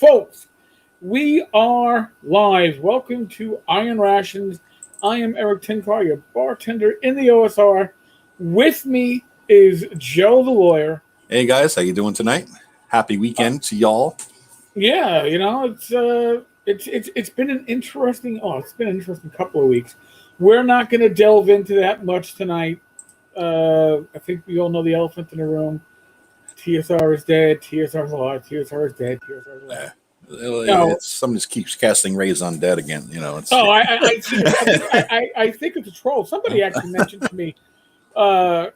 Folks, we are live. Welcome to Iron Rations. I am Eric Tenkar, your bartender in the OSR. With me is Joe the Lawyer. Hey guys, how you doing tonight? Happy weekend to y'all. Yeah, you know, it's been an interesting couple of weeks. We're not going to delve into that much tonight. I think we all know the elephant in the room. TSR is dead. TSR is alive. TSR is dead. TSR is alive. Someone just keeps casting rays on dead again. You know. I think it's a troll. Somebody actually mentioned to me on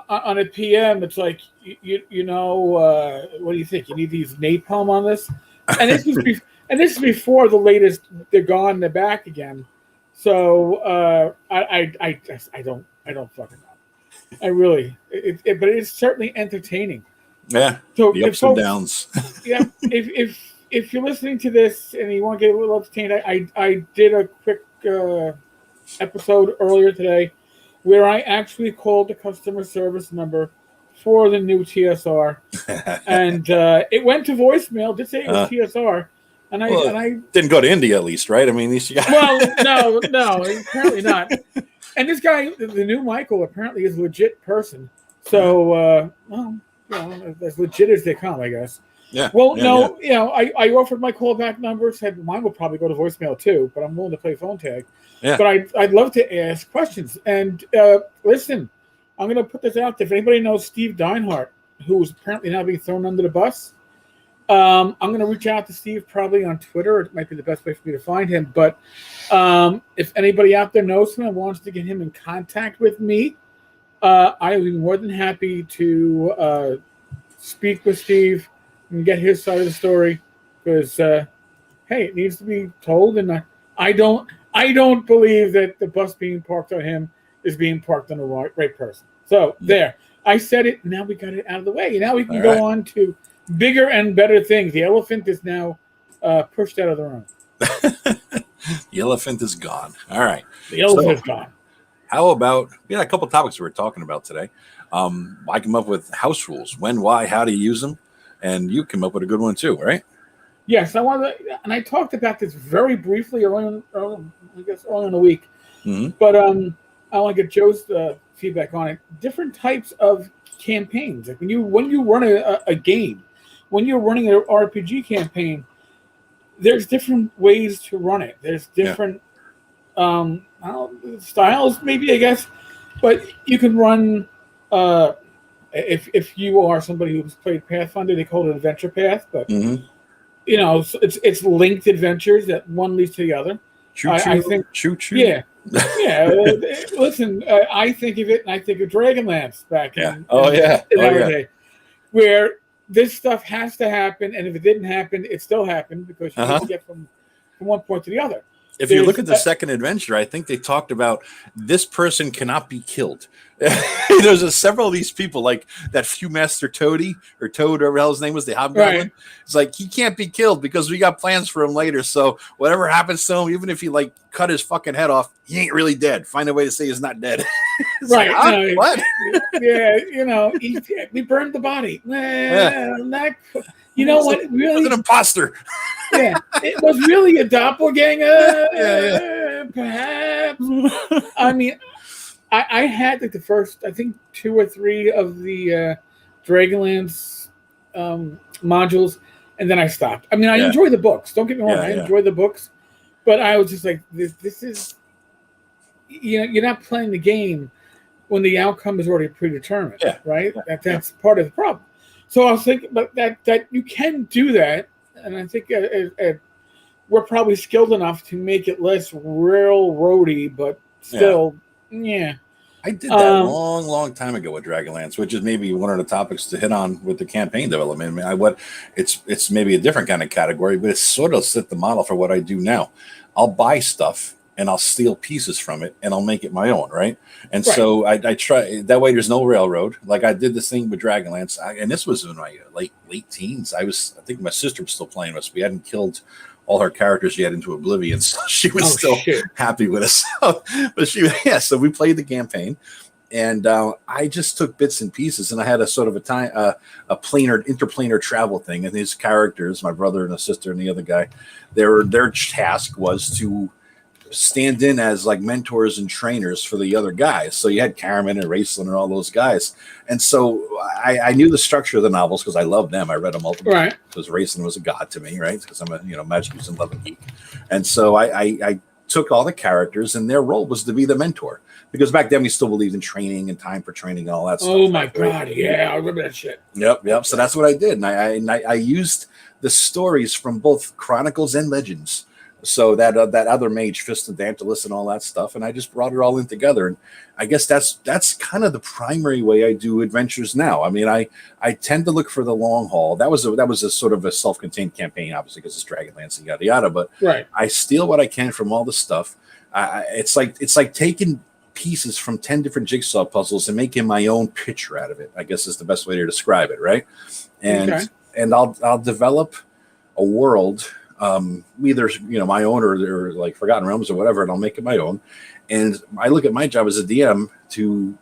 a PM. It's like what do you think? You need to use napalm on this, and this is before the latest. They're gone. They're back again. So I don't fucking know. I really, but it's certainly entertaining. Yeah. So the ups and downs. Yeah. If you're listening to this and you want to get a little entertained, I did a quick episode earlier today where I actually called the customer service number for the new TSR, and it went to voicemail. Did say it was TSR, and I didn't go to India at least, right? I mean, these guys. Well, no, apparently not. And this guy, the new Michael, apparently is a legit person. So, as legit as they come, I guess. Yeah. Well, I offered my callback number. Said mine will probably go to voicemail too, but I'm willing to play phone tag. Yeah. But I'd love to ask questions. And listen, I'm going to put this out there. If anybody knows Steve Deinhardt, who's apparently now being thrown under the bus, I'm going to reach out to Steve probably on Twitter. It might be the best way for me to find him. But if anybody out there knows him and wants to get him in contact with me, I would be more than happy to speak with Steve and get his side of the story. Because hey, it needs to be told, and I don't believe that the bus being parked on him is being parked on the right person. So there, I said it. Now we got it out of the way. Now we can go on to bigger and better things. The elephant is now pushed out of the room. The elephant is gone. All right. The elephant is gone. How about, we had a couple of topics we were talking about today. I came up with house rules. When, why, how do you use them? And you came up with a good one too, right? Yes, I talked about this very briefly early in the week. Mm-hmm. But I want to get Joe's feedback on it. Different types of campaigns. Like when you run a game, when you're running an RPG campaign, there's different ways to run it. There's different styles, maybe, I guess. But you can run if you are somebody who's played Pathfinder, they call it adventure path, but you know, it's linked adventures that one leads to the other. I think. Yeah. Yeah. Listen, I think of it, and I think of Dragonlance back in day, where this stuff has to happen, and if it didn't happen, it still happened because you need to get from one point to the other. If you look at the second adventure, I think they talked about this person cannot be killed. There's several of these people, like that Viewmaster Toad, whatever the hell his name was, the Hobgoblin. Right. It's like, he can't be killed because we got plans for him later. So whatever happens to him, even if he like cut his fucking head off, he ain't really dead. Find a way to say he's not dead. Right. Like, what? Yeah, you know, we burned the body. Well, you know what? Really, it was an imposter. Yeah, it was really a doppelganger. Perhaps. I mean, I had like the first, I think, 2 or 3 of the Dragonlance modules, and then I stopped. I mean, I enjoy the books. Don't get me wrong, I enjoy the books, but I was just like, this is, you know, you're not playing the game when the outcome is already predetermined, right? That's part of the problem. So I was thinking, but that you can do that, and I think we're probably skilled enough to make it less railroady, but still, I did that long time ago with Dragonlance, which is maybe one of the topics to hit on with the campaign development. I mean, it's maybe a different kind of category, but it's sort of set the model for what I do now. I'll buy stuff and I'll steal pieces from it and I'll make it my own, right? And so I try that way. There's no railroad. Like I did this thing with Dragonlance, and this was in my late teens. I think my sister was still playing with us. We hadn't killed all her characters yet into oblivion, so she was happy with us. So we played the campaign, And I just took bits and pieces, and I had a sort of a interplanar travel thing. And his characters, my brother and a sister and the other guy, their task was to stand in as like mentors and trainers for the other guys. So you had Karaman and Raceland and all those guys. And so I knew the structure of the novels because I loved them. I read them multiple times because Raceland was a god to me, right? Because I'm a magic using love and geek. And so I took all the characters, and their role was to be the mentor. Because back then we still believed in training and time for training and all that stuff. Oh my God, yeah, I remember that shit. Yep. So that's what I did. And I used the stories from both Chronicles and Legends. So that other mage, Fist of Dantalus and all that stuff, and I just brought it all in together. And I guess that's kind of the primary way I do adventures now. I mean, I tend to look for the long haul. That was a sort of a self-contained campaign, obviously, because it's Dragonlance and yada yada. But I steal what I can from all the stuff. It's like taking pieces from 10 different jigsaw puzzles and making my own picture out of it, I guess is the best way to describe it, right? And I'll develop a world, either my own or like Forgotten Realms or whatever, and I'll make it my own. And I look at my job as a DM to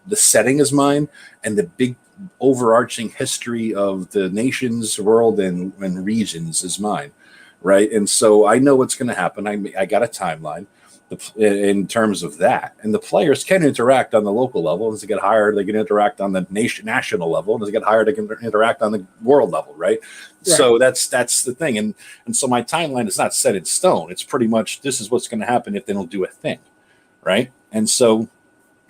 the setting is mine, and the big overarching history of the nation's world and regions is mine, right? And so I know what's going to happen. I got a timeline in terms of that, and the players can interact on the local level. As they get higher, they can interact on the national level, and as they get higher, they can interact on the world level, right? So that's the thing, and so my timeline is not set in stone. It's pretty much this is what's going to happen if they don't do a thing, right? And so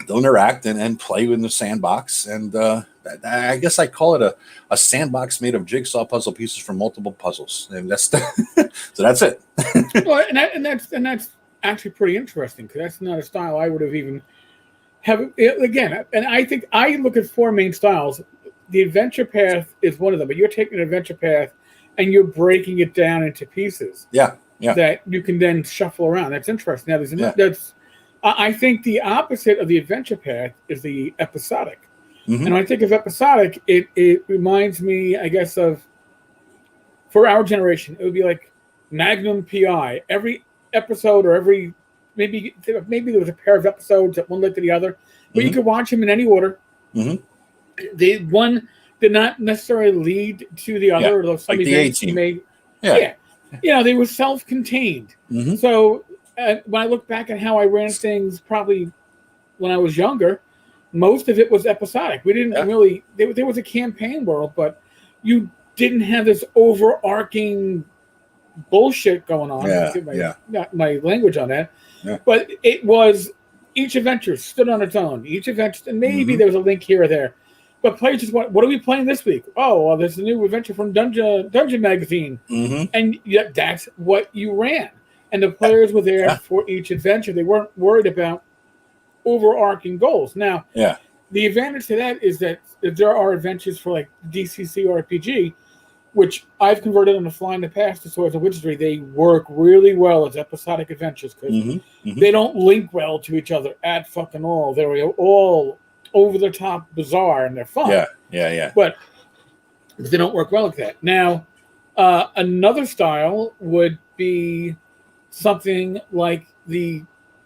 they'll interact and play in the sandbox, and I guess I call it a sandbox made of jigsaw puzzle pieces from multiple puzzles, and that's so that's it. Well, and that's actually pretty interesting, because that's not a style I would have even have again. And I think I look at four main styles. The adventure path is one of them, but you're taking an adventure path and you're breaking it down into pieces. Yeah. That you can then shuffle around. That's interesting. Now, I think the opposite of the adventure path is the episodic. And when I think of episodic, it reminds me, I guess, of, for our generation, it would be like Magnum PI. Every episode, or maybe there was a pair of episodes that one led to the other, but you could watch them in any order. The one did not necessarily lead to the other, or some like events the made. They were self-contained. So when I look back at how I ran things, probably when I was younger, most of it was episodic. We didn't really. There was a campaign world, but you didn't have this overarching bullshit going on. Not my language on that. But it was, each adventure stood on its own. Each adventure, and maybe there was a link here or there. But players just what are we playing this week? Oh, well, there's a new adventure from Dungeon Magazine. And that's what you ran. And the players were there for each adventure. They weren't worried about overarching goals. Now, the advantage to that is that if there are adventures for like DCC RPG, which I've converted on the fly in the past to Swords of Wizardry, they work really well as episodic adventures, because they don't link well to each other at fucking all. They're all over the top bizarre, and they're fun. But they don't work well like that. Now, another style would be something like the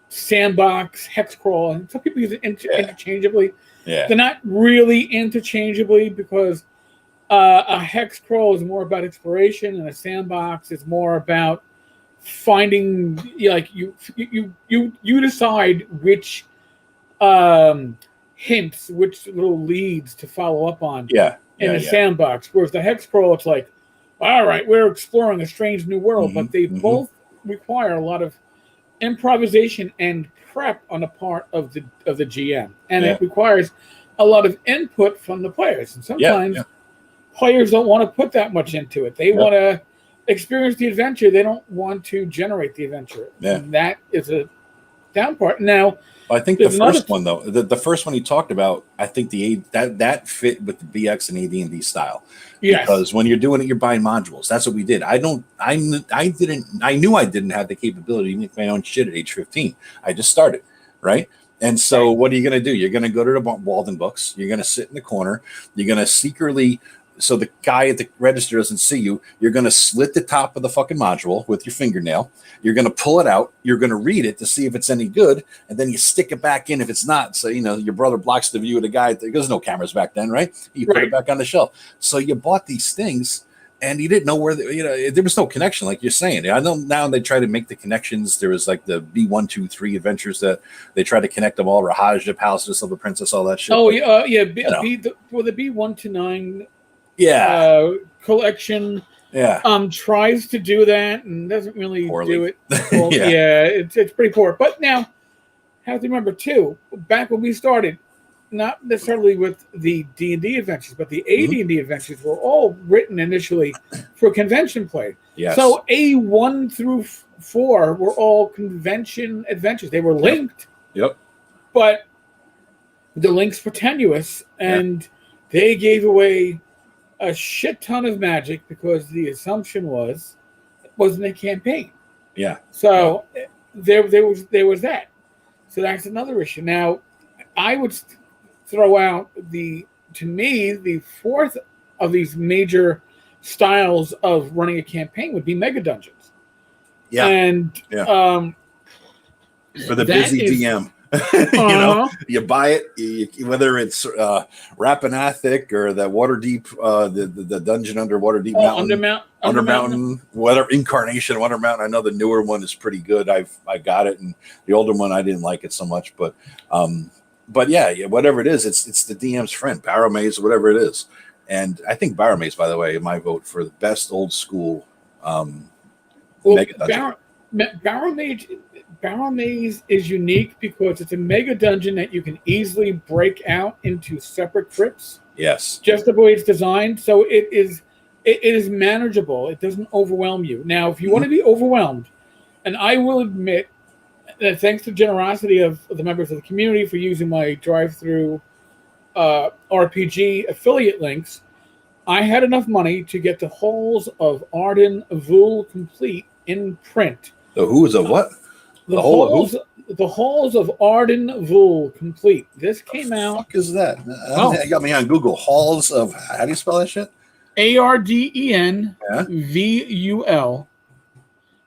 sandbox hex crawl, and some people use it interchangeably. They're not really interchangeably, because a hex crawl is more about exploration, and a sandbox is more about finding. Like you decide which hints, which little leads to follow up on. In a sandbox, whereas the hex crawl, it's like, all right, we're exploring a strange new world, but they both require a lot of improvisation and prep on the part of the GM, and it requires a lot of input from the players. And sometimes players don't want to put that much into it. They want to experience the adventure. They don't want to generate the adventure. And that is a down part. Now, I think the first one, though, the first one you talked about, I think that fit with the BX and AD&D style. Because when you're doing it, you're buying modules. That's what we did. I knew I didn't have the capability to make my own shit at age 15. I just started, right? And so what are you going to do? You're going to go to the Walden books. You're going to sit in the corner. You're going to secretly so the guy at the register doesn't see you. You're going to slit the top of the fucking module with your fingernail. You're going to pull it out. You're going to read it to see if it's any good, and then you stick it back in if it's not. So your brother blocks the view of the guy. There's no cameras back then, right? You put it back on the shelf. So you bought these things, and you didn't know where there was no connection, like you're saying. I know now they try to make the connections. There was like the B123 adventures that they try to connect them all. Rahaj, the Palace of the Silver Princess, all that shit. Oh, yeah. The B129 collection tries to do that and doesn't really do it. Well, it's pretty poor. But now, have to remember too, back when we started, not necessarily with the D&D adventures, but the AD&D adventures were all written initially for convention play. Yes. So A1 through 4 were all convention adventures. They were linked. Yep. But the links were tenuous, and they gave away a shit ton of magic because the assumption was it wasn't a campaign. Yeah. So there was that. So that's another issue. Now, I would throw out the fourth of these major styles of running a campaign would be mega dungeons. Yeah. And for the busy DM. You buy it, whether it's Rappanathic or that Waterdeep, the dungeon under Waterdeep Mountain, Under Mountain, whatever incarnation of Under Mountain. I know the newer one is pretty good. I got it, and the older one I didn't like it so much, but yeah, whatever it is, it's the DM's friend, Barrow Maze, whatever it is. And I think Barrow Maze, by the way, my vote for the best old school mega dungeon. Barrow Maze is unique because it's a mega dungeon that you can easily break out into separate crypts. Yes. Just the way it's designed. So it is manageable. It doesn't overwhelm you. Now, if you want to be overwhelmed, and I will admit that thanks to the generosity of the members of the community for using my drive-through RPG affiliate links, I had enough money to get the Halls of Arden Vul complete in print. The who is of what? The Halls of Arden Vul complete. This came out. What the fuck is that? You got me on Google. Halls of, how do you spell that shit? ARDENVUL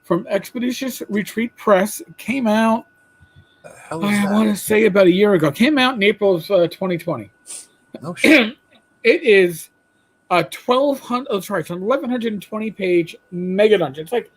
from Expeditious Retreat Press. Came out, I want to say about a year ago. Came out in April of 2020. No shit. It is a 1,120 page mega dungeon. It's like,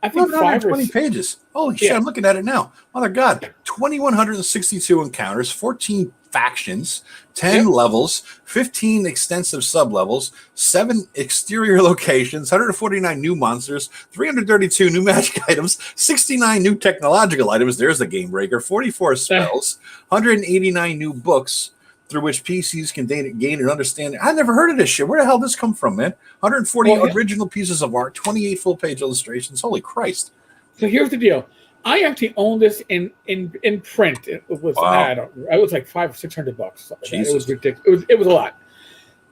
I think 520 pages. Holy shit, I'm looking at it now. Mother God. 2,162 encounters, 14 factions, 10 levels, 15 extensive sub-levels, 7 exterior locations, 149 new monsters, 332 new magic items, 69 new technological items. There's the game breaker. 44 spells, 189 new books through which PCs can gain an understanding. I never heard of this shit. Where the hell did this come from, man? 140 original pieces of art, 28 full-page illustrations. Holy Christ. So here's the deal. I actually own this in print. It was I was like $500 or $600. It was ridiculous. It was a lot.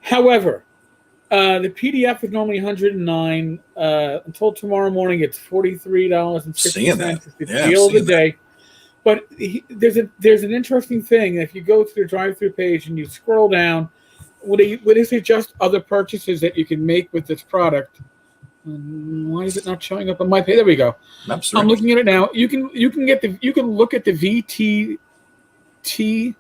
However, the PDF is normally $109. Until tomorrow morning, it's $43.50. It's the deal of the day. But there's an interesting thing. If you go to the drive-through page and you scroll down, when they suggest other purchases that you can make with this product, why is it not showing up on my page? There we go. I'm looking at it now. You can look at the VTT.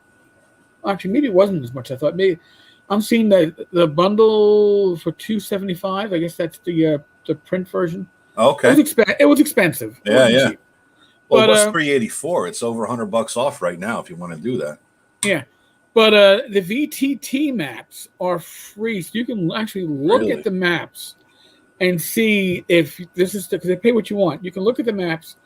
Actually, maybe it wasn't as much as I thought. Maybe I'm seeing the bundle for $275. I guess that's the print version. Okay. It was expensive. Yeah. Well, it was $384. It's over $100 off right now if you want to do that. Yeah, but the VTT maps are free, so you can actually look at the maps and see if this is because they pay what you want. You can look at the maps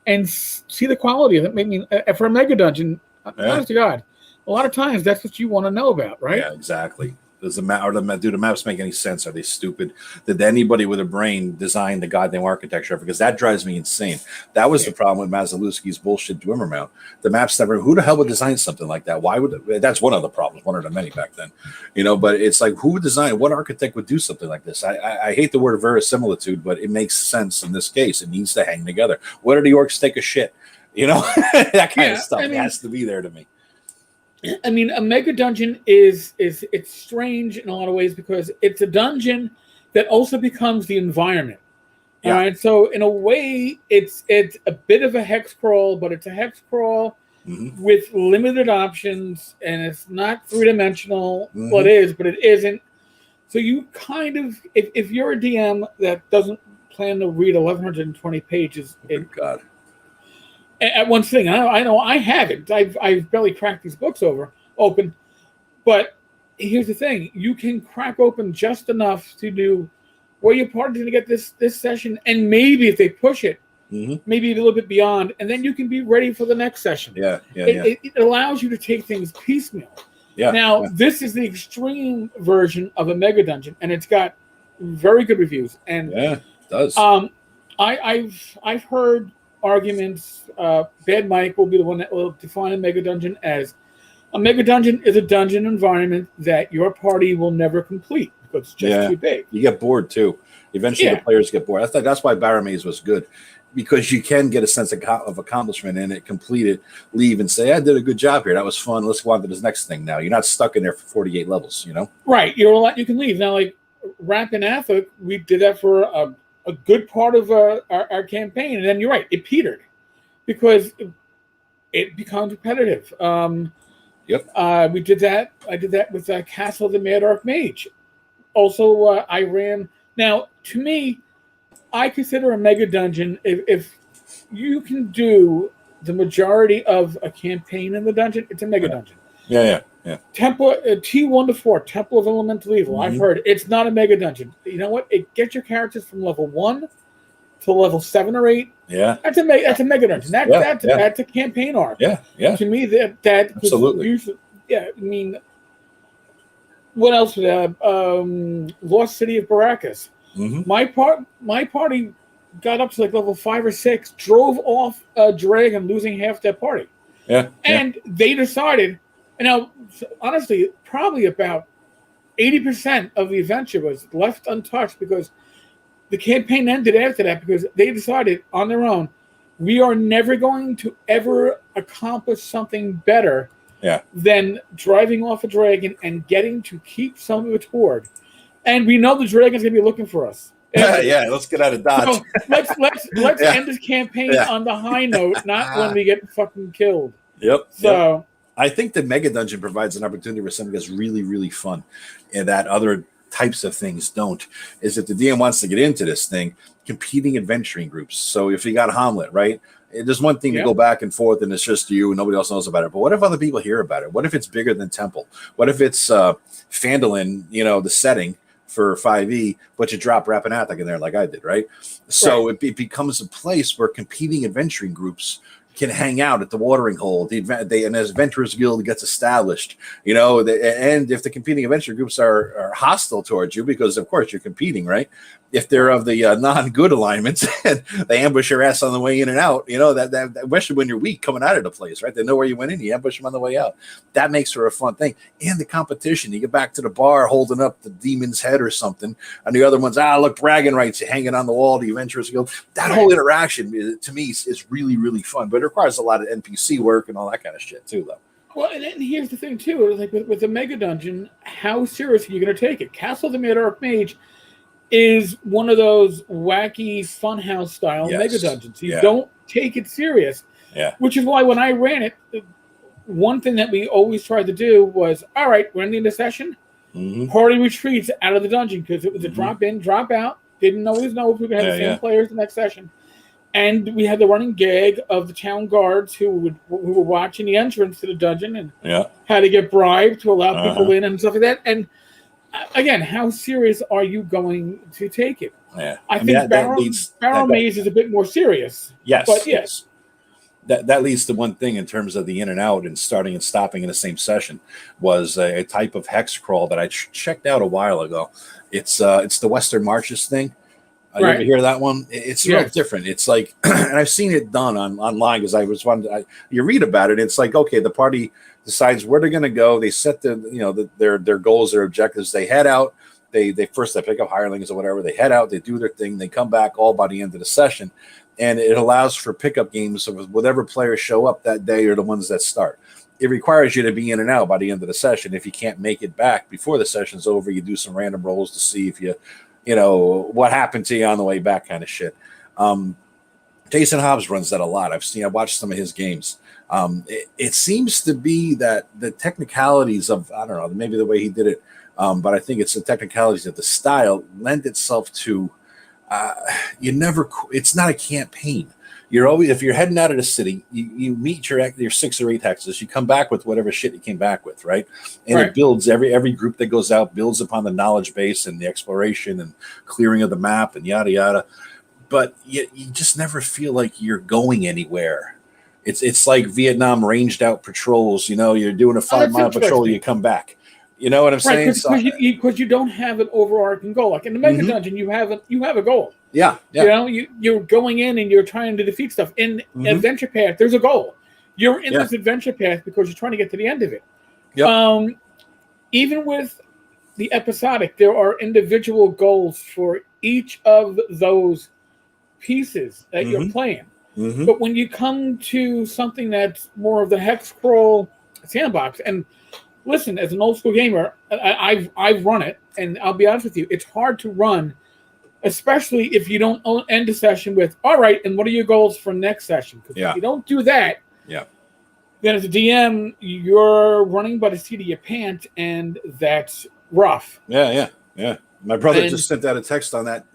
and see the quality of it. I mean, for a mega dungeon, honest to God, a lot of times that's what you want to know about, right? Yeah, exactly. Does do the maps make any sense? Are they stupid? Did anybody with a brain design the goddamn architecture? Because that drives me insane. That was the problem with Maslowski's bullshit Dwimmer mount. The maps never. Who the hell would design something like that? Why would? That's one of the problems. One of the many back then, But it's like, who would design? What architect would do something like this? I hate the word verisimilitude, but it makes sense in this case. It needs to hang together. What are the orcs take a shit? That kind of stuff. It has to be there to me. I mean, a mega dungeon is it's strange in a lot of ways because it's a dungeon that also becomes the environment. All Yeah. right, so in a way, it's a bit of a hex crawl, but it's a hex crawl with limited options, and it's not 3-dimensional. Well, it is, but it isn't. So you kind of, if you're a DM that doesn't plan to read 1,120 pages, God. At one thing, I know I haven't. I've barely cracked these books open, but here's the thing: you can crack open just enough to do. Well, your party's going to get this session, and maybe if they push it, maybe a little bit beyond, and then you can be ready for the next session. It allows you to take things piecemeal. This is the extreme version of a mega dungeon, and it's got very good reviews. And it does. I've heard arguments. Bad Mike will be the one that will define a mega dungeon as a mega dungeon is a dungeon environment that your party will never complete. It's just too big. You get bored too. Eventually, the players get bored. That's why Barrow Maze was good, because you can get a sense of accomplishment in it, complete it, leave, and say, "I did a good job here. That was fun. Let's go on to this next thing." Now you're not stuck in there for 48 levels. You know, right? You can leave now. Like Ramp and Athok, we did that for a good part of our campaign, and then you're right, it petered because it becomes repetitive. We did that. I did that with Castle of the Mad Archmage. Also, I ran. Now, to me, I consider a mega dungeon if you can do the majority of a campaign in the dungeon, it's a mega dungeon. Yeah. Temple T1 to 4, Temple of Elemental Evil. I've heard it's not a mega dungeon. You know what? It gets your characters from level 1 to level 7 or 8. Yeah, that's a mega dungeon. That's a campaign arc. Yeah. To me, that absolutely. Usually, I mean. What else? Lost City of Baracus. My party got up to like level 5 or 6, drove off a dragon, losing half their party. And they decided, and now honestly, probably about 80% of the adventure was left untouched because the campaign ended after that because they decided on their own, we are never going to ever accomplish something better than driving off a dragon and getting to keep some of its hoard. And we know the dragon's going to be looking for us. Let's get out of Dodge. So let's end this campaign on the high note, not when we get fucking killed. So I think the mega dungeon provides an opportunity for something that's really, really fun, and that other types of things don't. Is if the DM wants to get into this thing, competing adventuring groups. So if you got Hamlet, right? There's one thing to go back and forth, and it's just you, and nobody else knows about it. But what if other people hear about it? What if it's bigger than Temple? What if it's Phandalin, the setting for 5e, but you drop Rapanathak in there like I did, right? So it becomes a place where competing adventuring groups can hang out at the watering hole. And as Adventurers Guild gets established, and if the competing adventure groups are hostile towards you, because of course you're competing, right? If they're of the non-good alignments and they ambush your ass on the way in and out, that especially when you're weak coming out of the place, right? They know where you went in, you ambush them on the way out. That makes for a fun thing. And the competition, you get back to the bar holding up the demon's head or something, and the other one's, look, bragging rights, hanging on the wall, the Adventurers Guild. That whole interaction, to me, is really, really fun, but it requires a lot of NPC work and all that kind of shit too, though. Well, and here's the thing too, like with the mega dungeon, how serious are you going to take it? Castle of the Mad Archmage is one of those wacky funhouse style mega dungeons. You don't take it serious. Which is why when I ran it, one thing that we always tried to do was, all right, we're ending the session, party retreats out of the dungeon, because it was a drop in, drop out. Didn't always know if we were going to have the same players the next session. And we had the running gag of the town guards who were watching the entrance to the dungeon and had to get bribed to allow people in and stuff like that. And again, how serious are you going to take it? I think Barrow Maze is a bit more serious. Yes. But yes. That leads to one thing in terms of the in and out and starting and stopping in the same session was a type of hex crawl that I checked out a while ago. It's the Western Marches thing. You ever hear that one? It's real different. It's like, and I've seen it done online because I was wondering. You read about it. It's like, okay, the party decides where they're going to go. They set their goals, their objectives. They head out. They first pick up hirelings or whatever. They head out. They do their thing. They come back all by the end of the session, and it allows for pickup games of whatever players show up that day are the ones that start. it requires you to be in and out by the end of the session. If you can't make it back before the session's over, you do some random rolls to see if you know, what happened to you on the way back, kind of shit. Jason Hobbs runs that a lot. I watched some of his games. It seems to be that the technicalities of, I don't know, maybe the way he did it, but I think it's the technicalities of the style lend itself to, it's not a campaign. You're always, if you're heading out of the city, you meet your 6 or 8 hexes, you come back with whatever shit you came back with, right? And It builds, every group that goes out builds upon the knowledge base and the exploration and clearing of the map and yada yada. But you just never feel like you're going anywhere. It's like Vietnam ranged out patrols. You know, you're doing a 5-mile patrol, you come back. You know what I'm saying? Because you don't have an overarching goal. Like in the Mega Dungeon, you have a goal. Yeah. You know, you're going in and you're trying to defeat stuff. In Adventure Path, there's a goal. You're in this adventure path because you're trying to get to the end of it. Yep. Even with the episodic, there are individual goals for each of those pieces that you're playing. But when you come to something that's more of the hex crawl sandbox, and listen, as an old school gamer, I've run it, and I'll be honest with you, it's hard to run, especially if you don't end a session with, all right, and what are your goals for next session? Because if you don't do that, then as a DM, you're running by the seat of your pants, and that's rough. Yeah. My brother just sent out a text on that.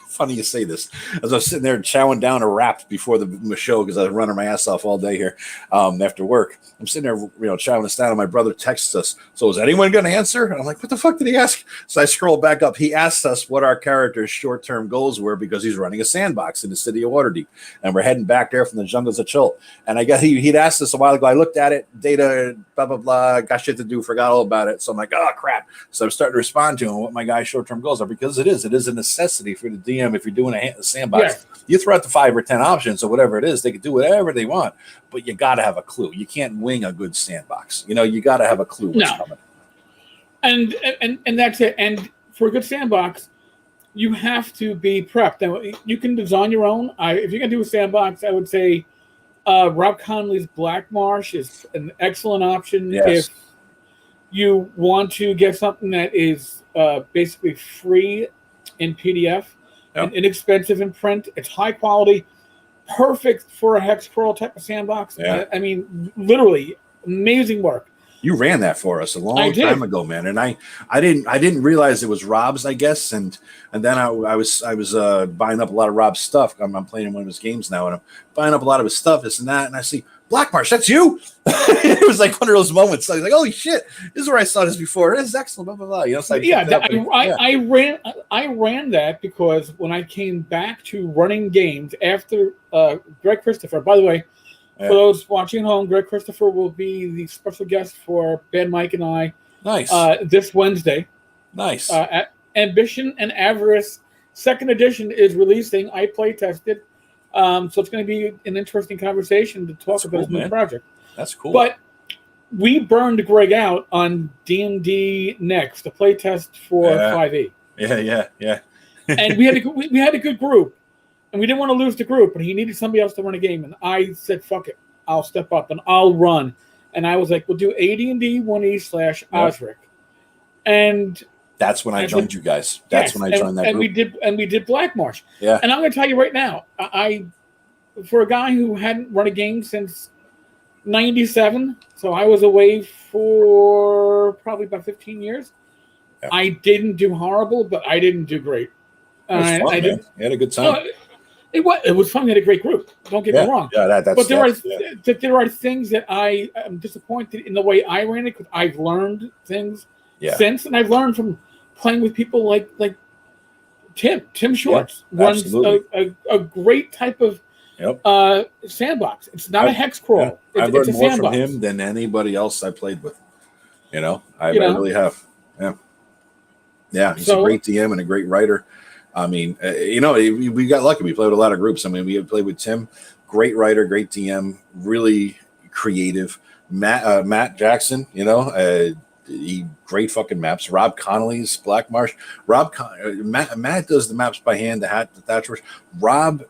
Funny you say this. As I was sitting there chowing down a wrap before the show, because I was running my ass off all day here after work. I'm sitting there, chowing this down, and my brother texts us. So is anyone going to answer? And I'm like, what the fuck did he ask? So I scroll back up. He asked us what our character's short-term goals were because he's running a sandbox in the city of Waterdeep, and we're heading back there from the jungles of Chult. And I guess he'd asked us a while ago. I looked at it, data, blah blah blah, got shit to do, forgot all about it. So I'm like, oh crap. So I'm starting to respond to him what my guy's short-term goals are, because it is a necessity for the DM. If you're doing a sandbox, you throw out the 5 or 10 options or whatever it is, they can do whatever they want, but you got to have a clue. You can't wing a good sandbox. You got to have a clue what's coming. And that's it. And for a good sandbox, you have to be prepped. Now, you can design your own. If you're going to do a sandbox, I would say Rob Connolly's Black Marsh is an excellent option. If you want to get something that is basically free in PDF and inexpensive in print, it's high quality, perfect for a hex crawl type of sandbox. I mean, literally amazing work. You ran that for us a long time ago, man, and I didn't realize it was Rob's, I guess, and then I was buying up a lot of Rob's stuff. I'm playing one of his games now, and I'm buying up a lot of his stuff, this and that, and I see Black Marsh, that's you. It was like one of those moments. I was like, holy shit, this is where I saw this before. This is excellent, blah blah blah. So I ran that because when I came back to running games after Greg Christopher, by the way. For those watching at home, Greg Christopher will be the special guest for Ben, Mike, and I. Nice. This Wednesday. Nice. Ambition and Avarice 2nd edition is releasing. I play tested. So it's going to be an interesting conversation to talk about his new project. That's cool. But we burned Greg out on D&D Next, the play test for 5e. Yeah. And we had a good group. And we didn't want to lose the group, but he needed somebody else to run a game. And I said, fuck it. I'll step up and I'll run. And I was like, we'll do AD&D 1E / Osric. And that's when I joined you guys. That's when I joined that group. And we did Black Marsh. Yeah. And I'm going to tell you right now, I for a guy who hadn't run a game since 97, so I was away for probably about 15 years. Yeah. I didn't do horrible, but I didn't do great. It was fun, man. You had a good time. It was fun. We had a great group. Don't get me wrong. Yeah, but there are things that I am disappointed in the way I ran it, because I've learned things since, and I've learned from playing with people like Tim Schwartz runs a great type of sandbox. It's not a hex crawl. I've learned more from him than anybody else I played with. I really have. Yeah, he's a great DM and a great writer. I mean, we got lucky. We played with a lot of groups. I mean, we played with Tim, great writer, great DM, really creative. Matt Jackson, he great fucking maps. Rob Connolly's Black Marsh. Matt does the maps by hand, the Thatchers. Rob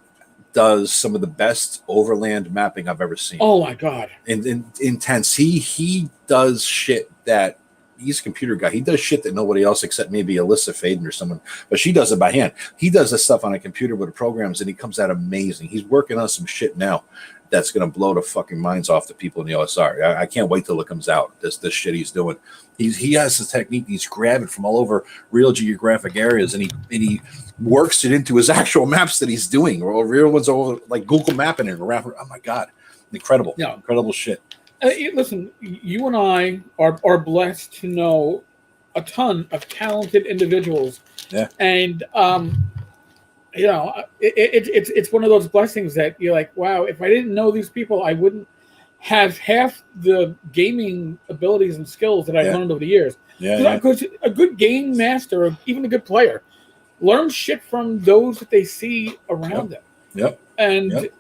does some of the best overland mapping I've ever seen. Oh my god! Intense. He does shit that he's a computer guy. He does shit that nobody else except maybe Alyssa Faden or someone, but she does it by hand. He does this stuff on a computer with the programs, and he comes out amazing. He's working on some shit now that's going to blow the fucking minds off the people in the OSR. I can't wait till it comes out. This shit he's doing. He has this technique. He's grabbing from all over real geographic areas, and he works it into his actual maps that he's doing, or real ones over like Google mapping it around. Oh my god, incredible! Yeah, incredible shit. Listen, you and I are blessed to know a ton of talented individuals. Yeah, and you know, it's one of those blessings that you're like, wow, if I didn't know these people, I wouldn't have half the gaming abilities and skills that I learned over the years. Because a good game master, or even a good player, learns shit from those that they see around them. Yep. And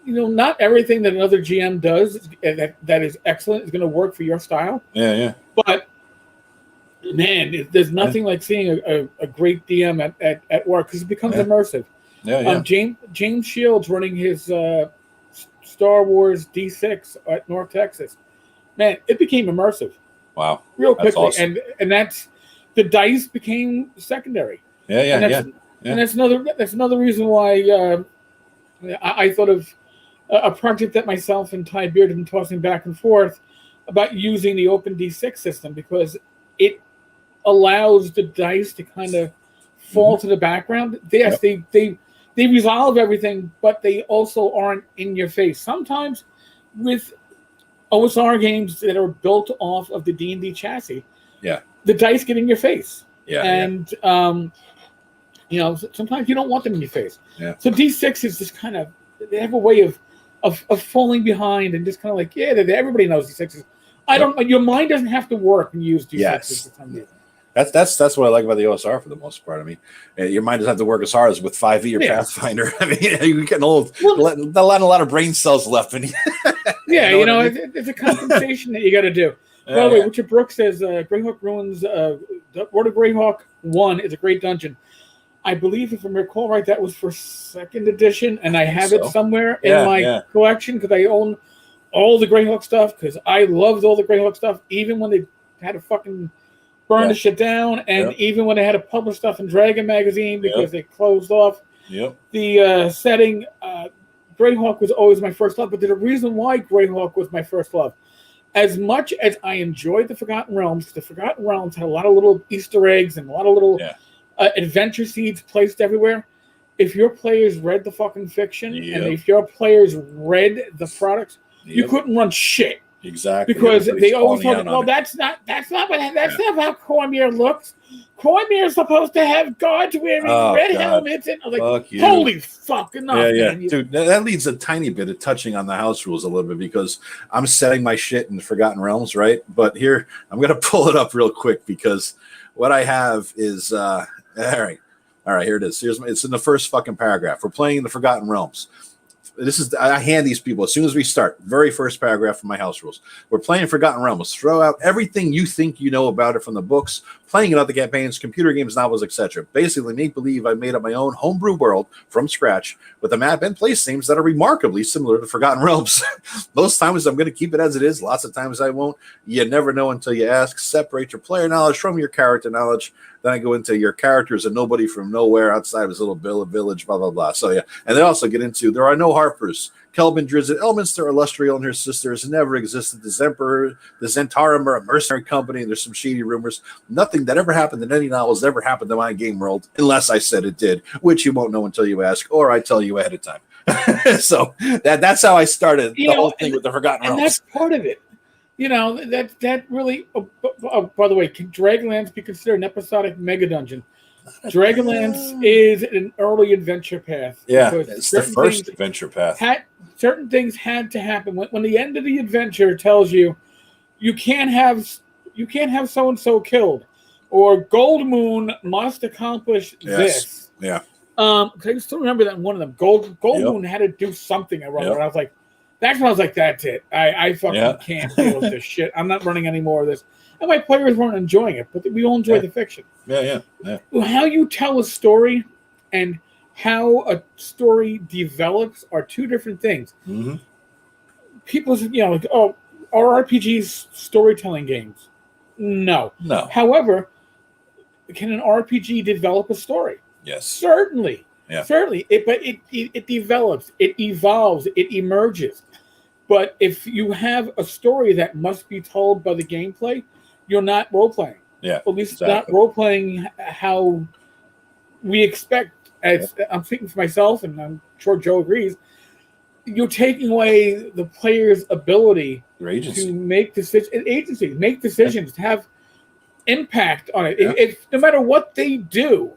you know, not everything that another GM does that is excellent is going to work for your style. Yeah. But man, there's nothing like seeing a great DM at work, because it becomes immersive. James Shields running his Star Wars D6 at North Texas. Man, it became immersive. Wow. Real quickly. Awesome. And that's the dice became secondary. And that's another reason why I thought of a project that myself and Ty Beard have been tossing back and forth about using the Open D6 system, because it allows the dice to kind of fall to the background. Yes, they resolve everything, but they also aren't in your face. Sometimes with OSR games that are built off of the D&D chassis, the dice get in your face. And you know, sometimes you don't want them in your face. So D6 is just kind of, they have a way of falling behind and just kind of like, everybody knows D6s. Your mind doesn't have to work when you use D6s. That's what I like about the OSR for the most part. I mean, your mind doesn't have to work as hard as with 5e or Pathfinder. I mean, you're getting old. A lot of brain cells left in you. You know, it's a compensation that you got to do. By the way, Richard Brooks says Greyhawk Ruins, World of Greyhawk 1 is a great dungeon. I believe, if I recall right, that was for 2nd edition, and I have it somewhere in my collection, because I own all the Greyhawk stuff, because I loved all the Greyhawk stuff, even when they had to fucking burn the shit down, and even when they had to publish stuff in Dragon Magazine because they closed off the setting. Greyhawk was always my first love, but there's a reason why Greyhawk was my first love. As much as I enjoyed the Forgotten Realms, the Forgotten Realms had a lot of little Easter eggs and a lot of little adventure seeds placed everywhere. If your players read the fucking fiction and if your players read the products, you couldn't run shit. Exactly. Because they always thought, well, that's not how Cormier looks. Cormier is supposed to have guards wearing red helmets. And I was like, holy fuck, enough. Man. Dude, that leads a tiny bit of touching on the house rules a little bit, because I'm setting my shit in the Forgotten Realms, right? But here, I'm going to pull it up real quick, because what I have is, all right, here it is. It's in the first fucking paragraph. We're playing in the Forgotten Realms. I hand these people as soon as we start. Very first paragraph from my house rules. We're playing Forgotten Realms. Throw out everything you think you know about it from the books, playing it out the campaigns, computer games, novels, etc. Basically, make believe I made up my own homebrew world from scratch with a map and place names that are remarkably similar to Forgotten Realms. Most times I'm going to keep it as it is. Lots of times I won't. You never know until you ask. Separate your player knowledge from your character knowledge. Then I go into your characters and nobody from nowhere outside of his little village, blah, blah, blah. So, and they also get into, there are no Harpers. Kelvin, Drizzt, Elminster, Illustrial, and her sisters never existed. The Zemper, the Zentarum are a mercenary company. There's some shady rumors. Nothing that ever happened in any novels ever happened to my game world, unless I said it did, which you won't know until you ask, or I tell you ahead of time. So that's how I started the whole thing with the Forgotten Realms. And that's part of it. You know, that really, by the way, can Dragonlance be considered an episodic mega dungeon? Dragonlance is an early adventure path. Yeah, it's the first adventure path. Certain things had to happen. When the end of the adventure tells you, you can't have so-and-so killed, or Gold Moon must accomplish this. Yeah. I still remember that one of them. Gold Moon had to do something. I wrote, and I was like, that's when I was like, that's it. I fucking can't deal with this shit. I'm not running any more of this. And my players weren't enjoying it, but we all enjoyed the fiction. Yeah. How you tell a story and how a story develops are two different things. Mm-hmm. People, like, oh, are RPGs storytelling games? No. However, can an RPG develop a story? Yes. Certainly. Yeah. Certainly. But it develops, it evolves, it emerges. But if you have a story that must be told by the gameplay, you're not role playing. Yeah. At least not role playing how we expect. I'm speaking for myself, and I'm sure Joe agrees. You're taking away the player's ability to make decisions, make decisions, to have impact on it. If no matter what they do,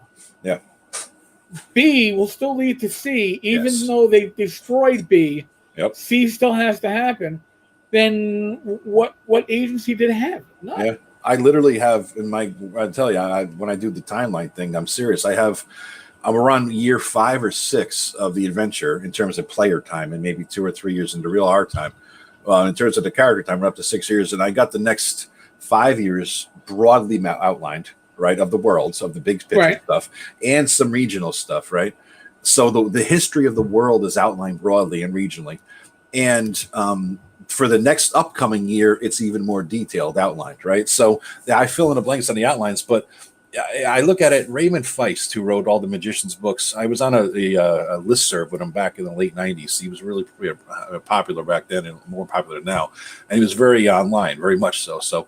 B will still lead to C, even though they destroyed B. C still has to happen. Then what agency did it have? None. Yeah, I literally have I tell you, when I do the timeline thing, I'm serious. I'm around year 5 or 6 of the adventure in terms of player time, and maybe 2 or 3 years into real our time. In terms of the character time, we're up to 6 years, and I got the next 5 years broadly outlined, right, of the worlds, of the big picture stuff, and some regional stuff, right? So the history of the world is outlined broadly and regionally, and for the next upcoming year, it's even more detailed, outlined, right? So I fill in the blanks on the outlines, but I look at it. Raymond Feist, who wrote all the Magician's books, I was on a listserv with him back in the late 90s. He was really popular back then and more popular now. And he was very online, very much so. So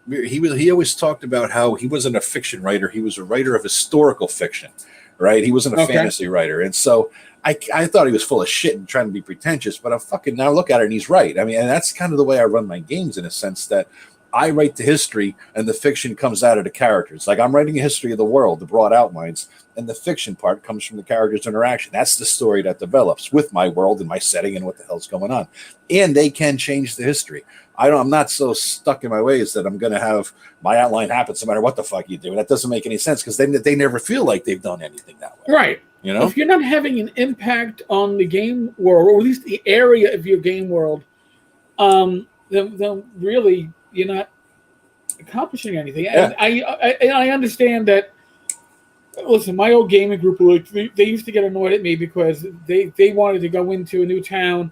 he always talked about how he wasn't a fiction writer. He was a writer of historical fiction, right? He wasn't a fantasy writer. And so I thought he was full of shit and trying to be pretentious, but I fucking now look at it and he's right. I mean, and that's kind of the way I run my games, in a sense that I write the history and the fiction comes out of the characters. Like, I'm writing a history of the world, the broad outlines, and the fiction part comes from the characters' interaction. That's the story that develops with my world and my setting and what the hell's going on. And they can change the history. I'm not so stuck in my ways that I'm going to have my outline happen no matter what the fuck you do. That doesn't make any sense, because they never feel like they've done anything that way. Right. You know? If you're not having an impact on the game world, or at least the area of your game world, then really you're not accomplishing anything. Yeah. And I understand that. Listen, my old gaming group, they used to get annoyed at me because they wanted to go into a new town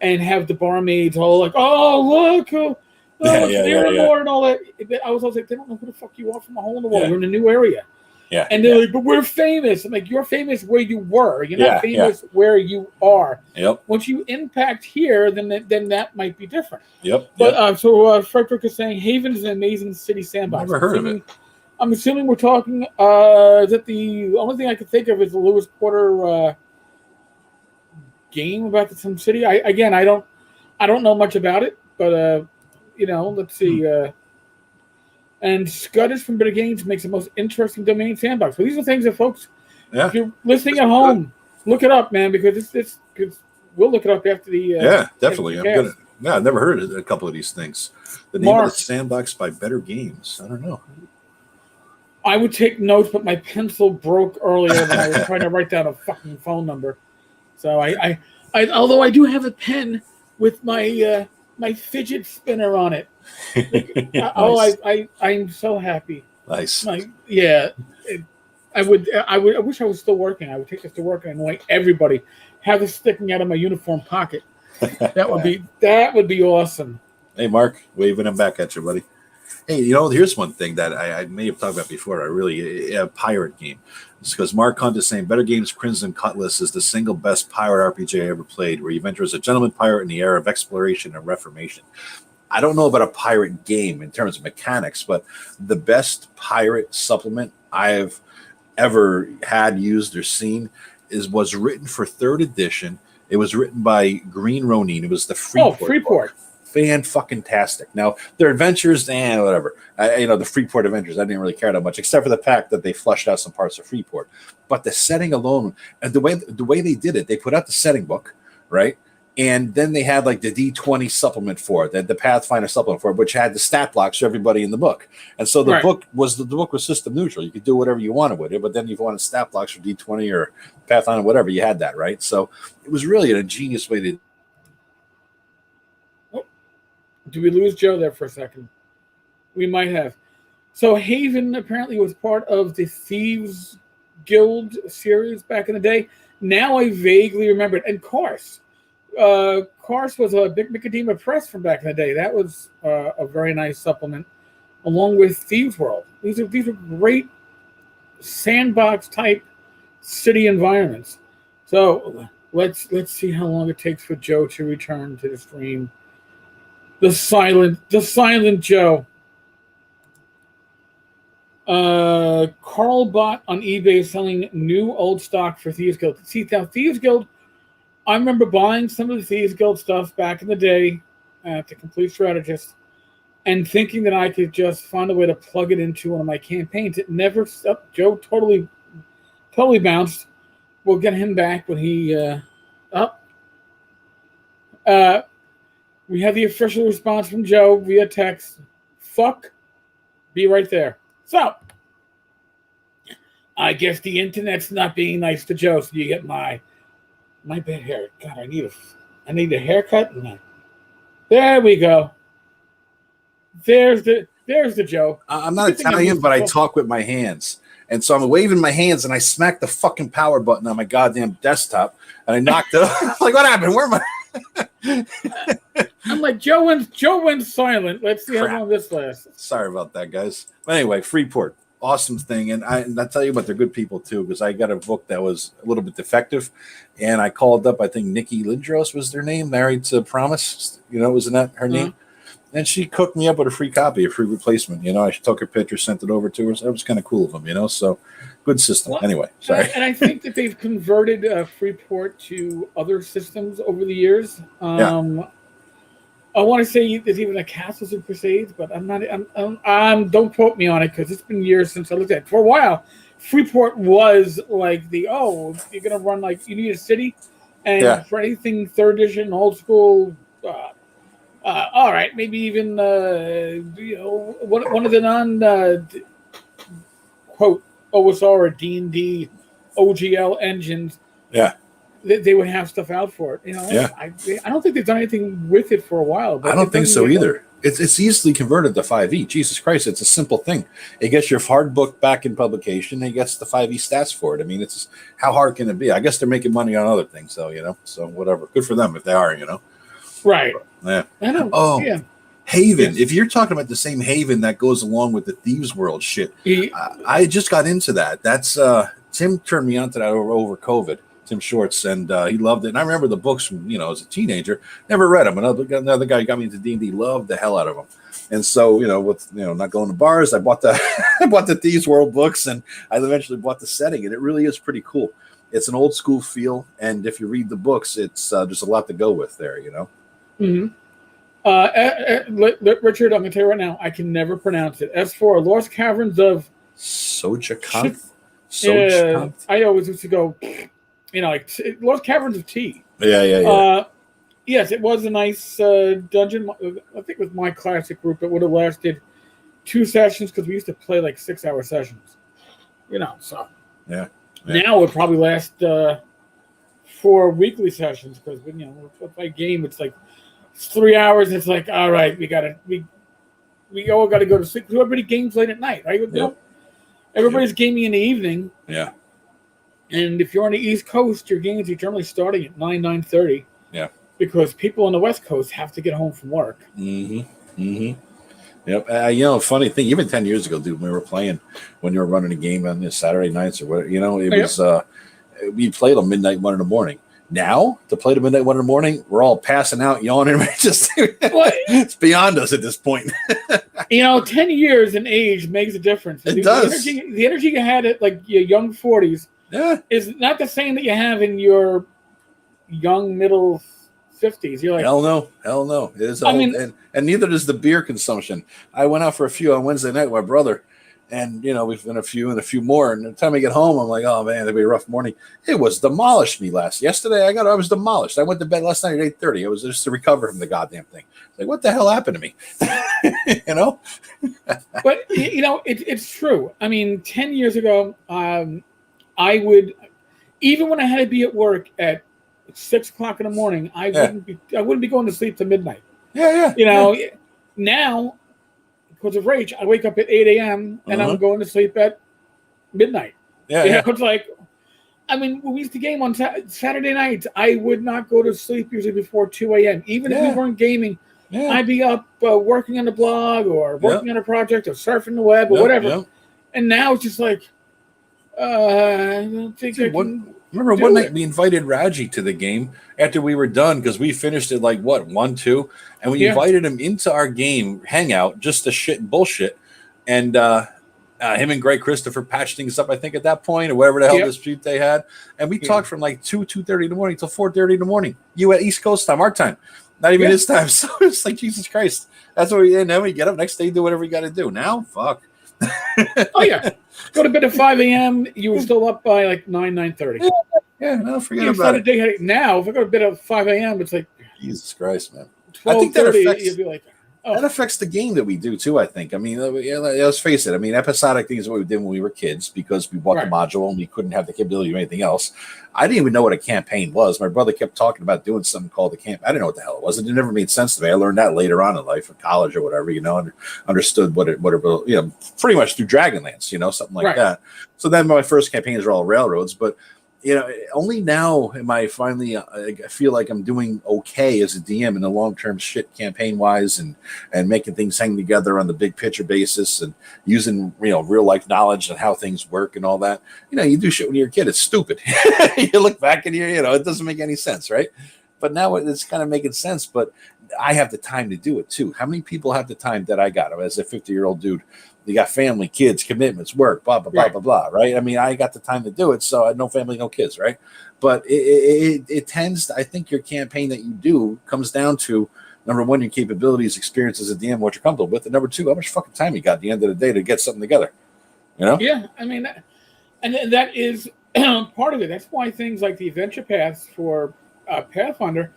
and have the barmaids all like, oh, look, and all that. I was always like, they don't know who the fuck you are from a hole in the wall. We're in a new area. Yeah. And they're like, but we're famous. I'm like, you're famous where you were. You're not famous where you are. Yep. Once you impact here, then that might be different. Yep. But so Frederick is saying Haven is an amazing city sandbox. Never heard of it. I'm assuming we're talking. That the only thing I could think of is the Lewis Porter game about the Sim City. I don't know much about it, but let's see. And Scuddish from Better Games makes the most interesting domain sandbox. So these are things that folks, if you're listening at home, look it up, man, because because we'll look it up after the. Definitely. I've never heard of a couple of these things. The name of the sandbox by Better Games. I don't know. I would take notes, but my pencil broke earlier when I was trying to write down a fucking phone number. So I although I do have a pen with my my fidget spinner on it. Nice. I'm so happy. Nice. I wish I was still working. I would take this to work and annoy everybody. Have this sticking out of my uniform pocket. That would be awesome. Hey, Mark, waving him back at you, buddy. Hey, here's one thing that I may have talked about before. A pirate game. It's because Mark Hunt is saying Better Games Crimson Cutlass is the single best pirate RPG I ever played, where you venture as a gentleman pirate in the era of exploration and reformation. I don't know about a pirate game in terms of mechanics, but the best pirate supplement I've ever had, used, or seen was written for 3rd edition. It was written by Green Ronin. It was the Freeport. Fan-fucking-tastic. Now, their adventures, whatever. The Freeport adventures, I didn't really care that much, except for the fact that they flushed out some parts of Freeport. But the setting alone, and the way they did it, they put out the setting book, right? And then they had like the D20 supplement for it, the Pathfinder supplement for it, which had the stat blocks for everybody in the book. And so the book was system neutral. You could do whatever you wanted with it, but then if you wanted stat blocks for D20 or Pathfinder, whatever, you had that, right? So it was really an ingenious way to. Do we lose Joe there for a second? We might have. So Haven apparently was part of the Thieves Guild series back in the day. Now I vaguely remember it. And Course. Course was a Big Nicodema Press from back in the day. That was a very nice supplement, along with Thieves World. These are great sandbox type city environments. So let's see how long it takes for Joe to return to the stream. The silent Joe. Carl bought on eBay selling new old stock for Thieves Guild. See, now Thieves Guild, I remember buying some of the Thieves Guild stuff back in the day at the Complete Strategist and thinking that I could just find a way to plug it into one of my campaigns. It never stopped. Joe totally bounced. We'll get him back when he we have the official response from Joe via text. Fuck. Be right there. So, I guess the internet's not being nice to Joe, so you get my bad hair. God, I need a haircut. There we go. There's the Joe. I'm not Italian, but I talk with my hands. And so I'm waving my hands, and I smacked the fucking power button on my goddamn desktop, and I knocked it off. I'm like, what happened? Where am I? I'm like, Joe went silent. Let's see how long this lasts. Sorry about that, guys. But anyway, Freeport, awesome thing. And I tell you what, they're good people, too, because I got a book that was a little bit defective, and I called up, I think Nikki Lindros was their name, married to Promise. Wasn't that her name? And she cooked me up with a free copy, a free replacement. I took her picture, sent it over to her. So that was kind of cool of them, so good system. Well, anyway, sorry. And I think that they've converted Freeport to other systems over the years. I want to say there's even a Castles and Crusades, but I'm not. Don't quote me on it because it's been years since I looked at it. For a while, Freeport was like you're gonna run you need a city, and for anything third edition, old school. All right, maybe even one of the non quote OSR or D&D OGL engines. Yeah, they would have stuff out for it. I don't think they've done anything with it for a while. But I don't think so either. It's easily converted to 5e. Jesus Christ, it's a simple thing. It gets your hard book back in publication, and it gets the 5e stats for it. I mean, it's how hard can it be? I guess they're making money on other things, though. So whatever. Good for them if they are. Right. Yeah. I know. Oh, yeah. Haven. If you're talking about the same Haven that goes along with the Thieves World shit, I just got into that. That's Tim turned me on to that over COVID. Tim Shorts, and he loved it. And I remember the books from as a teenager. Never read them. Another guy got me into D&D. Loved the hell out of them. And so with not going to bars, I bought the Thieves World books, and I eventually bought the setting, and it really is pretty cool. It's an old school feel, and if you read the books, it's there's a lot to go with there. Mm-hmm. Richard, I'm going to tell you right now, I can never pronounce it. S4, Lost Caverns of Sojakanth. I always used to go, Lost Caverns of Tea. Yeah. Yes, it was a nice dungeon. I think with my classic group, it would have lasted 2 sessions because we used to play 6-hour sessions. So. Yeah. Now it would probably last 4 weekly sessions because with my game it's 3 hours. It's all right, we all got to go to sleep. Everybody games late at night, right? Yep. Everybody's gaming in the evening. Yeah. And if you're on the East Coast, your games are generally starting at 9:30. Yeah. Because people on the West Coast have to get home from work. Mm-hmm. Mm-hmm. Yep. Funny thing, even 10 years ago, dude, we were playing when you were running a game on Saturday nights or whatever, it was, we played till midnight, 1 in the morning. Now, to play till midnight, 1 in the morning, we're all passing out, yawning. It's beyond us at this point. 10 years in age makes a difference. It does. The energy you had at your young 40s is not the same that you have in your young middle 50s. You're hell no. It is and neither does the beer consumption. I went out for a few on Wednesday night with my brother, and we've been a few more. And the time I get home, I'm like, oh man, it'll be a rough morning. It was demolished me yesterday. I was demolished. I went to bed last night at 8:30. It was just to recover from the goddamn thing. What the hell happened to me? But it's true. I mean, 10 years ago, I would, even when I had to be at work at 6 o'clock in the morning, I wouldn't be going to sleep till midnight. Yeah. Now, because of rage, I wake up at 8 a.m. and I'm going to sleep at midnight. It's like, I mean, we used to game on Saturday nights. I would not go to sleep usually before 2 a.m. Even if we weren't gaming, I'd be up working on the blog or working on a project or surfing the web or whatever. And now it's just like, I don't think remember one night we invited Raji to the game after we were done because we finished at like 1, 2, and we invited him into our game hangout just to shit and bullshit, and him and Greg Christopher patched things up, I think, at that point, or whatever the hell dispute they had, and we talked from like 2:30 in the morning till 4:30 in the morning. You at East Coast time, our time, not even his time. So it's like, Jesus Christ, that's what we. And then we get up next day, do whatever we got to do. Now, fuck. Go to bed at 5 a.m. You were still up by like 9:30. No, forget about it. Now, if I go to bed at 5 a.m., it's like, Jesus Christ, man. 12:30, I think that affects. You'll be like, that affects the game that we do too, I think. I mean, let's face it. I mean, episodic things are what we did when we were kids because we bought the module and we couldn't have the capability of anything else. I didn't even know what a campaign was. My brother kept talking about doing something called the camp. I didn't know what the hell it was. It never made sense to me. I learned that later on in life, in college or whatever, understood what it, pretty much through Dragonlance, something like that. So then my first campaigns are all railroads, but only now am I finally, I feel like I'm doing okay as a DM in the long-term shit campaign-wise and making things hang together on the big picture basis and using, real-life knowledge and how things work and all that. You do shit when you're a kid. It's stupid. You look back and it doesn't make any sense, right? But now it's kind of making sense, but I have the time to do it, too. How many people have the time that I got as a 50-year-old dude? You got family, kids, commitments, work, blah, blah, blah, blah, blah, right? I mean, I got the time to do it, so I had no family, no kids, right? But it tends to, I think your campaign that you do comes down to, number one, your capabilities, experiences at the end, what you're comfortable with, and number two, how much fucking time you got at the end of the day to get something together, Yeah, I mean, and that is part of it. That's why things like the adventure paths for Pathfinder,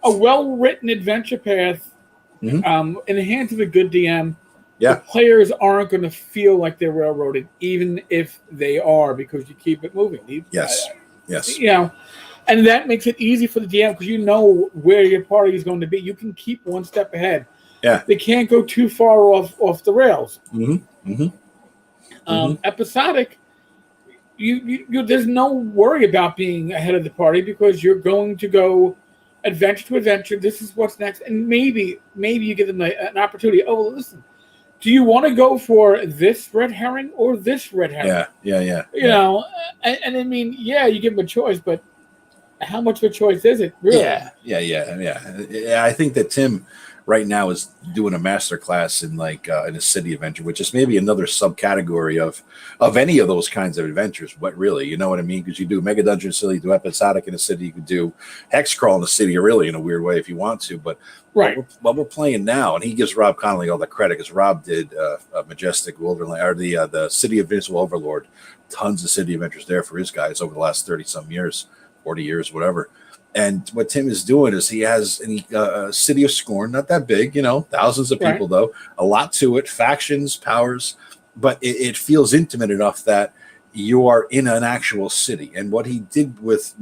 a well-written adventure path in the hands of a good DM, the players aren't going to feel like they're railroaded, even if they are, because you keep it moving. Yes. And that makes it easy for the DM because you know where your party is going to be. You can keep one step ahead. Yeah, they can't go too far off the rails. Episodic, you there's no worry about being ahead of the party because you're going to go adventure to adventure. This is what's next, and maybe you give them an opportunity. Oh, well, listen. Do you want to go for this red herring or this red herring? Yeah. And I mean, you give them a choice, but how much of a choice is it, really? Yeah. I think that Tim right now is doing a master class in in a city adventure, which is maybe another subcategory of any of those kinds of adventures. What really, you know what I mean? Because you do Mega Dungeon City, you do episodic in a city, you could do Hex Crawl in a city, really in a weird way if you want to. But what we're playing now, and he gives Rob Connolly all the credit because Rob did Majestic Wilderness or the City of Invincible Overlord, tons of city adventures there for his guys over the last 30-some years, 40 years, whatever. And what Tim is doing is he has a City of Scorn, not that big, thousands of people, though, a lot to it, factions, powers, but it feels intimate enough that you are in an actual city. And what he did with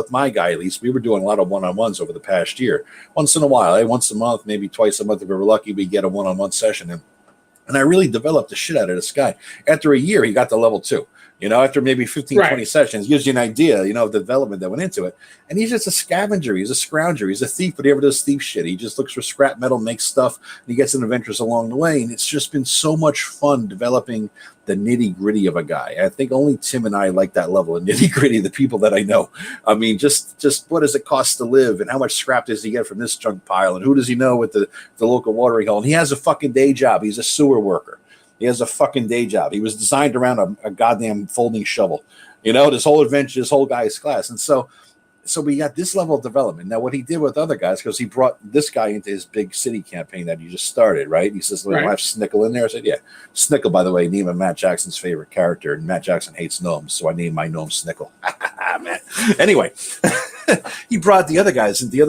my guy, at least, we were doing a lot of one-on-ones over the past year. Once in a while, once a month, maybe twice a month, if we were lucky, we get a one-on-one session. And I really developed the shit out of this guy. After a year, he got to level 2. After maybe 15, 20 sessions, gives you an idea, of the development that went into it. And he's just a scavenger. He's a scrounger. He's a thief, but he ever does thief shit. He just looks for scrap metal, makes stuff, and he gets in adventures along the way. And it's just been so much fun developing the nitty gritty of a guy. I think only Tim and I like that level of nitty gritty, the people that I know. I mean, just what does it cost to live and how much scrap does he get from this junk pile? And who does he know with the local watering hole? And he has a fucking day job. He's a sewer worker. He has a fucking day job. He was designed around a goddamn folding shovel. This whole adventure, this whole guy's class. And so we got this level of development. Now, what he did with other guys, because he brought this guy into his big city campaign that he just started, right? He says, we'll have Snickle in there. I said, yeah. Snickle, by the way, name of Matt Jackson's favorite character. And Matt Jackson hates gnomes, so I named my gnome Snickle. Man. Anyway, he brought the other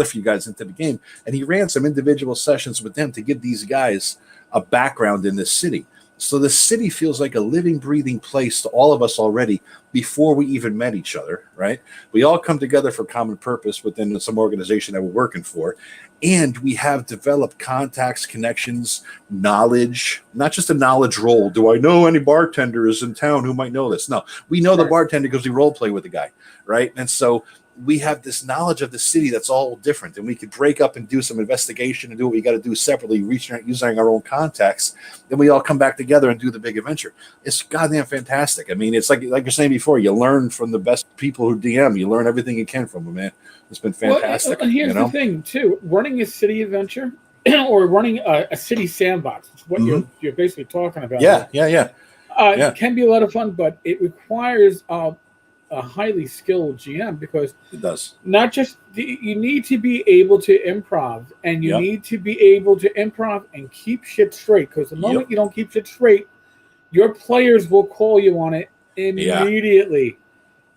few guys into the game, and he ran some individual sessions with them to give these guys a background in this city. So the city feels like a living, breathing place to all of us already before we even met each other, right? We all come together for common purpose within some organization that we're working for. And we have developed contacts, connections, knowledge, not just a knowledge role. Do I know any bartenders in town who might know this? No, we know the bartender because we role play with the guy, right? And so we have this knowledge of the city that's all different, and we could break up and do some investigation and do what we got to do separately, using our own contacts. Then we all come back together and do the big adventure. It's goddamn fantastic. I mean, it's like you're saying before, you learn from the best people who DM. You learn everything you can from them, man. It's been fantastic. Well, here's the thing, too. Running a city adventure or running a city sandbox, is what you're basically talking about. Yeah. It can be a lot of fun, but it requires a highly skilled GM, because it does. Not just you need to be able to improv, and you need to be able to improv and keep shit straight, because the moment you don't keep shit straight, your players will call you on it immediately.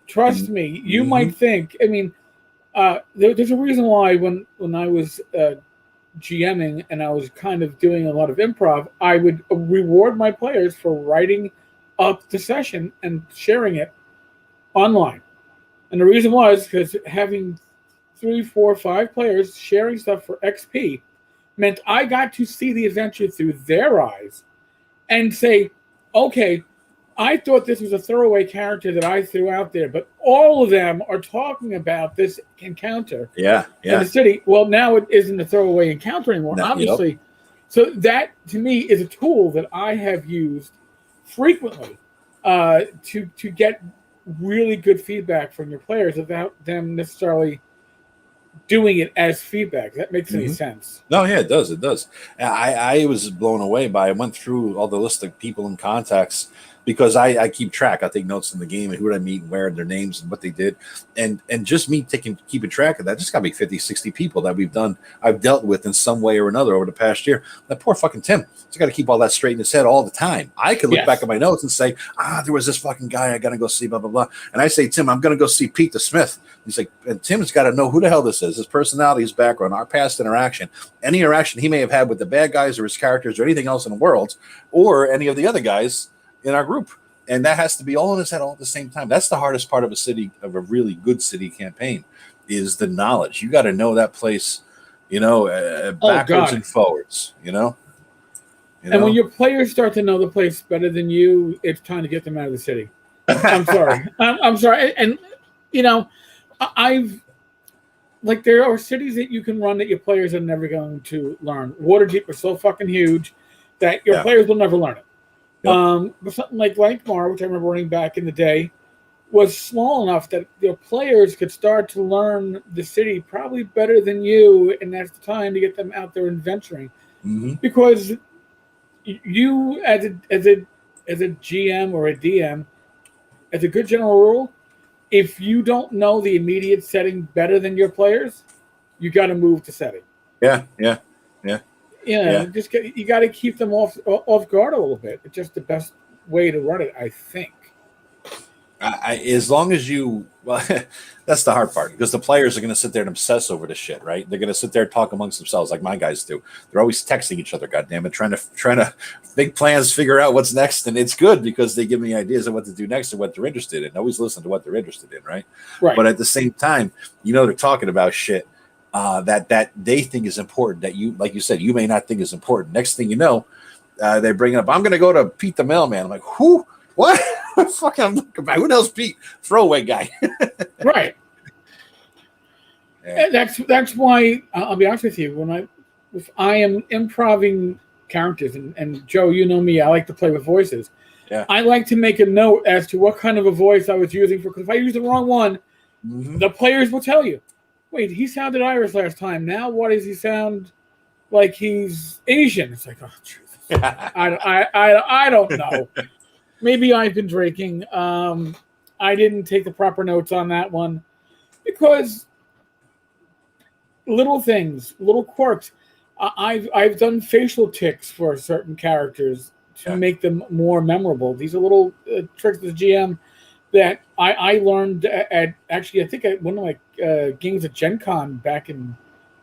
Trust me. You might think, I mean, there's a reason why when I was GMing and I was kind of doing a lot of improv, I would reward my players for writing up the session and sharing it online. And the reason was because having 3, 4, 5 players sharing stuff for XP meant I got to see the adventure through their eyes and say, okay, I thought this was a throwaway character that I threw out there, but all of them are talking about this encounter in the city. Well, now it isn't a throwaway encounter anymore, obviously. So that, to me, is a tool that I have used frequently to get really good feedback from your players without them necessarily doing it as feedback. If that makes any sense. No, yeah, it does. It does. I was blown away by, I went through all the list of people and contacts, because I keep track. I take notes in the game and who did I meet and where, and their names and what they did. And just me keeping track of that, just got to be 50, 60 people that I've dealt with in some way or another over the past year. That poor fucking Tim. So I got to keep all that straight in his head all the time. I could look back at my notes and say, there was this fucking guy I got to go see, blah, blah, blah. And I say, Tim, I'm going to go see Pete the Smith. He's like, and Tim's got to know who the hell this is, his personality, his background, our past interaction, any interaction he may have had with the bad guys or his characters or anything else in the world, or any of the other guys in our group. And that has to be all in his head all at the same time. That's the hardest part of a really good city campaign, is the knowledge. You got to know that place, backwards and forwards, And when your players start to know the place better than you, it's time to get them out of the city. I'm sorry. I'm sorry. And, there are cities that you can run that your players are never going to learn. Waterdeep is so fucking huge that your players will never learn it. But something like Lankmar, which I remember running back in the day, was small enough that your players could start to learn the city probably better than you, and that's the time to get them out there and venturing. Because you, as a GM or a DM, as a good general rule, if you don't know the immediate setting better than your players, you got to move to setting. You got to keep them off guard a little bit. It's just the best way to run it, I think. As long as that's the hard part, because the players are going to sit there and obsess over the shit, right? They're going to sit there and talk amongst themselves like my guys do. They're always texting each other, goddamn it, trying to make plans, figure out what's next, and it's good because they give me ideas of what to do next and what they're interested in. Always listen to what they're interested in, right? But at the same time, they're talking about shit that they think is important, that you, like you said, you may not think is important. Next thing you know, they bring up, I'm going to go to Pete the Mailman. I'm like, who? What? Fucking, I'm looking back. Who knows Pete? Throwaway guy. Right. Yeah. That's why I'll be honest with you. If I am improving characters, and Joe, you know me, I like to play with voices. Yeah. I like to make a note as to what kind of a voice I was using because if I use the wrong one, the players will tell you. Wait, he sounded Irish last time. Now, what does he sound like? He's Asian. It's like, oh, Jesus. I don't know. Maybe I've been drinking. I didn't take the proper notes on that one because little things, little quirks. I've done facial tics for certain characters to make them more memorable. These are little tricks as a GM that I learned at actually, I think at one of my games at Gen Con back in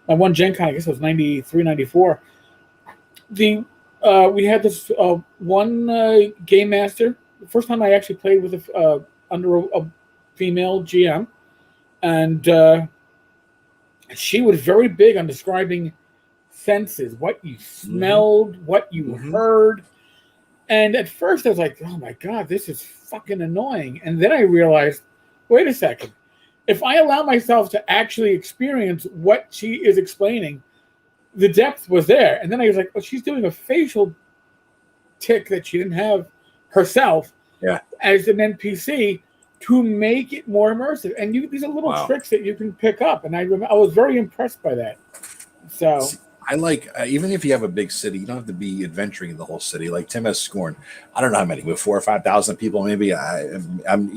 my one Gen Con, I guess it was 93, 94. we had this one game master. The first time I actually played with under a female GM, and she was very big on describing senses, what you smelled, what you heard. And at first I was like, oh my God, this is fucking annoying. And then I realized, wait a second. If I allow myself to actually experience what she is explaining, the depth was there. And then I was like, well, she's doing a facial tick that she didn't have herself as an NPC to make it more immersive. And these are little tricks that you can pick up. And I was very impressed by that. So I like, even if you have a big city, you don't have to be adventuring in the whole city. Like Tim has Scorn. I don't know how many, with 4,000 or 5,000 people, maybe. I'm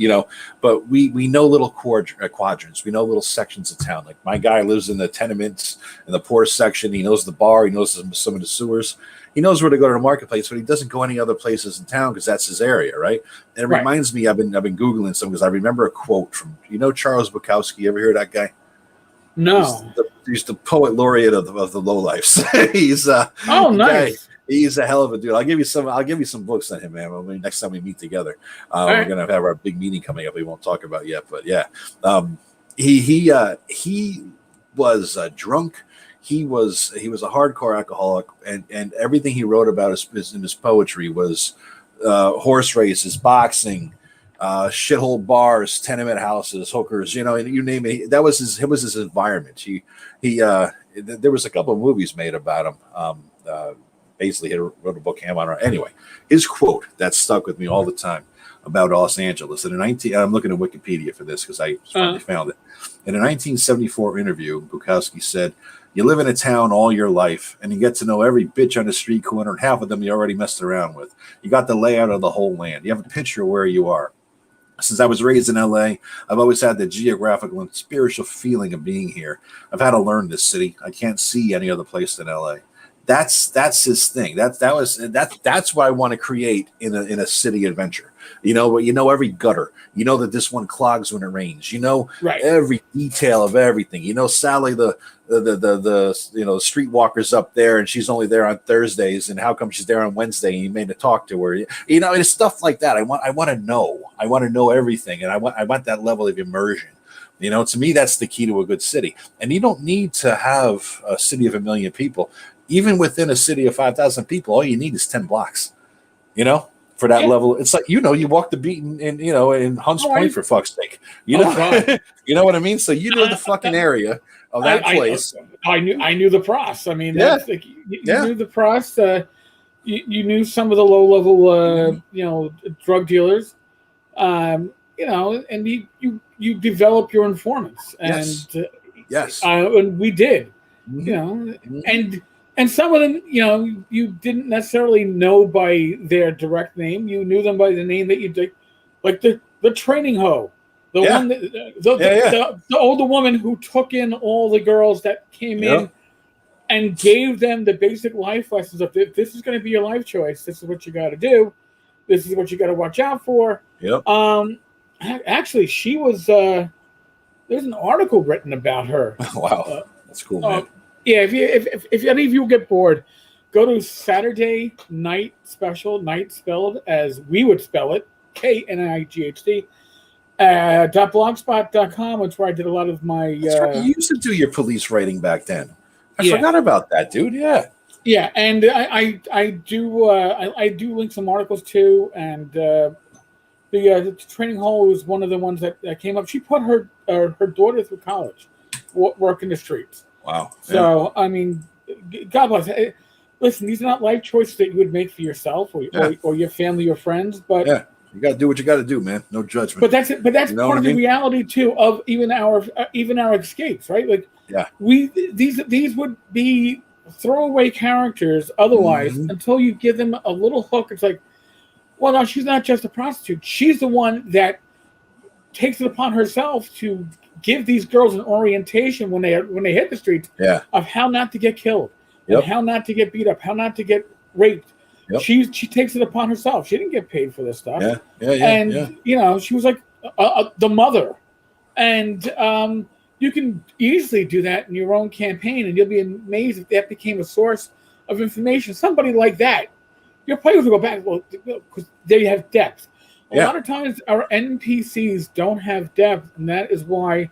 but we know little quadrants. We know little sections of town. Like my guy lives in the tenements in the poor section. He knows the bar. He knows some of the sewers. He knows where to go to the marketplace, but he doesn't go any other places in town because that's his area, right? And it reminds me, I've been Googling some because I remember a quote from, Charles Bukowski. You ever hear that guy? No. He's the poet laureate of the lowlifes. He's nice. He's a hell of a dude. I'll give you some books on him, man. I mean, next time we meet together, we're gonna have our big meeting coming up. We won't talk about yet, but yeah, he was drunk. He was a hardcore alcoholic, and everything he wrote about in his poetry was horse races, boxing, shithole bars, tenement houses, hookers, you name it. That was his environment. There was a couple of movies made about him. Basically, he wrote a book, anyway, his quote that stuck with me all the time about Los Angeles. I'm looking at Wikipedia for this because I finally found it. In a 1974 interview, Bukowski said, "You live in a town all your life, and you get to know every bitch on the street corner, and half of them you already messed around with. You got the layout of the whole land. You have a picture of where you are. Since I was raised in LA, I've always had the geographical and spiritual feeling of being here. I've had to learn this city. I can't see any other place than LA." That's his thing. That's what I want to create in a city adventure. Every gutter. You know that this one clogs when it rains. Every detail of everything. Sally, the streetwalker's up there, and she's only there on Thursdays. And how come she's there on Wednesday? And you made to talk to her. It's stuff like that. I want to know. I want to know everything, and I want that level of immersion. To me, that's the key to a good city. And you don't need to have a city of 1 million people. Even within a city of 5,000 people, all you need is 10 blocks, for that level. It's like, you walk the beat in Hunts Point, for fuck's sake, you know what I mean? So you know the fucking area of that place. I knew the pros. I mean, that's like, you knew the pros. You knew some of the low level, drug dealers, and you develop your informants, and and we did, and some of them, you didn't necessarily know by their direct name. You knew them by the name that you did, like the training hoe, one that, the older woman who took in all the girls that came in and gave them the basic life lessons of, this is going to be your life choice. This is what you got to do. This is what you got to watch out for. Yep. Actually, she was. There's an article written about her. Wow, that's cool, man. Yeah, if any of you get bored, go to Saturday Night Special, night spelled as we would spell it, KNIGHT, .blogspot.com, which is where I did a lot of my... That's right. You used to do your police writing back then. I forgot about that, dude. Yeah. Yeah, and I do link some articles too, and the training hall was one of the ones that came up. She put her daughter through college, working the streets. Wow. So, I mean, God bless. Listen, these are not life choices that you would make for yourself or your family or friends, but you got to do what you got to do, man. No judgment. But that's part of the reality too of even our escapes, right? Like, these would be throwaway characters otherwise until you give them a little hook. It's like, well, no, she's not just a prostitute. She's the one that takes it upon herself to give these girls an orientation when they hit the streets of how not to get killed, and how not to get beat up, how not to get raped. Yep. She takes it upon herself. She didn't get paid for this stuff. And she was like the mother, and you can easily do that in your own campaign, and you'll be amazed if that became a source of information. Somebody like that, your players will go back because they have depth. A lot of times, our NPCs don't have depth, and that is why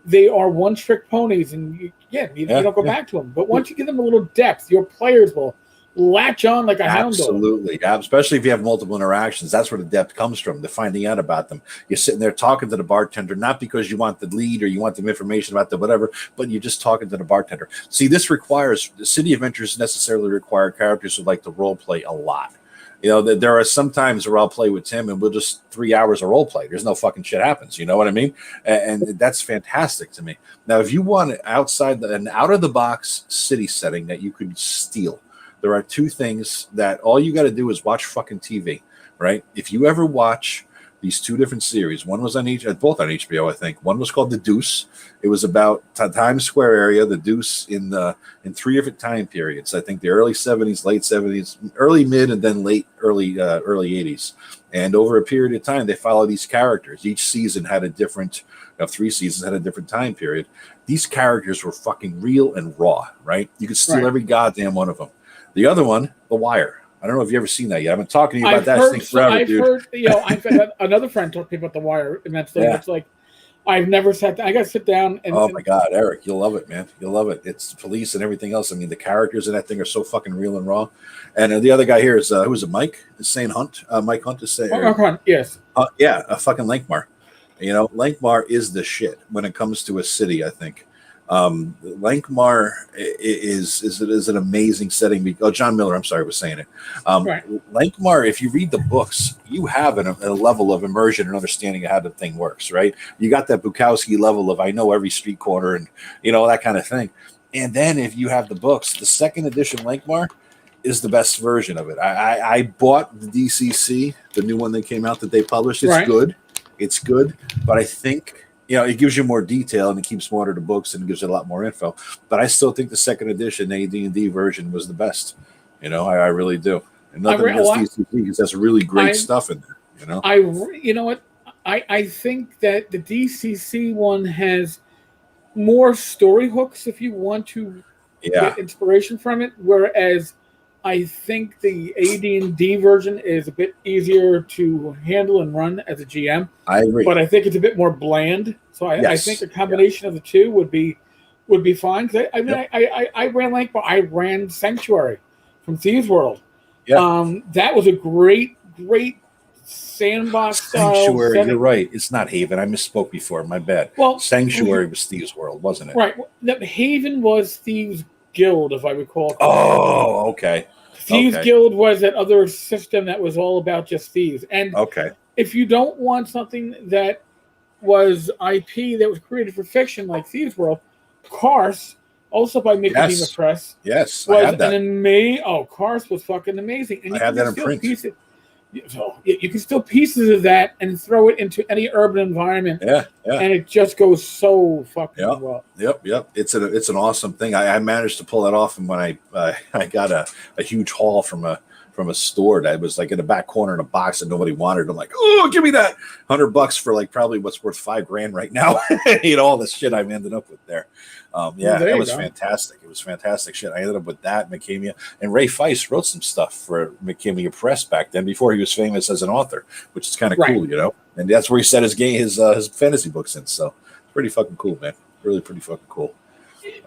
they are one-trick ponies. And you don't go back to them. But once you give them a little depth, your players will latch on like a hound dog. Absolutely. Especially if you have multiple interactions. That's where the depth comes from, the finding out about them. You're sitting there talking to the bartender, not because you want the lead or you want the information about the whatever, but you're just talking to the bartender. See, this requires, the City Adventures necessarily require characters who like to role play a lot. You know, there are some times where I'll play with Tim and we'll just 3 hours of role play. There's no fucking shit happens. You know what I mean? And that's fantastic to me. Now, if you want an out of the box city setting that you could steal, there are two things that all you got to do is watch fucking TV, right? If you ever watch these two different series, one was both on HBO, I think. One was called The Deuce. It was about Times Square area, The Deuce in 3 different time periods. I think the early 70s, late 70s, early mid, and then early 80s. And over a period of time, they follow these characters. Each season had a different, 3 seasons had a different time period. These characters were fucking real and raw, right? You could steal every goddamn one of them. The other one, The Wire. I don't know if you've ever seen that yet. I've been talking to you about that thing forever, dude. I've had another friend talk to me about The Wire, and that's it's like, I've never sat down. I got to sit down and. Oh my God, Eric, you'll love it, man. You'll love it. It's the police and everything else. I mean, the characters in that thing are so fucking real and raw. And the other guy here is who is it? Mike is saying Hunt. Mike Hunt is saying. Hunt, yes. Fucking Lankmar. You know, Lankmar is the shit when it comes to a city. I think. Lankmar is an amazing setting. John Miller, I'm sorry, was saying it. Lankmar, if you read the books, you have a level of immersion and understanding of how the thing works, right? You got that Bukowski level of I know every street corner and that kind of thing. And then if you have the books, the second edition Lankmar is the best version of it. I bought the DCC, the new one that came out that they published. It's good. It's good, but I think. It gives you more detail and it keeps more of the books and it gives you a lot more info. But I still think the second edition AD&D version was the best. I really do. And nothing against DCC because that's really great stuff in there. I think that the DCC one has more story hooks if you want to get inspiration from it, whereas I think the AD&D version is a bit easier to handle and run as a GM. I agree, but I think it's a bit more bland. So I think a combination of the two would be fine. I ran Lankmar. I ran Sanctuary from Thieves World. That was a great sandbox style. Sanctuary, you're right. It's not Haven. I misspoke before. My bad. Well, Sanctuary was Thieves World, wasn't it? Right. Haven was Thieves Guild, if I recall correctly. Oh, okay. Thieves Guild was that other system that was all about just thieves. And if you don't want something that was IP that was created for fiction like Thieves World, Karst, also by Nicodema Press, was an amazing. Karst was fucking amazing. And I have that in print. You can steal pieces of that and throw it into any urban environment. And it just goes so fucking well. Yep. It's an awesome thing. I managed to pull that off, and when I got a huge haul from a store that was like in the back corner in a box that nobody wanted. I'm like, oh, give me that $100 for like probably what's worth $5,000 right now. All the shit I've ended up with there. It was fantastic. It was fantastic shit. I ended up with that, Macamia. And Ray Feist wrote some stuff for Macamia Press back then before he was famous as an author, which is kind of cool, And that's where he set his fantasy books in. So it's pretty fucking cool, man. Really pretty fucking cool.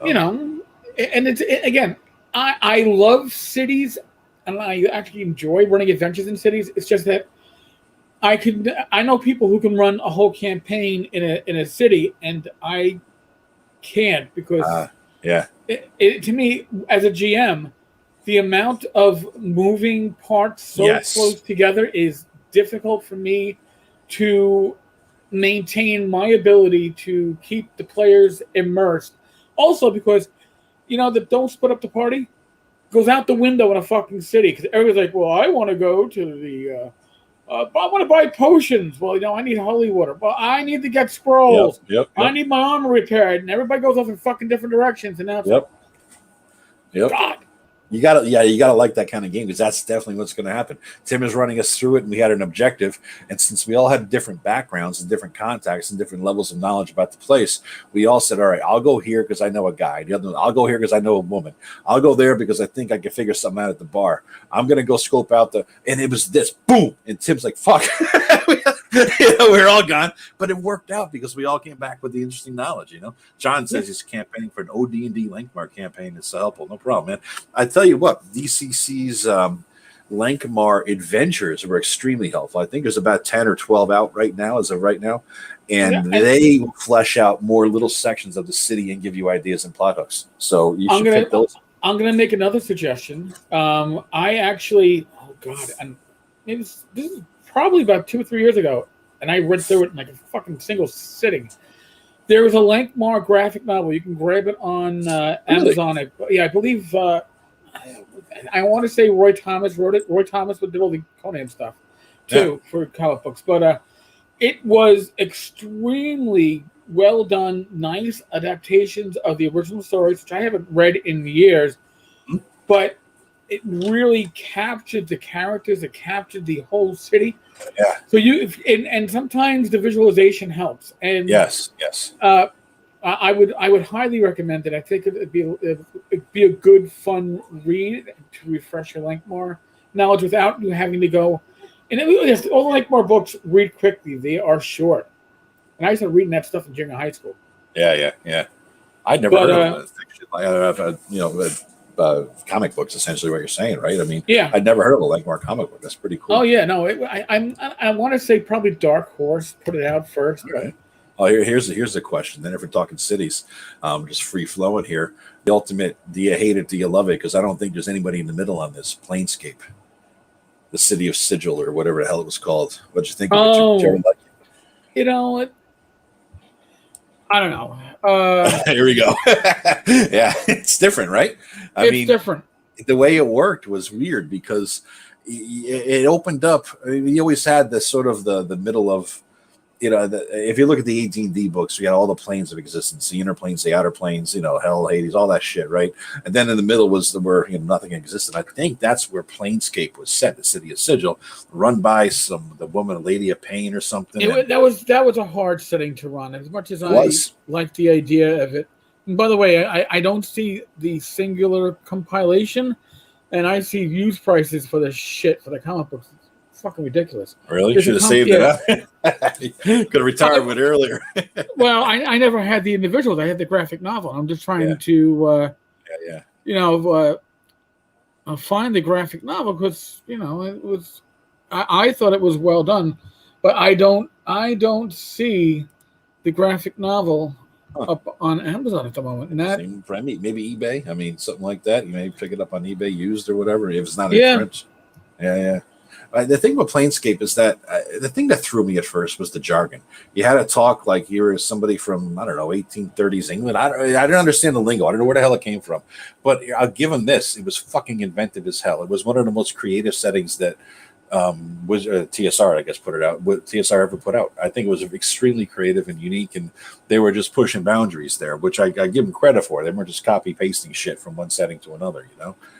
And it's again, I love cities and I actually enjoy running adventures in cities. It's just that I know people who can run a whole campaign in a city, and I can't because to me as a GM, the amount of moving parts so close together is difficult for me to maintain my ability to keep the players immersed. Also because the don't split up the party goes out the window in a fucking city because everybody's like, well, I want to go to the I want to buy potions. Well, I need holy water. Well, I need to get scrolls. Yep. I need my armor repaired. And everybody goes off in fucking different directions. And now it's God. You gotta like that kind of game, because that's definitely what's going to happen. Tim is running us through it, and we had an objective. And since we all had different backgrounds and different contacts and different levels of knowledge about the place, we all said, "All right, I'll go here because I know a guy. The other, I'll go here because I know a woman. I'll go there because I think I can figure something out at the bar. I'm gonna go scope out the." And it was this boom, and Tim's like, "Fuck." We're all gone, but it worked out because we all came back with the interesting knowledge. John says he's campaigning for an OD&D Lankmar campaign. It's so helpful. No problem, man. I tell you what, DCC's Lankmar adventures were extremely helpful. I think there's about 10 or 12 out right now, as of right now, and they flesh out more little sections of the city and give you ideas and plot hooks. So you should pick those. I'm going to make another suggestion. I actually, and this is probably about 2 or 3 years ago, and I read through it in like a fucking single sitting. There was a Lankmar graphic novel. You can grab it on Amazon. I believe, I want to say Roy Thomas wrote it. Roy Thomas would do all the Conan stuff, too, for comic books. But it was extremely well done, nice adaptations of the original stories, which I haven't read in years. But it really captured the characters. It captured the whole city. Yeah. So and sometimes the visualization helps. And yes. I would highly recommend it. I think it'd be a good fun read to refresh your Lankmar knowledge without you having to go. And all the Lankmar books read quickly. They are short. And I started reading that stuff in junior high school. Yeah. I'd never heard of fiction. Comic books, essentially what you're saying, right? I mean, I'd never heard of a Lankmar comic book. That's pretty cool. Oh yeah, no, I want to say probably Dark Horse put it out first. Right. Oh, here's the question. Then, if we're talking cities, just free flowing here, the ultimate: do you hate it? Do you love it? Because I don't think there's anybody in the middle on this. Planescape, the city of Sigil, or whatever the hell it was called. What'd you think of it? I don't know. Here we go. Yeah, it's different, right? I mean, different. The way it worked was weird because it opened up. I mean, you always had this sort of the middle of, if you look at the AD&D books, we got all the planes of existence, the inner planes, the outer planes, hell, Hades, all that shit, right? And then in the middle was where nothing existed. I think that's where Planescape was set, the city of Sigil, run by the woman, Lady of Pain or something. That was a hard setting to run, as much as I like the idea of it. And by the way, I don't see the singular compilation, and I see used prices for the shit for the comic books. Fucking ridiculous. Really? You should have saved it up. Could have retired with it earlier. Well, I never had the individuals. I had the graphic novel. I'm just trying to find the graphic novel because it was I thought it was well done, but I don't see the graphic novel up on Amazon at the moment. And that same for me, maybe eBay. I mean, something like that. You may pick it up on eBay used or whatever if it's not in print. Yeah. The thing with Planescape is that the thing that threw me at first was the jargon. You had to talk like you were somebody from, 1830s England. I didn't understand the lingo. I don't know where the hell it came from. But I'll give them this. It was fucking inventive as hell. It was one of the most creative settings that was TSR, I guess, put it out. What TSR ever put out. I think it was extremely creative and unique, and they were just pushing boundaries there, which I give them credit for. They weren't just copy pasting shit from one setting to another,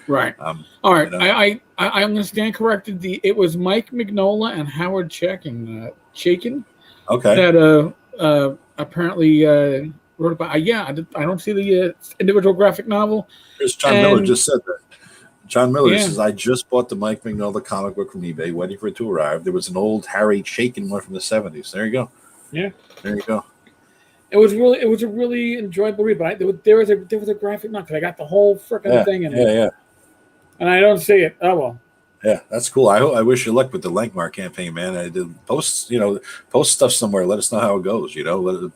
Right. All right. I'm going to stand corrected. It was Mike Mignola and Howard Chaikin. Okay. That apparently wrote about. I don't see the individual graphic novel. Here's John Miller just said that. John Miller says, I just bought the Mike Mignola comic book from eBay, waiting for it to arrive. There was an old Harry Chaikin one from the 70s. There you go. Yeah. There you go. It was a really enjoyable read, but there was a graphic novel. I got the whole freaking thing in it. Yeah. And I don't see it. Oh well. Yeah, that's cool. I wish you luck with the Lankmar campaign, man. I did post stuff somewhere. Let us know how it goes. I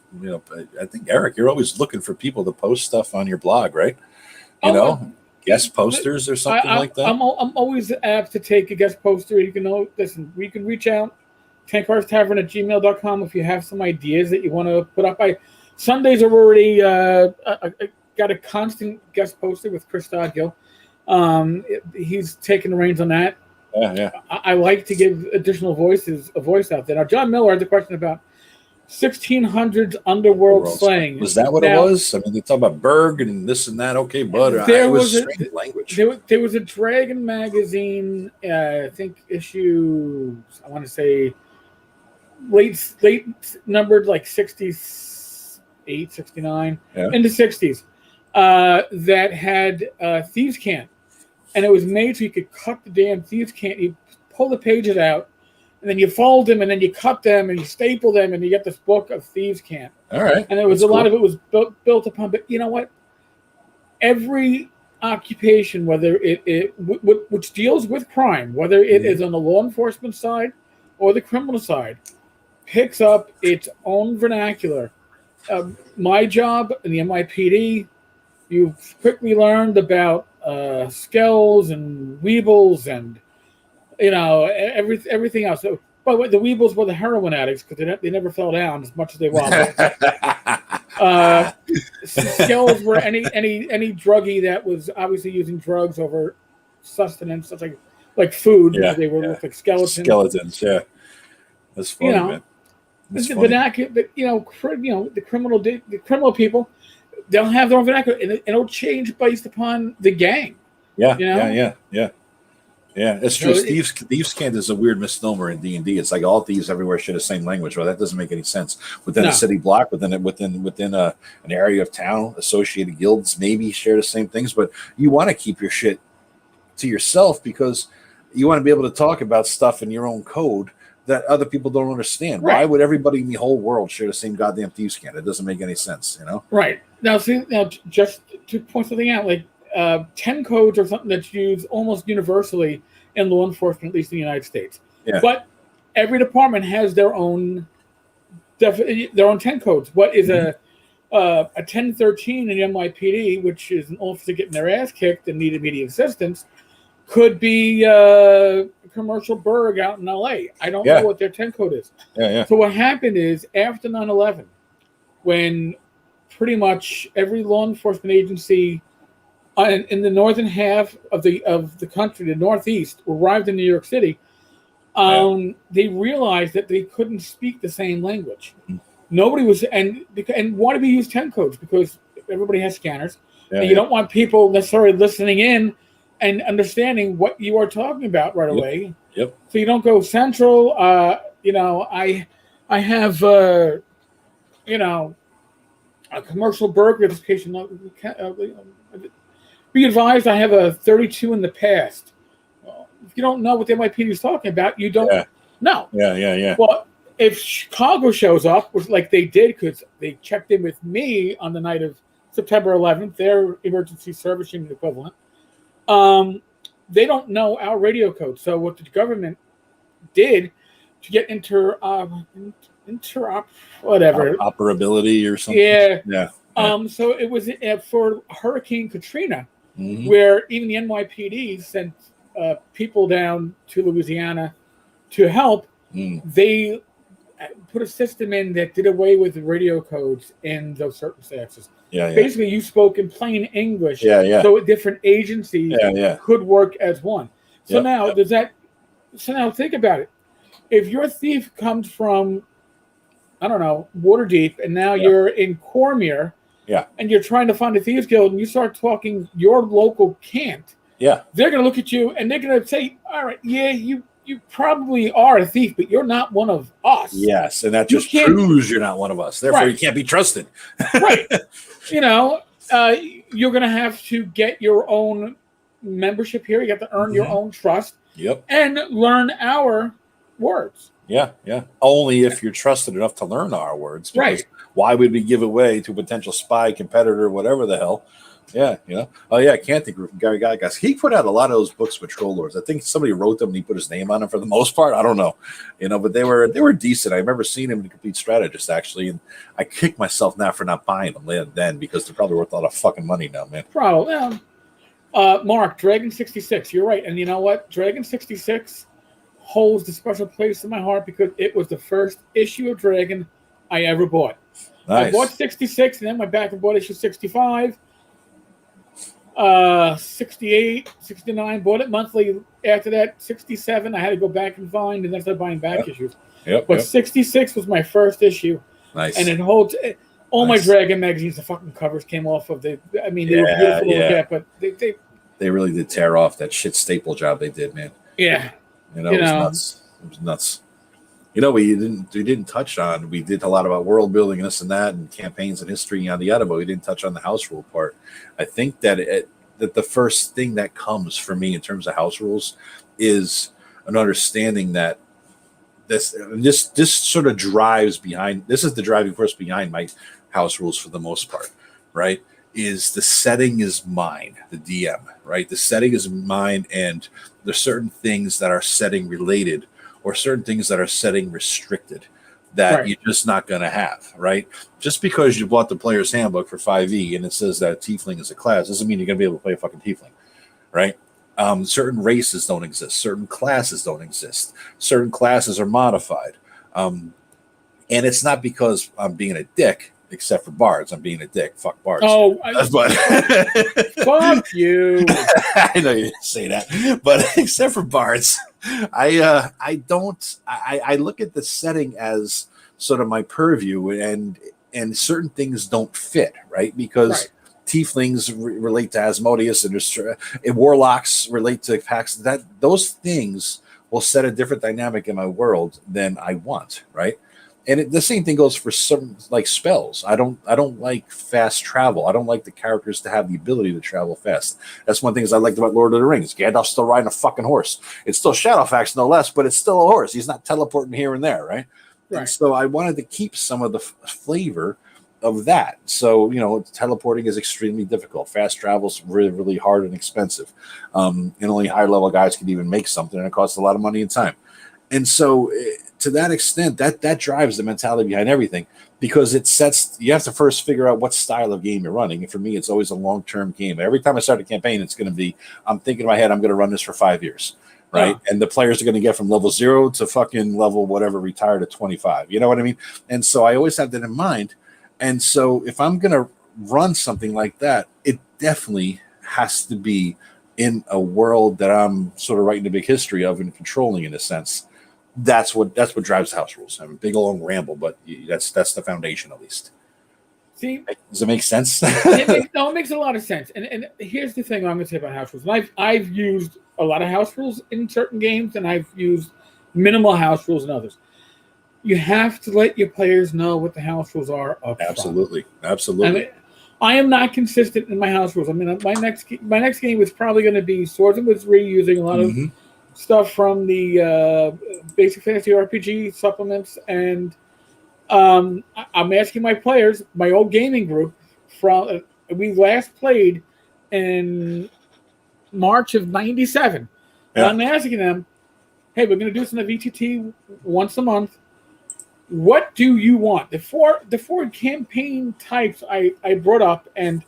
think Eric, you're always looking for people to post stuff on your blog, right? Guest posters or something like that. I'm always apt to take a guest poster. You can we can reach out tankarstavern@gmail.com if you have some ideas that you want to put up. Sundays are already got a constant guest poster with Chris Dodgill. He's taking the reins on that. Yeah. I like to give additional voices a voice out there. Now, John Miller has a question about 1600s underworld slang. Was that what it was? I mean, they talk about Berg and this and that. Okay, but it was strange language. There was a Dragon magazine, I think issue, I want to say late numbered like 68, 69, in the 60s, that had Thieves' Cant. And it was made so you could cut the damn Thieves' Cant. You pull the pages out, and then you fold them, and then you cut them, and you staple them, and you get this book of Thieves' Cant. All right. And it was lot of it was built upon. But you know what? Every occupation, whether which deals with crime, whether it is on the law enforcement side or the criminal side, picks up its own vernacular. My job in the NYPD, you quickly learned about skells and weebles and everything else. So, by the way, the weebles were the heroin addicts because they never fell down as much as they wanted. Skells were any druggie that was obviously using drugs over sustenance, such like food. Yeah, they were like skeletons. Skeletons, yeah. That's funny, man. That's the funny. vernacular. The criminal people, they'll have their own vernacular, and it'll change based upon the gang. Yeah, it's true. Thieves' Cant is a weird misnomer in D&D. It's like all thieves everywhere share the same language. Well, that doesn't make any sense. Within a city block, within an area of town, associated guilds maybe share the same things. But you want to keep your shit to yourself because you want to be able to talk about stuff in your own code that other people don't understand. Right. Why would everybody in the whole world share the same goddamn Thieves' Cant? It doesn't make any sense, Right. Now, just to point something out, like 10 codes are something that's used almost universally in law enforcement, at least in the United States. Yeah. But every department has their own 10 codes. What is a 1013 in NYPD, which is an officer getting their ass kicked and need immediate assistance, could be a commercial burg out in LA. I don't know what their 10 code is. So what happened is after 9/11, when pretty much every law enforcement agency in the northern half of the country, the Northeast, arrived in New York City, they realized that they couldn't speak the same language. Nobody was, and why do we use 10 codes? Because everybody has scanners, and you don't want people necessarily listening in and understanding what you are talking about right away. Yep. So you don't go central. I have a commercial burglary notification. Be advised, I have a 32 in the past. Well, if you don't know what the NYPD is talking about, you don't know. Yeah. Well, if Chicago shows up, which like they did because they checked in with me on the night of September 11th, their emergency service unit equivalent, they don't know our radio code. So what the government did to get operability or something. Yeah. So it was for Hurricane Katrina, where even the NYPD sent people down to Louisiana to help. They put a system in that did away with the radio codes in those circumstances. Basically, you spoke in plain English. So different agencies could work as one. So now So now think about it. If your thief comes from, I don't know, Waterdeep, and now you're in Cormier, and you're trying to find a thieves guild, and you start talking your local cant, they're going to look at you and they're going to say, "All right, you probably are a thief, but you're not one of us." Yes, and that just proves you're not one of us. Therefore, you can't be trusted. Right. You're going to have to get your own membership here. You have to earn your own trust. And learn our words. Only if you're trusted enough to learn our words. Right. Why would we give away to a potential spy, competitor, whatever the hell? I can't think of Gary Gygax. He put out a lot of those books with Troll Lords. I think somebody wrote them and he put his name on them for the most part. I don't know. But they were decent. I remember seeing him in Complete Strategist, actually, and I kick myself now for not buying them then because they're probably worth a lot of fucking money now, man. Probably. Mark, Dragon 66. You're right. And you know what? Dragon 66 holds a special place in my heart because it was the first issue of Dragon I ever bought. Nice. I bought 66 and then went back and bought issue 65. 68, 69, bought it monthly. After that, 67, I had to go back and find, and then started buying back issues. But 66 was my first issue. Nice. And it holds. All my Dragon magazines, the fucking covers came off of the. I mean, they were beautiful to look at, but they really did tear off that shit staple job they did, man. Yeah, it was nuts. It was nuts. We didn't touch on. We did a lot about world building and this and that, and campaigns and history and yada yada, but we didn't touch on the house rule part. I think that that the first thing that comes for me in terms of house rules is an understanding that this sort of drives behind. This is the driving force behind my house rules for the most part, right? Is the setting is mine, the DM, right? The setting is mine, and there's certain things that are setting related or certain things that are setting restricted that you're just not going to have, right? Just because you bought the player's handbook for 5e and it says that tiefling is a class doesn't mean you're going to be able to play a fucking tiefling, right? Certain races don't exist. Certain classes don't exist. Certain classes are modified. And it's not because I'm being a dick, except for bards. I'm being a dick. Fuck bards. Oh, but fuck you. I know you didn't say that, but except for bards, I look at the setting as sort of my purview, and certain things don't fit, right? Because tieflings relate to Asmodeus, and warlocks relate to Pax. Those things will set a different dynamic in my world than I want, right? And the same thing goes for some like spells. I don't like fast travel. I don't like the characters to have the ability to travel fast. That's one thing I liked about Lord of the Rings. Gandalf's still riding a fucking horse. It's still Shadowfax, no less, but it's still a horse. He's not teleporting here and there, right? And so I wanted to keep some of the flavor of that. So, teleporting is extremely difficult. Fast travel is really, really hard and expensive. And only higher level guys can even make something, and it costs a lot of money and time. And so to that extent, that drives the mentality behind everything, because you have to first figure out what style of game you're running. And for me, it's always a long-term game. Every time I start a campaign, it's going to be, I'm thinking in my head, I'm going to run this for 5 years, right? And the players are going to get from level 0 to fucking level whatever, retired at 25. You know what I mean? And so I always have that in mind. And so if I'm going to run something like that, it definitely has to be in a world that I'm sort of writing a big history of and controlling, in a sense. That's what drives house rules. I'm a big long ramble, but that's the foundation, at least. See, does it make sense? It makes a lot of sense. And here's the thing I'm going to say about house rules. And I've used a lot of house rules in certain games, and I've used minimal house rules in others. You have to let your players know what the house rules are up Absolutely, front. absolutely. I mean, I am not consistent in my house rules. I mean, my next game is probably going to be Swords and Wizardry, using a lot of stuff from the Basic Fantasy RPG supplements, and I'm asking my players, my old gaming group, we last played in March of '97. And I'm asking them, hey, we're going to do some of ETT once a month. What do you want? The four campaign types I brought up, and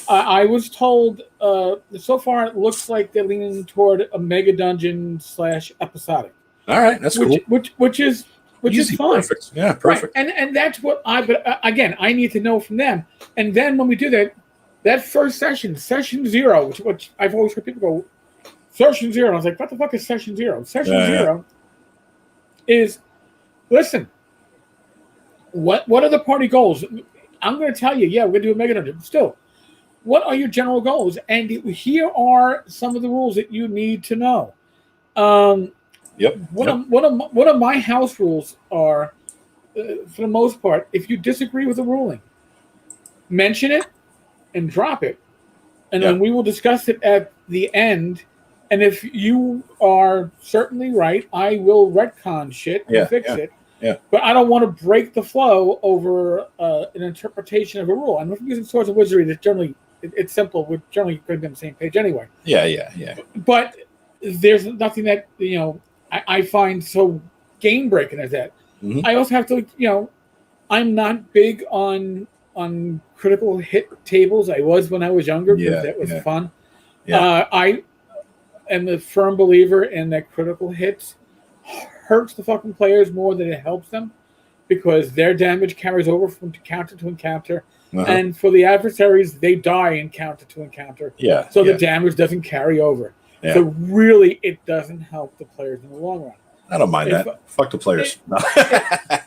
I was told so far it looks like they're leaning toward a mega dungeon / episodic. All right, that's cool. Which is fine. Perfect. Yeah, perfect. Right. And that's what but again, I need to know from them. And then when we do that first session 0, which I've always heard people go, session 0. And I was like, what the fuck is session 0? Session 0 is, listen, what are the party goals? I'm going to tell you, we're going to do a mega dungeon. Still, what are your general goals? And here are some of the rules that you need to know. One of my house rules are, for the most part, if you disagree with a ruling, mention it and drop it, and then we will discuss it at the end. And if you are certainly right, I will retcon shit and fix it. Yeah. But I don't want to break the flow over an interpretation of a rule. And if we're using Swords and Wizardry, that generally it's simple. We're generally going to be on the same page anyway. Yeah. But there's nothing that I find so game breaking as that. Mm-hmm. I also have to I'm not big on critical hit tables. I was when I was younger because that was fun. Yeah. I am a firm believer in that critical hits hurts the fucking players more than it helps them, because their damage carries over from encounter to encounter. And for the adversaries, they die encounter to encounter. So the damage doesn't carry over. So really, it doesn't help the players in the long run. I don't mind that. Fuck the players.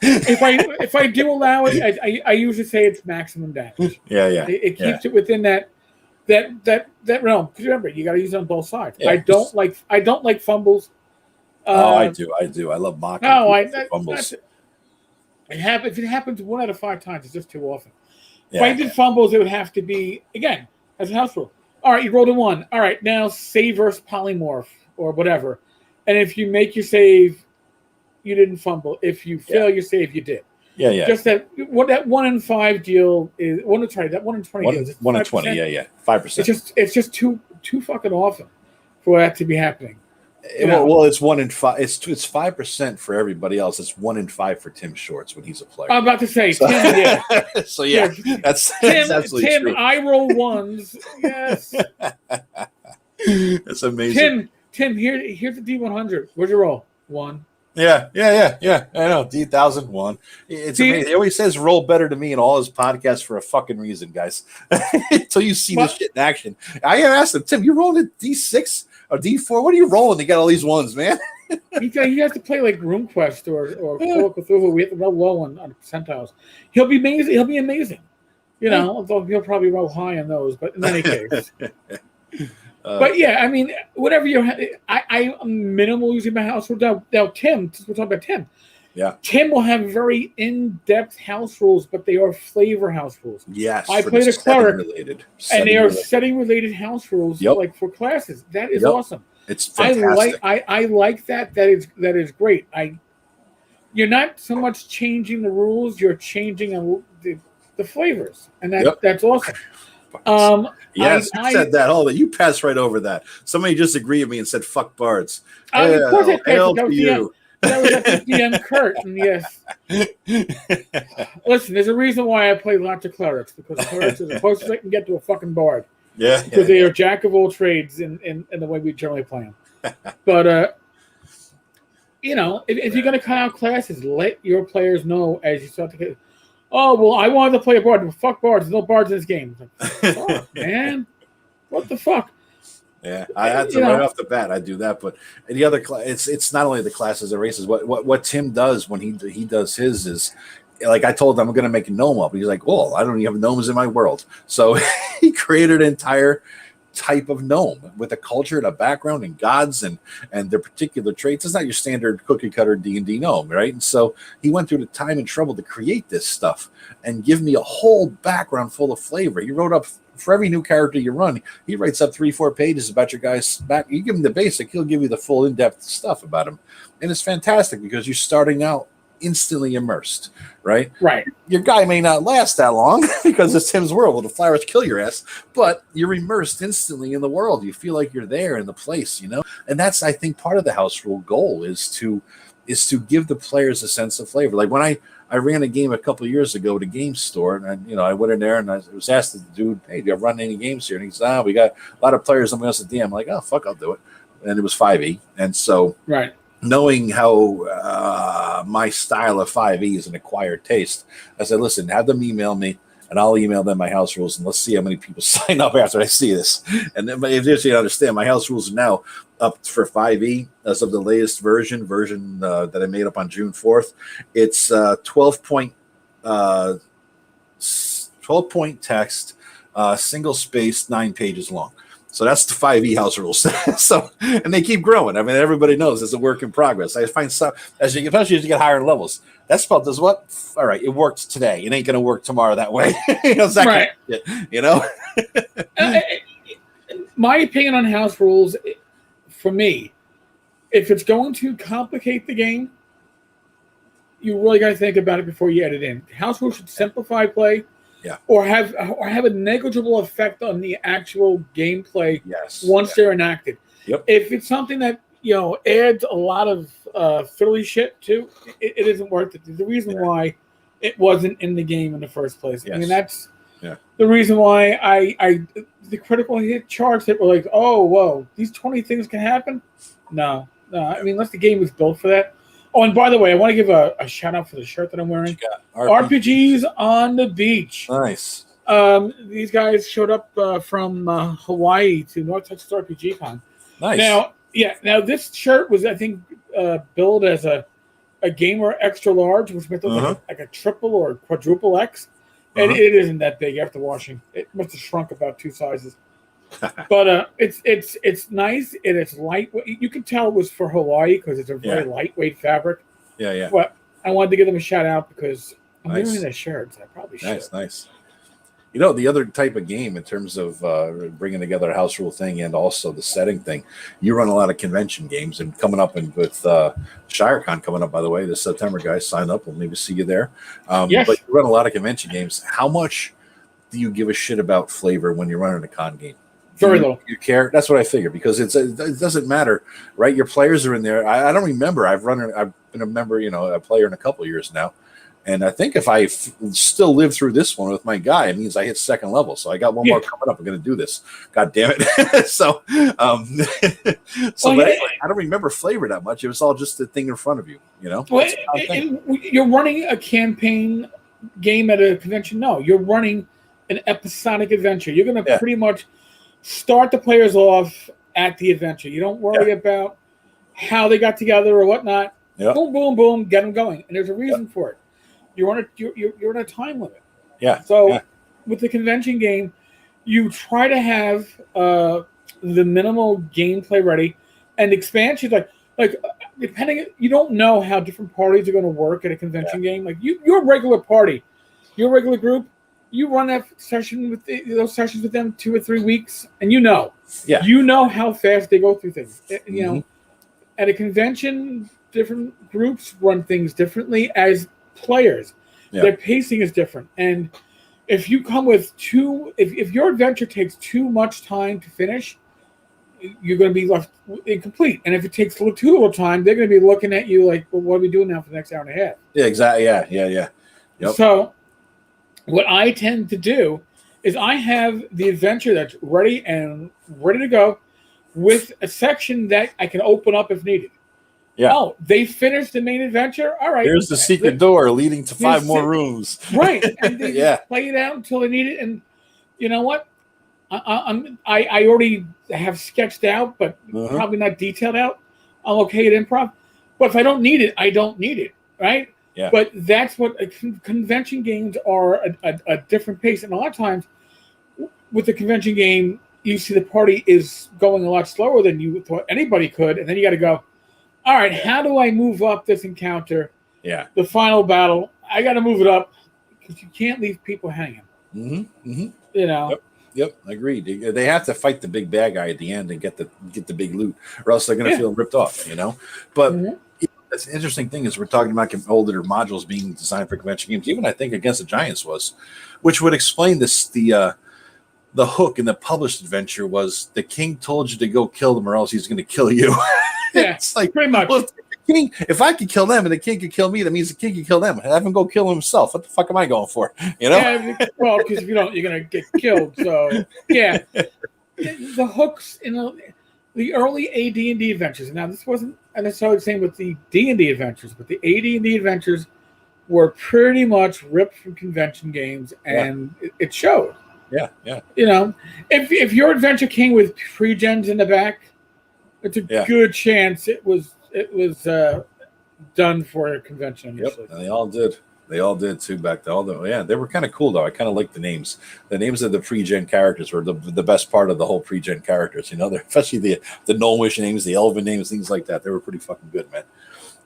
If I do allow it, I usually say it's maximum damage. Yeah. It keeps it within that realm. Because remember, you got to use it on both sides. Yeah, I don't like fumbles. I do. I love mocking fumbles. If it happens 1 out of 5 times, it's just too often. Yeah, if I did fumbles, it would have to be, again, as a house rule. All right, you rolled a 1. All right, now save versus polymorph or whatever. And if you make your save, you didn't fumble. If you fail your save, you did. Yeah. Just that 1 in 5 deal is that 1 in 20 deal. 1 in 20, 5%. It's just too fucking often for that to be happening. Well, it's 1 in 5. It's 5% for everybody else. It's 1 in 5 for Tim Shorts when he's a player. I'm about to say Tim. Yeah. So that's absolutely Tim, true. I roll 1s. Yes. That's amazing. Tim, here's the D100. Where'd you roll? 1. Yeah. I know. D1000 1. It's amazing. He always says roll better to me in all his podcasts for a fucking reason, guys. Until you see this shit in action. I asked him, Tim, you rolling a D6 or D4? What are you rolling? You got all these ones, man. He has to play like RuneQuest or Call of Cthulhu. We have to roll low on percentiles. He'll be amazing. Although he'll probably roll high on those. But in any case. But yeah, I mean, whatever I'm minimal using my house rule. Now, Tim, since we're talking about Tim. Yeah. Tim will have very in-depth house rules, but they are flavor house rules. Yes. I played a cleric, and they are setting-related house rules, like for classes. That is awesome. It's fantastic. I like that. That is great. You're not so much changing the rules; you're changing the flavors, and that's awesome. Yes, you said that. Hold on, you passed right over that. Somebody just agreed with me and said, "Fuck bards." Of course, help you. That was at DM Kurt, and yes. Listen, there's a reason why I play lots of clerics, because clerics is the closest I can get to a fucking bard. Yeah. Because they are jack of all trades in the way we generally play them. But if you're going to cut out classes, let your players know as you start to get. Oh, well, I wanted to play a bard. Well, fuck bards. There's no bards in this game. Like, fuck, man. What the fuck? Yeah, I had to right off the bat. I do that, but the other it's not only the classes and races. What Tim does when he does his is, like I told him, I'm going to make a gnome up. He's like, well, I don't even have gnomes in my world. So he created an entire type of gnome with a culture and a background and gods and their particular traits. It's not your standard cookie cutter D&D gnome, right? And so he went through the time and trouble to create this stuff and give me a whole background full of flavor. He wrote up for every new character you run, he writes up 3-4 pages about your guy's back. You give him the basic, he'll give you the full in-depth stuff about him. And it's fantastic because you're starting out instantly immersed, right? Right. Your guy may not last that long because it's Tim's world. Well, the flowers kill your ass, but you're immersed instantly in the world. You feel like you're there in the place, And that's, I think, part of the house rule goal is to give the players a sense of flavor. Like when I ran a game a couple of years ago at a game store, and I went in there and I was asked the dude, "Hey, do you run any games here?" And he said, we got a lot of players. Somebody else at DM. I'm like, "Oh, fuck, I'll do it." And it was 5e, and so right. Knowing how my style of 5e is an acquired taste, I said, "Listen, have them email me, and I'll email them my house rules, and let's see how many people sign up after I see this." And then, if you understand, my house rules are now up for 5e as of the latest version that I made up on June 4th. It's 12 point text, single space, 9 pages long. So that's the 5e house rules. And they keep growing. I mean, everybody knows it's a work in progress. I find some, especially as you get higher levels, that spell does what? All right, it worked today. It ain't going to work tomorrow that way. Right. My opinion on house rules, for me, if it's going to complicate the game, you really got to think about it before you edit in. House rules should simplify play. Yeah. Or have a negligible effect on the actual gameplay once they're enacted. Yep. If it's something that adds a lot of fiddly shit to, it isn't worth it. There's a reason why it wasn't in the game in the first place. Yes. I mean, that's the reason why I the critical hit charts that were like, oh, whoa, these 20 things can happen. No. I mean, unless the game was built for that. Oh, and by the way, I want to give a shout out for the shirt that I'm wearing. RPGs on the beach. Nice. These guys showed up from Hawaii to North Texas RPG Con. Nice. Now this shirt was, I think, billed as a gamer extra large, which meant like a triple or quadruple X, and it isn't that big after washing. It must have shrunk about 2 sizes. But it's nice and it's lightweight. You can tell it was for Hawaii because it's a very lightweight fabric. Yeah. But I wanted to give them a shout out because I'm wearing their shirts. I probably should. Nice. You know, the other type of game in terms of bringing together a house rule thing and also the setting thing, you run a lot of convention games and coming up with ShireCon coming up, by the way, this September, guys, sign up. We'll maybe see you there. Yes. But you run a lot of convention games. How much do you give a shit about flavor when you're running a con game? Very little. You care? That's what I figure because it doesn't matter, right? Your players are in there. I don't remember. I've been a member, a player in a couple of years now. And I think if I still live through this one with my guy, it means I hit second level. So I got one more coming up. I'm going to do this. God damn it. So, anyway, I don't remember flavor that much. It was all just the thing in front of you, Well, you're running a campaign game at a convention. No, you're running an episodic adventure. You're going to pretty much start the players off at the adventure. You don't worry about how they got together or whatnot. Yep. Boom, boom, boom, get them going. And there's a reason for it. You're on a time limit. Yeah. So with the convention game, you try to have the minimal gameplay ready, and expansions like depending. You don't know how different parties are going to work at a convention game. Like your regular party, your regular group, you run that session with those sessions with them 2 or 3 weeks, and you know how fast they go through things. At a convention, different groups run things differently as players. Their pacing is different, and if you come with if your adventure takes too much time to finish, you're going to be left incomplete. And if it takes too little time, they're going to be looking at you like, well, what are we doing now for the next hour and a half? Yeah, exactly. Yeah. Yep. So what I tend to do is I have the adventure that's ready to go with a section that I can open up if needed. Yeah. Oh, they finished the main adventure. All right. Here's the secret door leading to 5 more rooms. Right. And they just play it out until they need it. And you know what? I already have sketched out, but probably not detailed out. I'm okay at improv. But if I don't need it, I don't need it. Right. Yeah. But that's what convention games are, a different pace. And a lot of times with the convention game, you see the party is going a lot slower than you thought anybody could. And then you got to go, all right, how do I move up this encounter? Yeah. The final battle. I got to move it up because you can't leave people hanging. Yep. Agreed. They have to fight the big bad guy at the end and get the big loot, or else they're going to feel ripped off. But that's an interesting thing is we're talking about older modules being designed for convention games. Even I think Against the Giants was, which would explain this. The hook in the published adventure was the king told you to go kill them, or else he's going to kill you. Yeah, it's like pretty much. Well, if I could kill them and the king could kill me, that means the king could kill them. Have him go kill himself. What the fuck am I going for? Yeah, well, because if you don't, you're gonna get killed. So yeah, the hooks in the early AD&D adventures. Now this wasn't necessarily the same with the D&D adventures, but the AD&D adventures were pretty much ripped from convention games, and it showed. Yeah. If your adventure came with pre-gens in the back, it's a good chance it was done for a convention. Yep, and they all did too back then. Although, they were kind of cool though. I kind of like the names. The names of the pre-gen characters were the best part of the whole pre-gen characters. Especially the Gnomish names, the Elven names, things like that. They were pretty fucking good, man.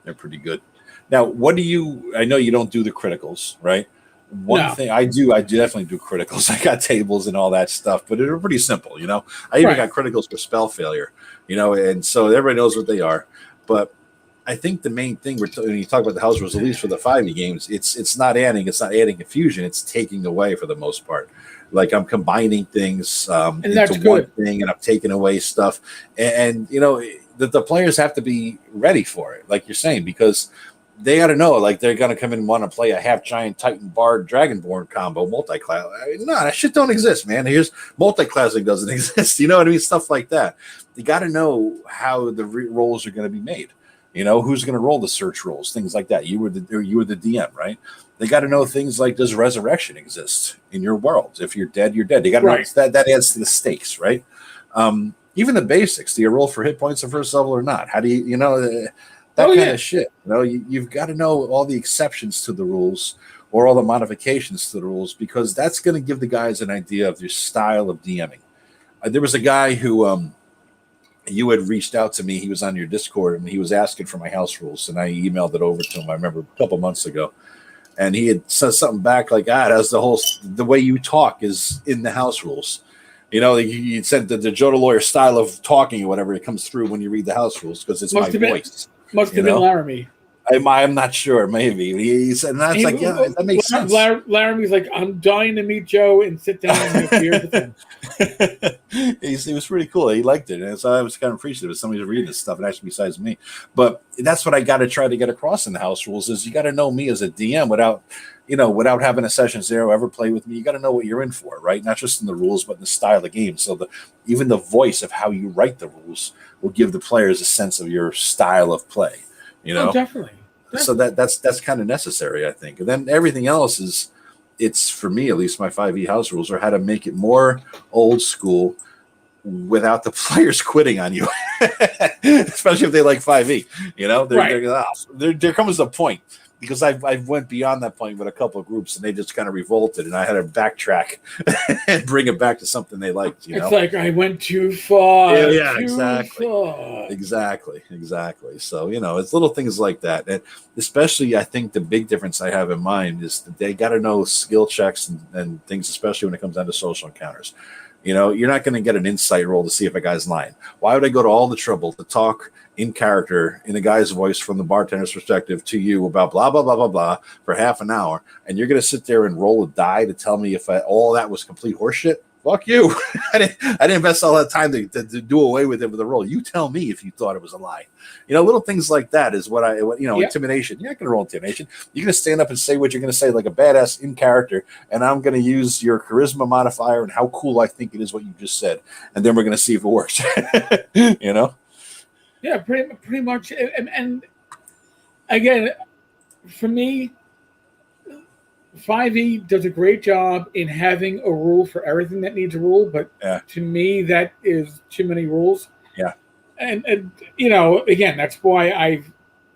They're pretty good. Now, I know you don't do the criticals, right? One thing I definitely do criticals. I got tables and all that stuff, but they're pretty simple, I even got criticals for spell failure, and so everybody knows what they are. But I think the main thing when you talk about the house rules, at least for the 5e games, it's not adding confusion, it's taking away for the most part. Like I'm combining things into one thing, and I'm taking away stuff, and the players have to be ready for it, like you're saying, because they got to know, like, they're going to come in and want to play a half-giant Titan Bard Dragonborn combo multi-class. No, that shit don't exist, man. Here's multi-classing doesn't exist. You know what I mean? Stuff like that. You got to know how the rolls are going to be made. Who's going to roll the search rolls, things like that. You were the DM, right? They got to know things like, does resurrection exist in your world? If you're dead, you're dead. They got to know that adds to the stakes, right? Even the basics. Do you roll for hit points at first level or not? How do you, That kind of shit. You know, you've got to know all the exceptions to the rules or all the modifications to the rules, because that's going to give the guys an idea of your style of DMing. There was a guy who you had reached out to me. He was on your Discord, and he was asking for my house rules, and I emailed it over to him. I remember a couple months ago, and he had said something back like, that's the way you talk is in the house rules. You know, you said that the JoetheLawyer style of talking or whatever, it comes through when you read the house rules because it's my voice. Must have been Laramie. I'm not sure. Maybe he said, and that's like, yeah, that makes sense. Laramie's like, I'm dying to meet Joe and sit down and have beers with him. He was pretty cool. He liked it, and so I was kind of appreciative of somebody reading this stuff, and actually besides me. But that's what I got to try to get across in the house rules: is you got to know me as a DM without having a session zero ever play with me. You got to know what you're in for, right? Not just in the rules, but in the style of the game. So even the voice of how you write the rules will give the players a sense of your style of play. You know, definitely. So that's kind of necessary, I think. And then everything else it's for me at least. My 5e house rules are how to make it more old school without the players quitting on you, especially if they like 5e. You know, there comes a point. Because I went beyond that point with a couple of groups, and they just kind of revolted, and I had to backtrack and bring it back to something they liked. You know, it's like I went too far. Yeah, exactly. So it's little things like that, and especially I think the big difference I have in mind is that they got to know skill checks and things, especially when it comes down to social encounters. You know, you're not going to get an insight roll to see if a guy's lying. Why would I go to all the trouble to talk in character in a guy's voice from the bartender's perspective to you about blah, blah, blah, blah, blah for half an hour, and you're going to sit there and roll a die to tell me if all that was complete horseshit? Fuck you. I didn't invest all that time to do away with it with a roll. You tell me if you thought it was a lie. Little things like that is intimidation. You're not going to roll intimidation. You're going to stand up and say what you're going to say like a badass in character, and I'm going to use your charisma modifier and how cool I think it is what you just said, and then we're going to see if it works. Yeah, pretty much. And again, for me, 5e does a great job in having a rule for everything that needs a rule, but to me, that is too many rules. Yeah. And again, that's why I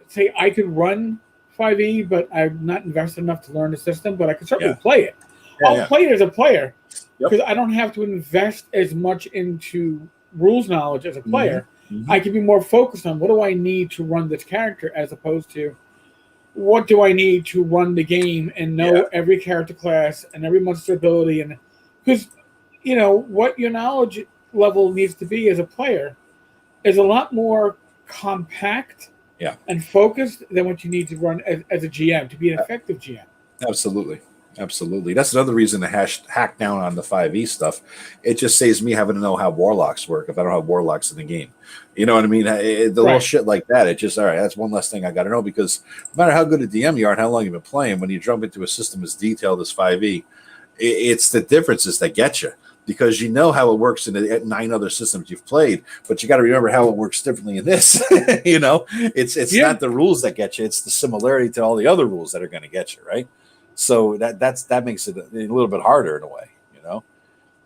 say I could run 5e, but I'm not invested enough to learn the system, but I can certainly play it. I'll play it as a player because I don't have to invest as much into rules knowledge as a player. Mm-hmm. I can be more focused on what do I need to run this character as opposed to what do I need to run the game and know every character class and every monster ability. And because, what your knowledge level needs to be as a player is a lot more compact and focused than what you need to run as a GM to be an effective GM. Absolutely. That's another reason to hack down on the 5e stuff. It just saves me having to know how warlocks work if I don't have warlocks in the game. You know what I mean? Little shit like that. It just, all right, that's one less thing I got to know, because no matter how good a DM you are and how long you've been playing, when you jump into a system as detailed as 5e, it's the differences that get you, because you know how it works in the 9 other systems you've played, but you got to remember how it works differently in this. It's not the rules that get you. It's the similarity to all the other rules that are going to get you, right? So that makes it a little bit harder in a way,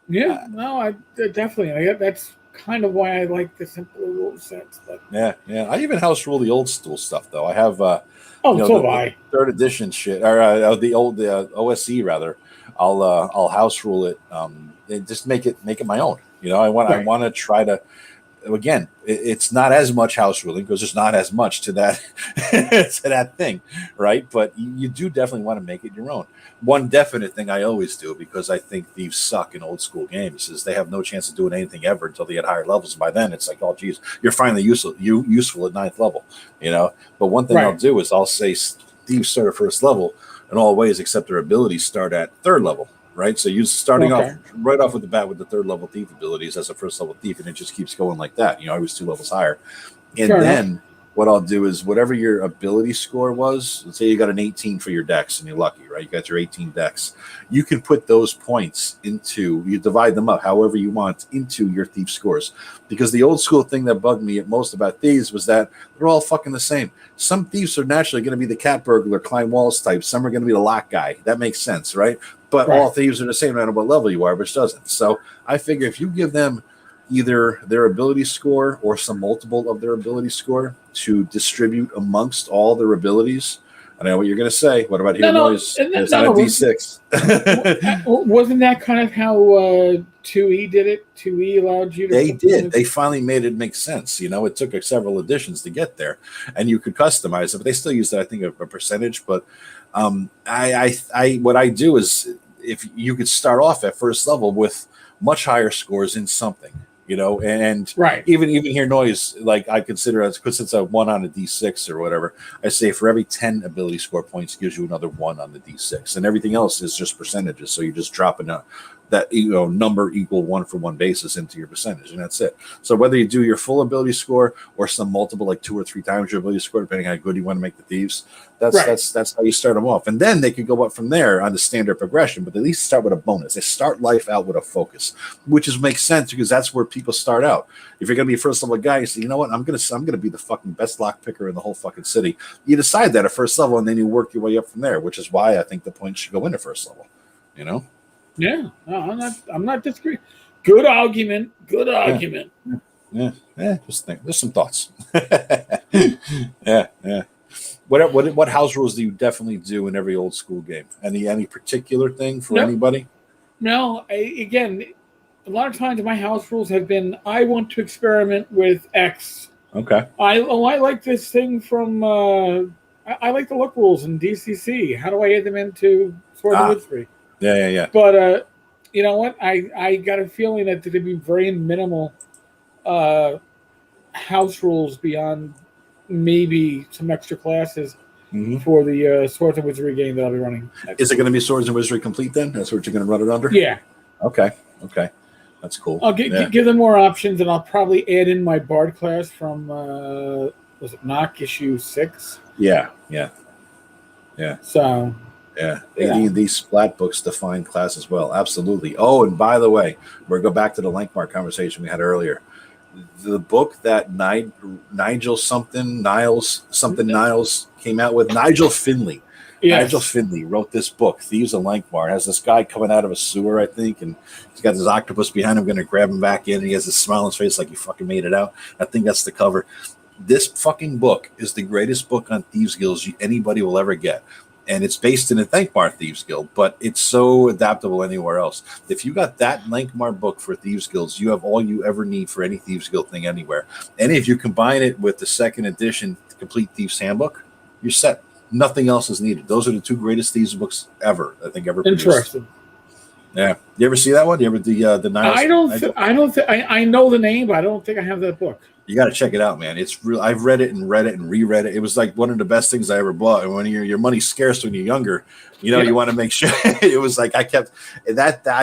Yeah, no, I definitely. That's kind of why I like the simpler rule sets. But yeah. I even house rule the old school stuff though. I have the 3rd edition shit, or the old OSE rather. I'll house rule it and just make it my own. I want to try to. Again, it's not as much house ruling because there's not as much to that to that thing, right? But you do definitely want to make it your own. One definite thing I always do, because I think thieves suck in old school games, is they have no chance of doing anything ever until they get higher levels. And by then, it's like, oh, geez, you're finally useful at 9th level, But one thing I'll do is I'll say thieves start at 1st level in all ways except their abilities start at 3rd level. Right, so you're starting off right off with the bat with the 3rd level thief abilities as a 1st level thief, and it just keeps going like that. I was 2 levels higher, and then what I'll do is whatever your ability score was. Let's say you got an 18 for your dex, and you're lucky, right? You got your 18 dex. You can put those points you divide them up however you want into your thief scores, because the old school thing that bugged me at most about thieves was that they're all fucking the same. Some thieves are naturally going to be the cat burglar, climb walls type. Some are going to be the lock guy. That makes sense, right? But all thieves are the same no matter what level you are, which doesn't. So I figure if you give them either their ability score or some multiple of their ability score, to distribute amongst all their abilities. I know what you're going to say. What about here noise? It's not a D6. Wasn't that kind of how 2E did it? 2E allowed you to. They did. They finally made it make sense. You know, it took several editions to get there, and you could customize it. But they still used, I think, a percentage. But I what I do is, if you could start off at first level with much higher scores in something. You know, and even here noise, like I consider as because it's a 1 on a D6 or whatever, I say for every 10 ability score points gives you another 1 on the D6, and everything else is just percentages. So you're just dropping that number equal 1-for-1 basis into your percentage, and that's it. So whether you do your full ability score or some multiple, like 2 or 3 times your ability score, depending how good you want to make the thieves, that's how you start them off, and then they could go up from there on the standard progression. But at least start with a bonus. They start life out with a focus, which makes sense because that's where people start out. If you're going to be a first level guy, you say, you know what, I'm going to be the fucking best lock picker in the whole fucking city. You decide that at first level, and then you work your way up from there, which is why I think the points should go into first level. You know. Yeah, no, I'm not disagreeing. Good argument. Yeah. Just think. There's some thoughts. Yeah. What house rules do you definitely do in every old school game? Any particular thing for anybody? No. Again, a lot of times my house rules have been I want to experiment with X. Okay. I like this thing from. I like the look rules in DCC. How do I add them into Swords and Wizardry? Yeah. But you know what? I got a feeling that there'd be very minimal house rules beyond maybe some extra classes for the Swords and Wizardry game that I'll be running. Is it going to be Swords and Wizardry Complete then? That's what you're going to run it under? Yeah. Okay. That's cool. I'll give them more options, and I'll probably add in my Bard class from was it Knock issue 6? Yeah. So. Yeah, AD&D splat books define class as well. Absolutely. Oh, and by the way, we're going back to the Lankmark conversation we had earlier. The book that Niles came out with, Nigel Finley. Yes. Nigel Finley wrote this book, Thieves of Lankmar. It has this guy coming out of a sewer, I think, and he's got this octopus behind him going to grab him back in, and he has this smile on his face like he fucking made it out. I think that's the cover. This fucking book is the greatest book on Thieves Guilds anybody will ever get. And it's based in a Lankmar Thieves Guild, but it's so adaptable anywhere else. If you got that Lankmar book for Thieves Guilds, you have all you ever need for any Thieves Guild thing anywhere. And if you combine it with the second edition Complete Thieves Handbook, you're set. Nothing else is needed. Those are the 2 greatest Thieves books ever, I think, ever produced. Interesting. Yeah. You ever see that one? You ever the Niles? I know the name, but I don't think I have that book. You got to check it out, man. It's real. I've read it and reread it. It was like one of the best things I ever bought. And when your money's scarce when you're younger, you want to make sure. It was like I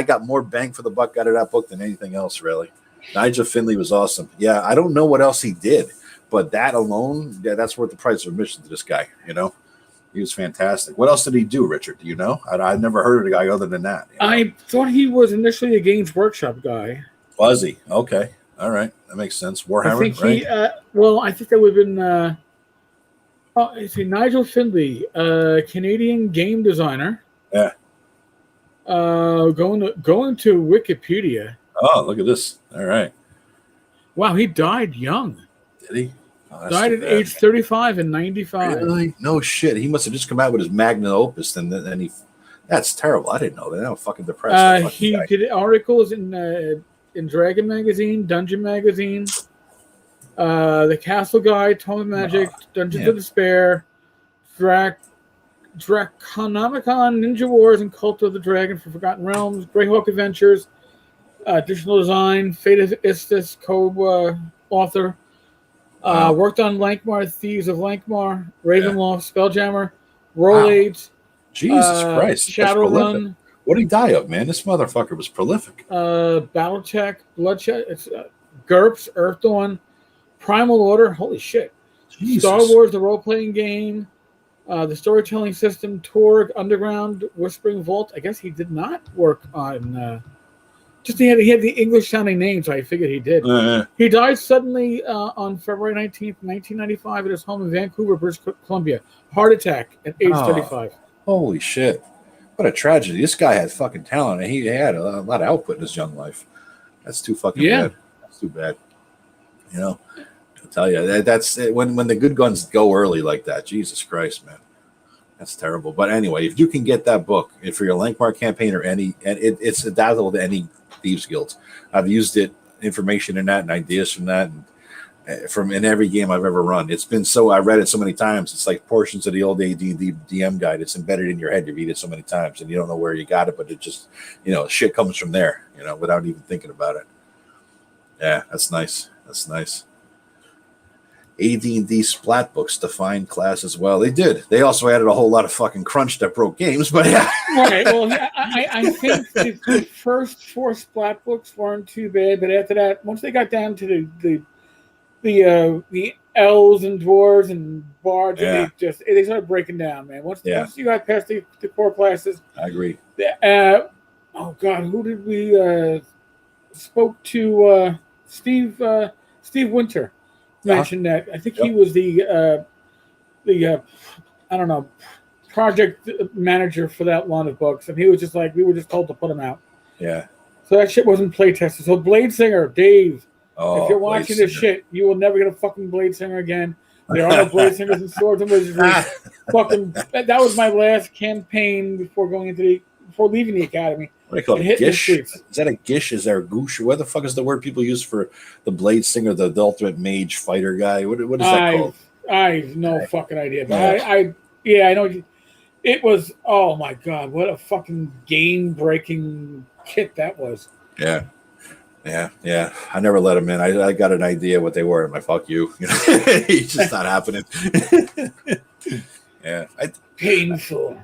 got more bang for the buck out of that book than anything else, really. Nigel Finley was awesome. Yeah, I don't know what else he did, but that alone, that's worth the price of admission to this guy. He was fantastic. What else did he do, Richard? Do you know? I've never heard of the guy other than that. I thought he was initially a Games Workshop guy. Was he? Okay. All right, that makes sense. Warhammer, right? I think that would have been. Nigel Finley, Canadian game designer. Yeah. Going to Wikipedia. Oh, look at this! All right. Wow, he died young. Did he? Oh, died at age 35 and 95. Really? No shit. He must have just come out with his magnum opus, and then he. That's terrible. I didn't know that. I'm fucking depressed. He did articles in Dragon Magazine, Dungeon Magazine, The Castle Guide, Tome of Magic, Dungeons of Despair, Draconomicon, Ninja Wars, and Cult of the Dragon for Forgotten Realms, Greyhawk Adventures, Additional Design, Fate of Istis, co-author. Worked on Lankmar, Thieves of Lankmar, Ravenloft, Spelljammer, Roll Aids, Jesus Christ, Shadowrun. What did he die of, man? This motherfucker was prolific. Battletech, Bloodshed, GURPS, Earth Dawn, Primal Order, holy shit. Jesus. Star Wars, the role-playing game, the storytelling system, Torg, Underground, Whispering Vault. I guess he did not work on... he had the English-sounding names, so I figured he did. He died suddenly on February 19th, 1995 at his home in Vancouver, British Columbia. Heart attack at age 35. Holy shit. What a tragedy. This guy had fucking talent, and he had a lot of output in his young life. That's too fucking bad. That's too bad. I tell you, that's when the good guns go early like that. Jesus Christ, man. That's terrible. But anyway, if you can get that book if for your Lankmar campaign or any, and it's adaptable to any Thieves Guilds. I've used it, information in that and ideas from that, and from in every game I've ever run. It's been so, I read it so many times. It's like portions of the old AD&D DM guide. It's embedded in your head. You read it so many times and you don't know where you got it, but it just, shit comes from there, without even thinking about it. Yeah, that's nice. That's nice. AD&D splat books define class as well. They did. They also added a whole lot of fucking crunch that broke games, but yeah. Right. Well, I think the first 4 splat books weren't too bad, but after that, once they got down to the elves and dwarves and bards, they started breaking down, man. Once you got past the core classes, I agree. Oh God, who did we spoke to? Steve Winter mentioned that. I think he was the I don't know, project manager for that line of books, and he was just like, we were just told to put them out. Yeah. So that shit wasn't play tested. So Blade Singer, Dave, if you're watching this shit, you will never get a fucking Blade Singer again. There are no Blade Singers in Swords and Wizardry. Fucking, that was my last campaign before leaving the academy. What do you call it? Gish? Is that a gish? Is there a goosh? What the fuck is the word people use for the Blade Singer, the ultimate mage fighter guy? What is that called? I have no fucking idea. But I know. It was, oh my God, what a fucking game-breaking kit that was. Yeah. I never let them in. I got an idea what they were. I'm like, fuck you. It's just not happening. Yeah. Painful.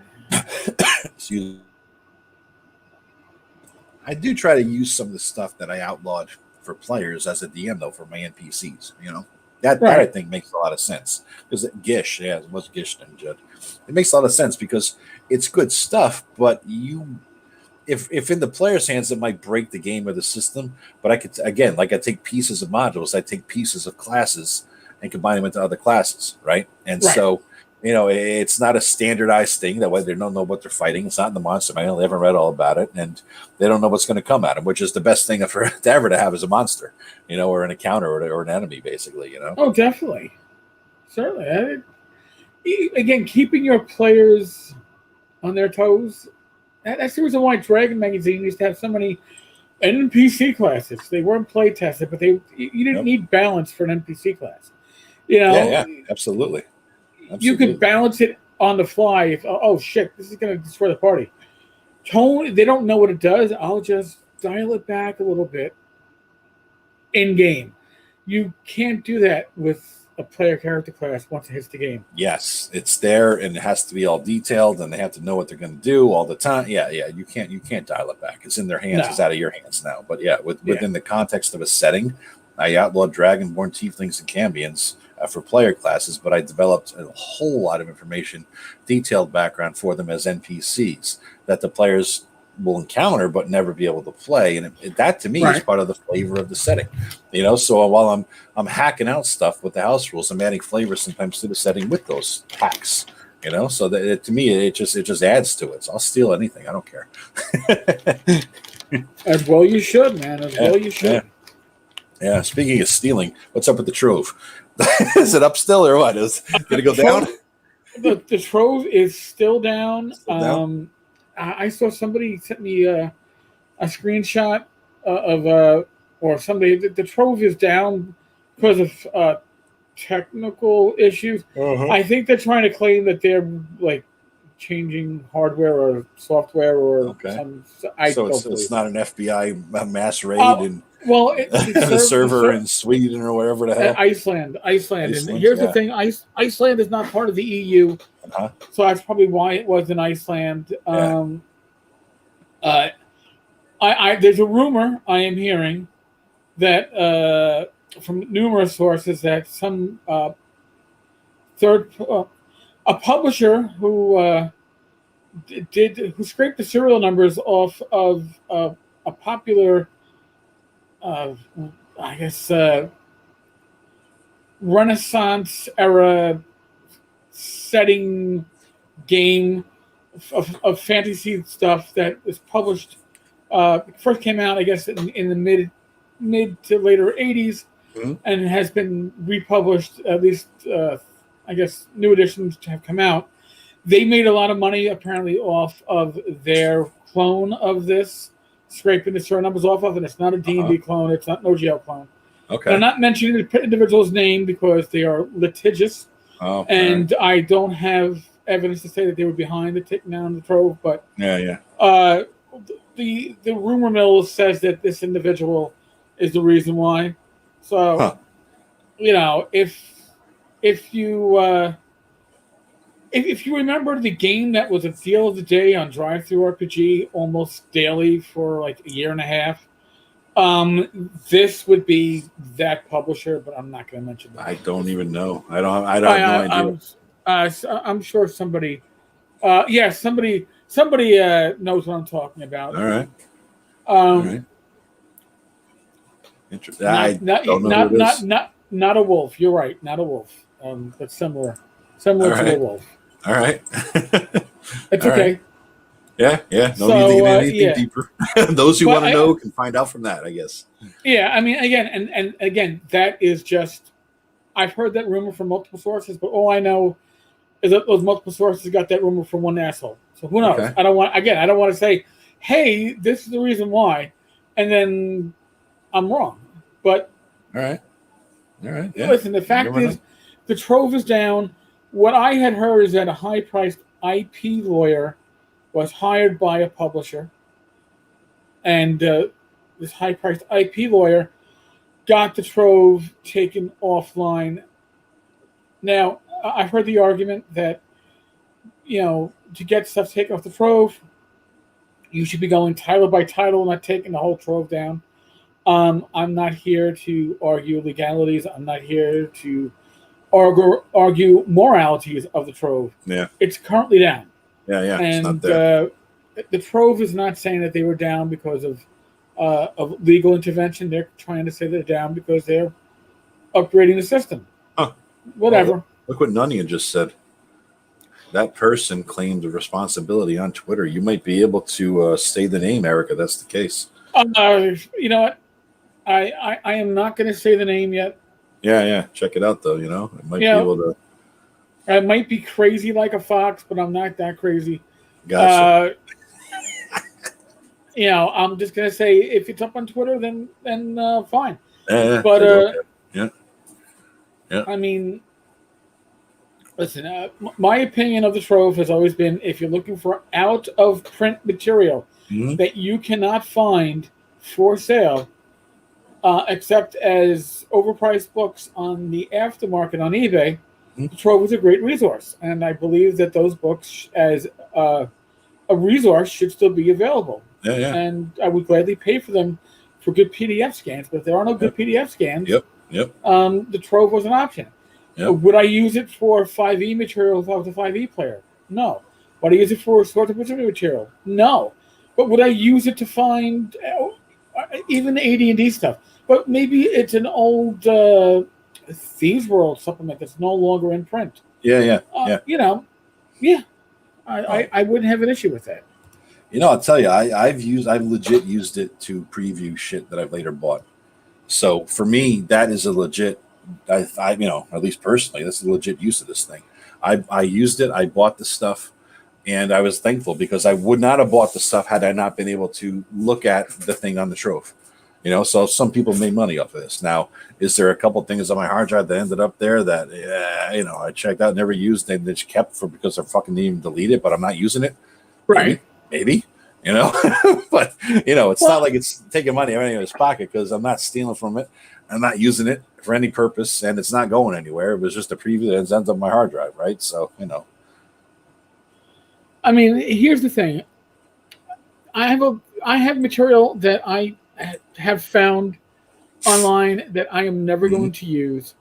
Excuse me. I do try to use some of the stuff that I outlawed for players as a DM, though, for my NPCs, That I think makes a lot of sense. Because Gish, what's Gish then, Judd? It makes a lot of sense because it's good stuff, but if in the player's hands, it might break the game or the system. But I could, again, like I take pieces of modules, I take pieces of classes and combine them into other classes, right? And so, it's not a standardized thing. That way they don't know what they're fighting. It's not in the monster manual. They haven't read all about it, and they don't know what's going to come at them, which is the best thing for ever to have as a monster, or an encounter or an enemy, basically, Oh, definitely. Certainly. Again, keeping your players on their toes. That's the reason why Dragon Magazine used to have so many NPC classes. They weren't play tested, but you didn't need balance for an NPC class. Yeah, absolutely. You could balance it on the fly. If shit, this is going to destroy the party. Tone, they don't know what it does. I'll just dial it back a little bit in game. You can't do that with a player character class once it hits the game. Yes, it's there and it has to be all detailed, and they have to know what they're going to do all the time. Yeah, you can't dial it back. It's in their hands. No. It's out of your hands now. But within the context of a setting, I outlawed Dragonborn, Tieflings, and Cambions for player classes, but I developed a whole lot of information, detailed background for them as NPCs that the players will encounter but never be able to play, and that to me is part of the flavor of the setting. So while I'm hacking out stuff with the house rules, I'm adding flavor sometimes to the setting with those hacks. So that to me it just adds to it. So I'll steal anything. I don't care. As well you should, man. Well you should. Yeah. Speaking of stealing, what's up with the trove? Is it up still or what? Is it going to go down? The trove is still down. I saw somebody sent me a screenshot or somebody. The trove is down because of technical issues. I think they're trying to claim that they're like changing hardware or software or some. So it's not an FBI mass raid and. Well, the server in Sweden or wherever the hell. Iceland. And here's the thing: Iceland is not part of the EU, so that's probably why it was in Iceland. There's a rumor I am hearing that from numerous sources that some a publisher who scraped the serial numbers off of a popular. Renaissance era setting game of fantasy stuff that was published. First came out, I guess, in the mid to later 80s. and has been republished. At least, I guess, new editions have come out. They made a lot of money apparently off of their clone of this, scraping the serial numbers off of, and it's not a D&D clone. It's not an OGL clone. Okay. I'm not mentioning the individual's name because they are litigious, and I don't have evidence to say that they were behind the taking down the trove. But the rumor mill says that this individual is the reason why. So, if you remember the game that was a deal of the day on Drive-Thru RPG almost daily for like a year and a half. This would be that publisher, but I'm not going to mention that. I don't even know. I have no idea. I'm sure somebody, somebody knows what I'm talking about. All right. Interesting. Not a wolf. You're right. Not a wolf. But similar to a wolf. All right. It's okay. Right. Yeah. No need to get anything deeper. Those who want to know can find out from that, I guess. Yeah, I mean, again, that is just. I've heard that rumor from multiple sources, but all I know is that those multiple sources got that rumor from one asshole. So who knows? Okay. I don't want to say, "Hey, this is the reason why," and then I'm wrong. But all right. Yeah. Listen, the fact is, the trove is down. What I had heard is that a high-priced IP lawyer was hired by a publisher, and this high-priced IP lawyer got the trove taken offline. Now, I've heard the argument that, to get stuff taken off the trove, you should be going title by title, not taking the whole trove down. I'm not here to argue legalities. I'm not here to argue moralities of the trove. Yeah. It's currently down. Yeah. And it's not there. The trove is not saying that they were down because of legal intervention. They're trying to say they're down because they're upgrading the system. Huh. Whatever. Well, look what Nunnian just said. That person claimed the responsibility on Twitter. You might be able to say the name, Erica. That's the case. You know what? I am not going to say the name yet. Yeah. Check it out, though. It might be able to. I might be crazy like a fox, but I'm not that crazy. Gotcha. I'm just going to say if it's up on Twitter, then fine. Yeah. But yeah. I mean, listen. My opinion of the trove has always been: if you're looking for out of print material that you cannot find for sale, except as overpriced books on the aftermarket on eBay, the trove is a great resource, and I believe that those books, as a resource, should still be available. Yeah. And I would gladly pay for them for good PDF scans. But if there are no good PDF scans, Yep. The trove was an option. Yep. Would I use it for 5e material if I was a 5e player? No. Would I use it for Swords of Wizardry material? No. But would I use it to find even the AD&D stuff? But maybe it's an old Thieves World supplement that's no longer in print. Yeah. I wouldn't have an issue with that. I'll tell you, I've legit used it to preview shit that I've later bought. So for me, that is a legit. At least personally, that's a legit use of this thing. I used it. I bought the stuff, and I was thankful because I would not have bought the stuff had I not been able to look at the thing on the trove. So some people made money off of this. Now, is there a couple things on my hard drive that ended up there that I checked out, never used, and just kept because I fucking didn't even delete it, but I'm not using it? Right. Maybe. But it's not like it's taking money out of his pocket because I'm not stealing from it. I'm not using it for any purpose, and it's not going anywhere. It was just a preview that ends up on my hard drive, right? So, I mean, here's the thing. I have material that I have found online that I am never going to use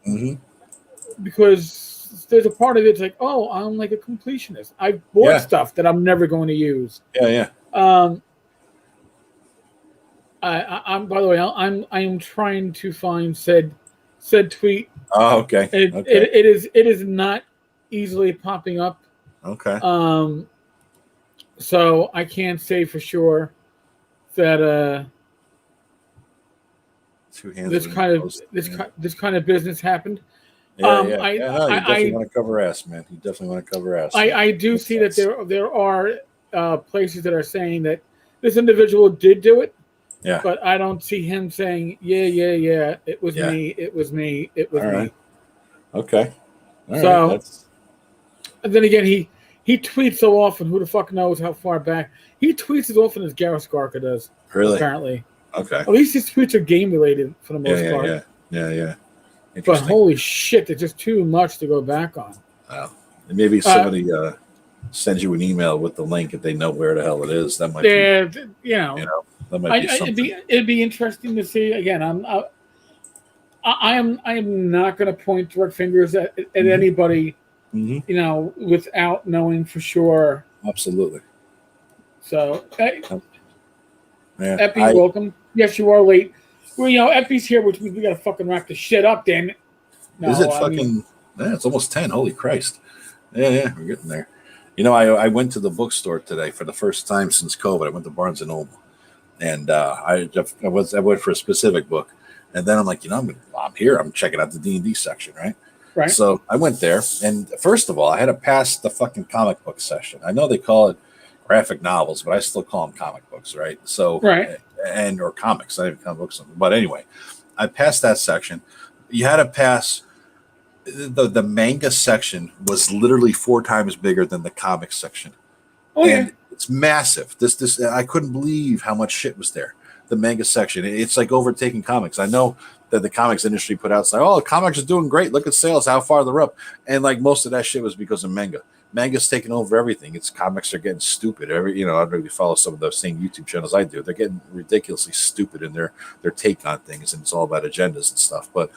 because there's a part of it that's like, oh, I'm like a completionist. I've bought stuff that I'm never going to use. Yeah. I'm by the way, I am trying to find said tweet. Oh, okay. It is not easily popping up. Okay. So I can't say for sure that 2 hands. this kind of business happened. Yeah, Um, yeah. I, Yeah, no, you I, definitely I, want to cover ass, man. You definitely want to cover ass. I do Makes see that sense. there are places that are saying that this individual did do it, Yeah. but I don't see him saying, yeah, it was Yeah. me, it was me, it was All me. right. Okay. All right. So, That's and then again, he tweets so often. Who the fuck knows how far back he tweets as often as Gareth Skarka does? really Apparently, okay. at least his tweets are game related for the Yeah, most yeah, part. yeah, yeah, yeah. But Interesting. holy shit, there's just too much to go back on. Wow. And maybe somebody sends you an email with the link if they know where the hell it is. That might be, that might be something. It'd be interesting to see. Again, I am not going to point direct fingers at anybody, without knowing for sure. Absolutely. So, Yeah. Epi, welcome. Yes, you are late. Well, Epi's here, which means we got to fucking wrap this shit up. Damn it. No, is it fucking? It's almost 10. Holy Christ. Yeah, we're getting there. I went to the bookstore today for the first time since COVID. I went to Barnes and Noble, and I went for a specific book, and then I'm like, I'm here. I'm checking out the D&D section, right? Right. So I went there, and first of all, I had to pass the fucking comic book session. I know they call it graphic novels, but I still call them comic books, right? So, right, or comics, not even comic books. But anyway, I passed that section. You had to pass. The manga section was literally 4 times bigger than the comic section. Oh, and yeah. It's massive. This I couldn't believe how much shit was there. The manga section, it's like overtaking comics. I know that the comics industry put out comics is doing great. Look at sales, how far they're up. And like most of that shit was because of manga. Manga's taking over everything. It's comics are getting stupid. I don't know if you follow some of those same YouTube channels I do. They're getting ridiculously stupid in their take on things, and it's all about agendas and stuff. But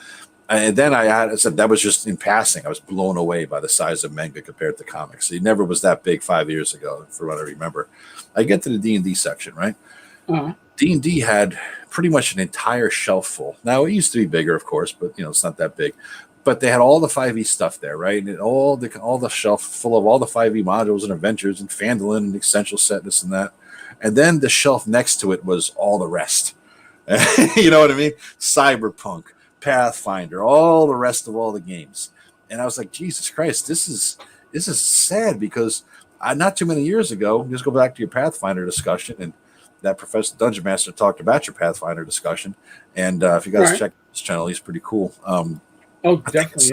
and then I said that was just in passing. I was blown away by the size of manga compared to comics. It never was that big 5 years ago, for what I remember. I get to the D&D section, right? Uh-huh. D&D had pretty much an entire shelf full. Now, it used to be bigger, of course, but it's not that big. But they had all the 5e stuff there, right? And all the shelf full of all the 5e modules and adventures and Phandalin and Essential Set, this and that. And then the shelf next to it was all the rest. You know what I mean? Cyberpunk, Pathfinder, all the rest of all the games. And I was like, Jesus Christ, this is sad, because not too many years ago, just go back to your Pathfinder discussion, and that Professor Dungeon Master talked about your Pathfinder discussion. And if you guys check his channel, he's pretty cool. Definitely.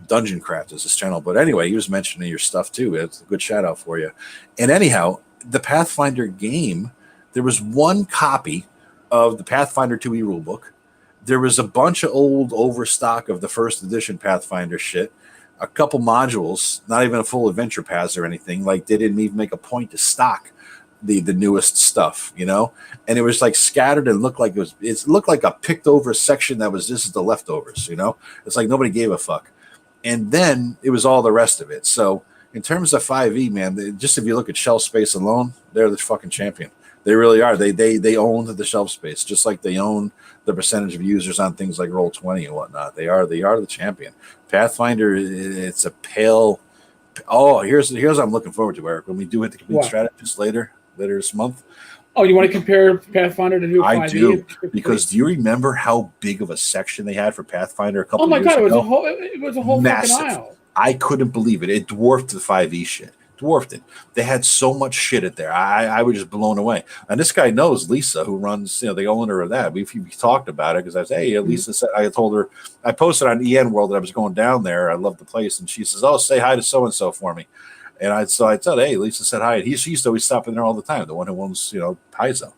Dungeon Craft is his channel. But anyway, he was mentioning your stuff too. It's a good shout out for you. And anyhow, the Pathfinder game, there was one copy of the Pathfinder 2e rulebook. There was a bunch of old overstock of the first edition Pathfinder shit. A couple modules, not even a full adventure pass or anything. Like, they didn't even make a point to stock the newest stuff, and it was like scattered and looked like it looked like a picked over section that was, this is the leftovers, it's like nobody gave a fuck. And then it was all the rest of it. So in terms of 5e, man, just if you look at shelf space alone, they're the fucking champion. They really are. They own the shelf space, just like they own the percentage of users on things like Roll20 and whatnot. They are the champion. Pathfinder, it's a pale. Oh, here's what I'm looking forward to, Eric. When we do it, the Complete Strategist later this month. Oh, you want to compare Pathfinder to 5e? I do, because do you remember how big of a section they had for Pathfinder a couple years ago? Oh my god, it was a whole massive fucking aisle. I couldn't believe it. It dwarfed the 5e shit. Dwarfed it. They had so much shit at there. I was just blown away. And this guy knows Lisa, who runs, the owner of that. We talked about it, because I said, hey, Lisa said, I told her, I posted on EN World that I was going down there. I love the place. And she says, oh, say hi to so-and-so for me. And I said, hey, Lisa said hi. He used to always stop in there all the time, the one who owns, Paizo.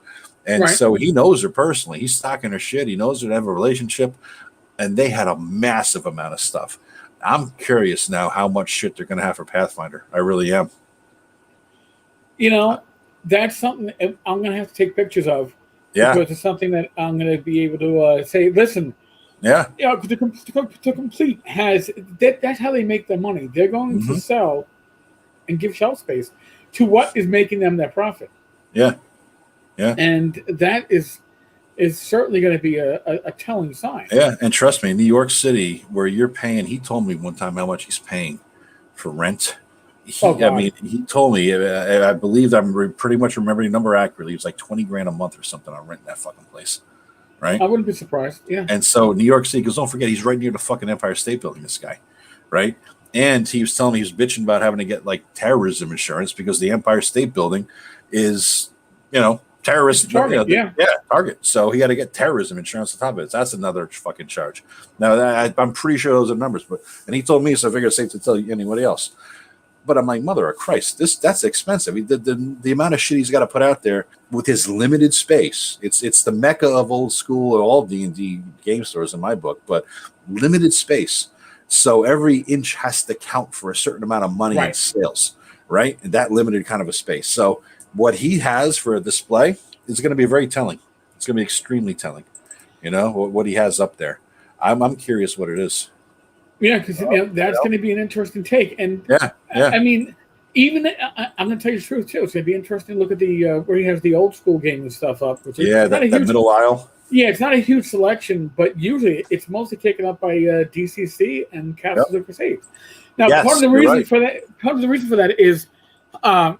And so he knows her personally. He's stocking her shit. He knows her, they have a relationship. And they had a massive amount of stuff. I'm curious now how much shit they're going to have for Pathfinder. I really am. That's something I'm going to have to take pictures of. Yeah. Because it's something that I'm going to be able to say, listen. Yeah. To Complete has, that's how they make their money. They're going to sell and give shelf space to what is making them their profit. Yeah. Yeah. And that is certainly going to be a telling sign. Yeah, and trust me, New York City, where you're paying, he told me one time how much he's paying for rent He told me, I believe I'm pretty much remembering the number accurately. It was like 20 grand a month or something on renting that fucking place. Right? I wouldn't be surprised. Yeah. And so New York City, because don't forget, he's right near the fucking Empire State Building, this guy. Right? And he was telling me he was bitching about having to get like terrorism insurance because the Empire State Building is, terrorist target. Target. So he had to get terrorism insurance on top of it. So that's another fucking charge. Now I'm pretty sure those are numbers, and he told me, so I figure it's safe to tell anybody else. But I'm like, mother of Christ, that's expensive. The amount of shit he's got to put out there with his limited space. It's the mecca of old school or all D&D game stores in my book, but limited space. So every inch has to count for a certain amount of money in sales, right? And that limited kind of a space. So what he has for a display is going to be very telling. It's going to be extremely telling, what he has up there. I'm curious what it is. Yeah, because that's going to be an interesting take. And I mean, even I'm going to tell you the truth too. It's going to be interesting to look at the where he has the old school game and stuff up. Which is that middle aisle. Yeah, it's not a huge selection, but usually it's mostly taken up by DCC and Castles of Crusade. Now, part of the reason for that is, I'm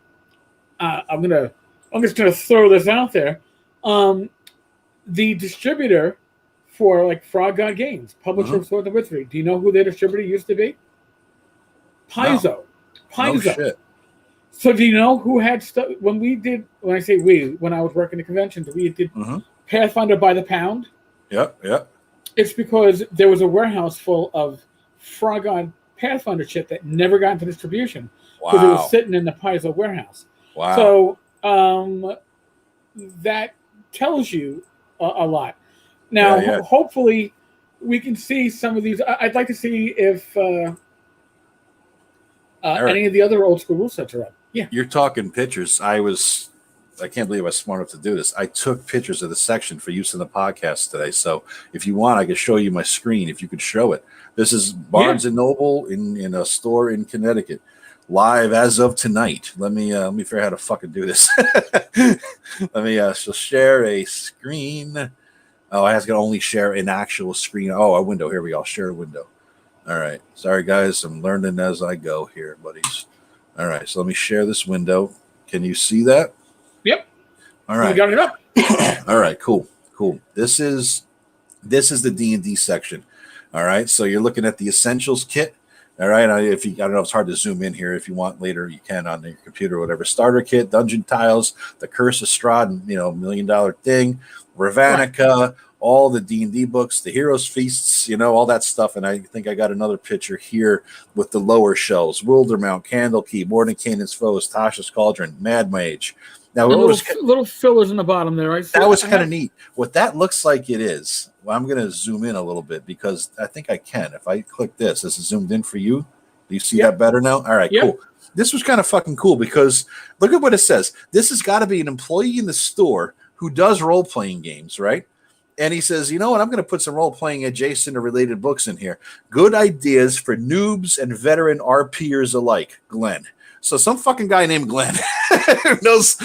just going to throw this out there. The distributor for like Frog God Games, publisher of Sword and Wizardry. Do you know who their distributor used to be? Paizo. No. Paizo. No shit. So do you know who had stuff when I say when I was working the conventions, we did Pathfinder by the pound? Yep. It's because there was a warehouse full of Frog God Pathfinder shit that never got into distribution because it was sitting in the Paizo warehouse. Wow. So that tells you a lot. Now, hopefully, we can see some of these. I'd like to see if any of the other old school rule sets are up. Yeah, you're talking pictures. I can't believe I was smart enough to do this. I took pictures of the section for use in the podcast today. So if you want, I can show you my screen. If you could show it, this is Barnes and Noble in a store in Connecticut. Live as of tonight. Let me figure out how to fucking do this. Let me share a screen. Oh, I have to only share an actual screen. Oh, a window. Here we go. I'll share a window. All right. Sorry, guys. I'm learning as I go here, buddies. All right. So let me share this window. Can you see that? Yep. All right. You got it up. All right. Cool. This is the D&D section. All right. So you're looking at the Essentials kit. All right. I don't know if it's hard to zoom in here. If you want later, you can on your computer or whatever. Starter kit, dungeon tiles, the Curse of Strahd, $1 million thing, Ravanica, all the D&D books, the Heroes Feasts, all that stuff. And I think I got another picture here with the lower shelves: Wildermount, Candlekeep, Mordenkainen's Foes, Tasha's Cauldron, Mad Mage. Now, little fillers in the bottom there. That was kind of neat. What that looks like it is, well, I'm going to zoom in a little bit because I think I can. If I click this is zoomed in for you. Do you see that better now? All right, cool. This was kind of fucking cool because look at what it says. This has got to be an employee in the store who does role-playing games, right? And he says, you know what? I'm going to put some role-playing adjacent or related books in here. Good ideas for noobs and veteran RPers alike, Glenn. So some fucking guy named Glenn who knows